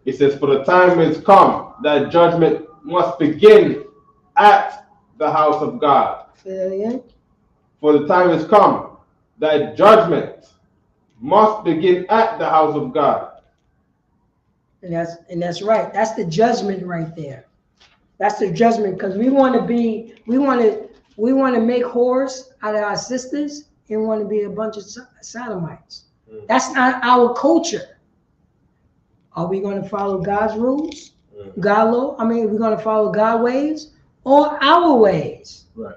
It says, "For the time is come that judgment must begin at the house of God." Say that again. For the time is come that judgment must begin at the house of God. And that's right. That's the judgment right there. That's the judgment, because we want to make whores out of our sisters and want to be a bunch of sodomites. That's not our culture. Are we going to follow God's rules, God law? I mean, are we going to follow God's ways or our ways? Right.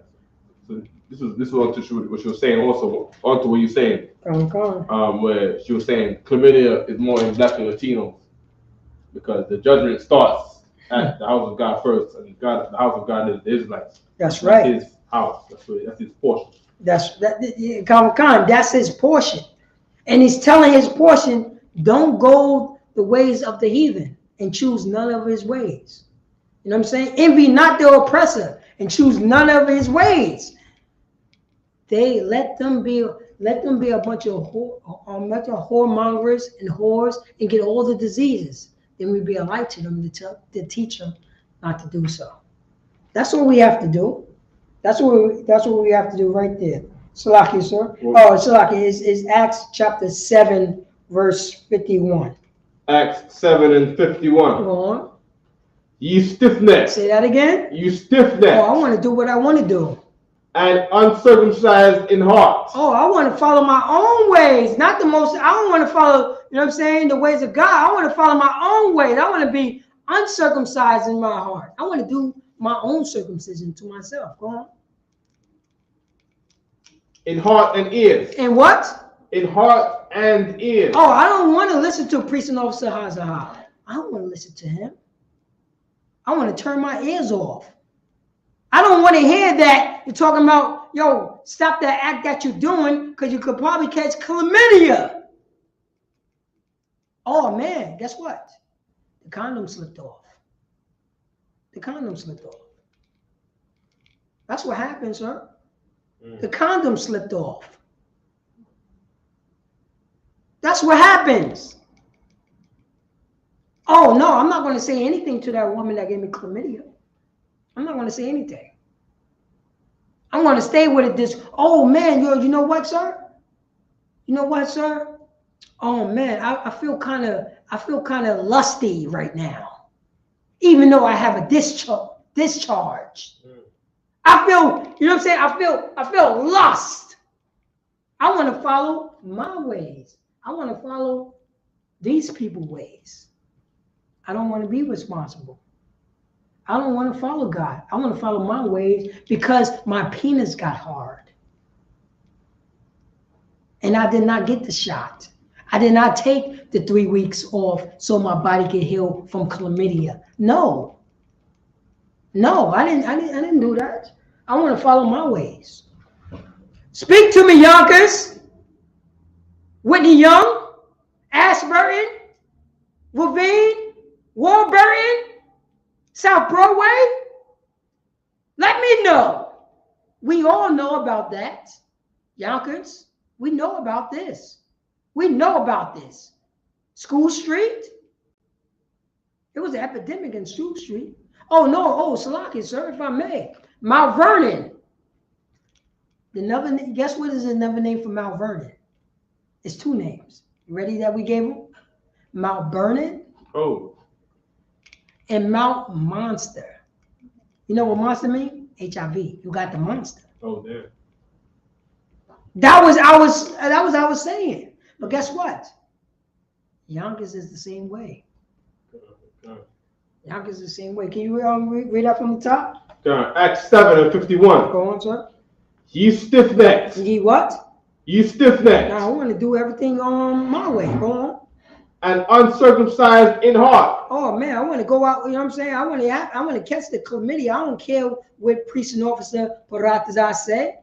So this is what she was saying also, onto what you're saying. Where she was saying chlamydia is more in black and Latinos because the judgment starts at the house of God first, and the house of God is the Israelites. That's right. His house. That's his portion. That's his portion, and he's telling his portion, don't go the ways of the heathen and choose none of his ways. You know what I'm saying? Envy not the oppressor and choose none of his ways. They let them be a bunch of whoremongers and whores and get all the diseases. Then we be a light to them to teach them not to do so. That's what we have to do. That's what we have to do right there. Salaki, sir. Salaki is Acts chapter 7, verse 51. Acts 7 and 51. Go on. Ye stiff-necked. Say that again. You stiff-necked. Oh, I want to do what I want to do. And uncircumcised in heart. Oh, I want to follow my own ways, not the most. I don't want to follow, you know what I'm saying, the ways of God. I want to follow my own ways. I want to be uncircumcised in my heart. I want to do my own circumcision to myself. Go on. In heart and ears. In what? In heart and ears. Oh, I don't want to listen to a priest and officer Hazahah. I don't want to listen to him. I want to turn my ears off. I don't want to hear that you're talking about, yo, stop that act that you're doing because you could probably catch chlamydia. Oh, man, guess what? The condom slipped off. That's what happened, sir. The condom slipped off. That's what happens. Oh, no, I'm not going to say anything to that woman that gave me chlamydia. I'm not going to say anything. I'm going to stay with it this, oh, man, you know what, sir? You know what, sir? Oh, man, I feel kind of lusty right now. Even though I have a discharge. I feel, you know what I'm saying? I feel lust. I want to follow my ways. I want to follow these people's ways. I don't want to be responsible. I don't want to follow God. I want to follow my ways because my penis got hard. And I did not get the shot. I did not take the 3 weeks off so my body could heal from chlamydia. No. No, I didn't do that. I want to follow my ways. Speak to me, Yonkers. Whitney Young, Ashburton, Ravine, Warburton, South Broadway. Let me know. We all know about that. Yonkers, we know about this. We know about this. School Street. It was an epidemic in School Street. Oh, no. Oh, Salaki, sir, if I may. Mount Vernon. Guess what is another name for Mount Vernon? It's 2 names. You ready that we gave them? Mount Vernon. Oh. And Mount Monster. You know what monster means? HIV. You got the monster. Oh, there. That was I was saying. But guess what? Yonkers is the same way. Yonkers is the same way. Can you read that from the top? Acts 7:51. Go on, sir. Ye stiff-necked. Ye what? Ye stiff-necked. Now I want to do everything on my way. Go on. And uncircumcised in heart. Oh man, I want to go out. You know what I'm saying? I want to catch the chlamydia. I don't care what priest and officer Paratazar said.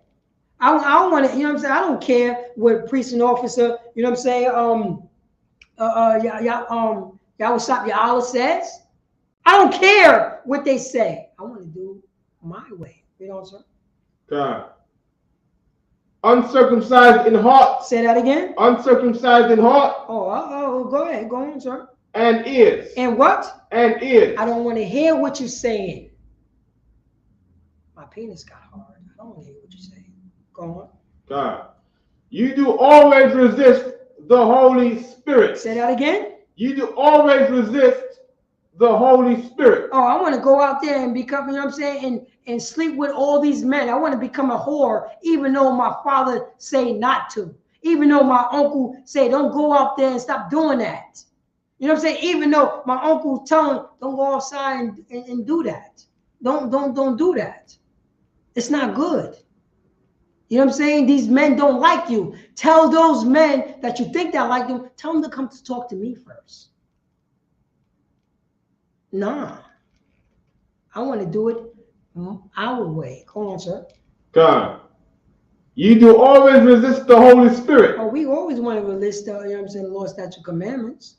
I don't want to. You know what I'm saying? I don't care what priest and officer. You know what I'm saying? Yahweh Allah says. I don't care what they say. I want to do my way. You know what I'm saying? God. Uncircumcised in heart. Say that again. Uncircumcised in heart. Oh, go ahead. Go on, sir. And ears. And what? And ears. I don't want to hear what you're saying. My penis got hard. I don't want to hear what you're saying. Go on. God. You do always resist the Holy Spirit. Say that again. You do always resist the Holy Spirit. Oh, I want to go out there and become, you know what I'm saying, and sleep with all these men. I want to become a whore, even though my father say not to. Even though my uncle say, don't go out there and stop doing that. You know what I'm saying? Even though my uncle tell him, don't go outside and do that. Don't do that. It's not good. You know what I'm saying? These men don't like you. Tell those men that you think that like them, tell them to come to talk to me first. Nah. I want to do it our way. Go on, sir. God. You do always resist the Holy Spirit. Oh, we always want to resist the, you know what I'm saying, the law, statute, commandments.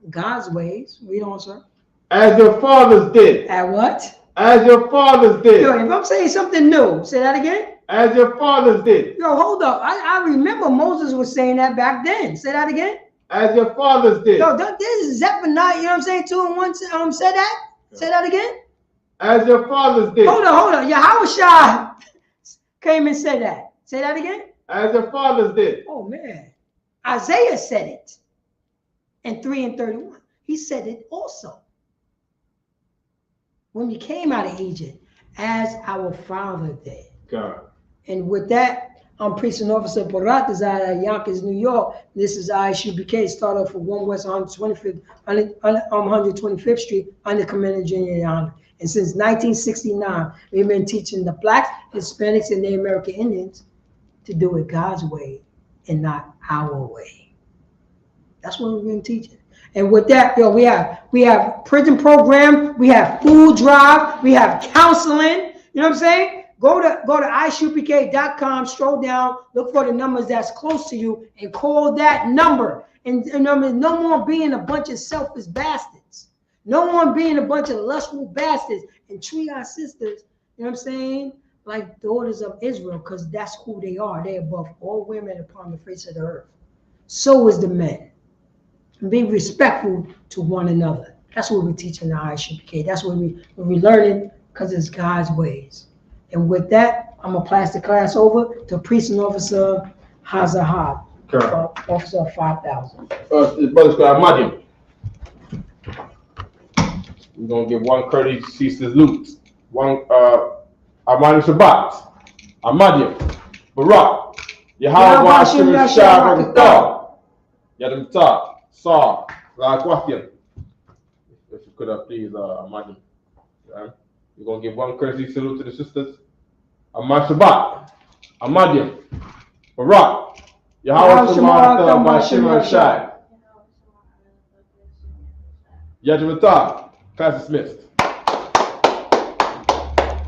God's ways. Read on, sir. As your fathers did. At what? As your fathers did. Yo, if I'm saying something new, say that again. As your fathers did. Yo, hold up. I remember Moses was saying that back then. Say that again. As your fathers did. Yo, this is Zephaniah, you know what I'm saying? 2 and 1 said that? Say that again. As your fathers did. Hold on. Yahushua came and said that. Say that again. As your fathers did. Oh, man. Isaiah said it. In 3 and 31. He said it also. When we came out of Egypt, as our father did. God. And with that, I'm priest and officer Paratazar at Yonkers, New York. This is Isupk, started off for 1 West 125th Street under Commander Junior Yana. And since 1969, we've been teaching the Blacks, Hispanics, and Native American Indians to do it God's way and not our way. That's what we've been teaching. And with that, yo, we have prison program, we have food drive, we have counseling. You know what I'm saying? Go to isupk.com, stroll down, look for the numbers that's close to you, and call that number. And no more being a bunch of selfish bastards. No more being a bunch of lustful bastards, and treat our sisters, you know what I'm saying, like daughters of Israel, because that's who they are. They're above all women upon the face of the earth. so is the men. Be respectful to one another. That's what we teach in the ISUPK. That's what we learning, because it's God's ways. And with that, I'm gonna pass the class over to Precinct Officer Hazahab, Officer 5000. Brother Squad, Madiam. We're gonna give one courtesy salute. One Amani Shabbat, Amadiam, Barak, Yahweh Hashem Shah Yadim Ta, Saw, Laquatian. If you could please, Amadiam. We're gonna give one courtesy salute to the sisters. Amani Shabbat, Amadiam, Barak, Yahweh Hashem Shah Yadim Ta. Class dismissed.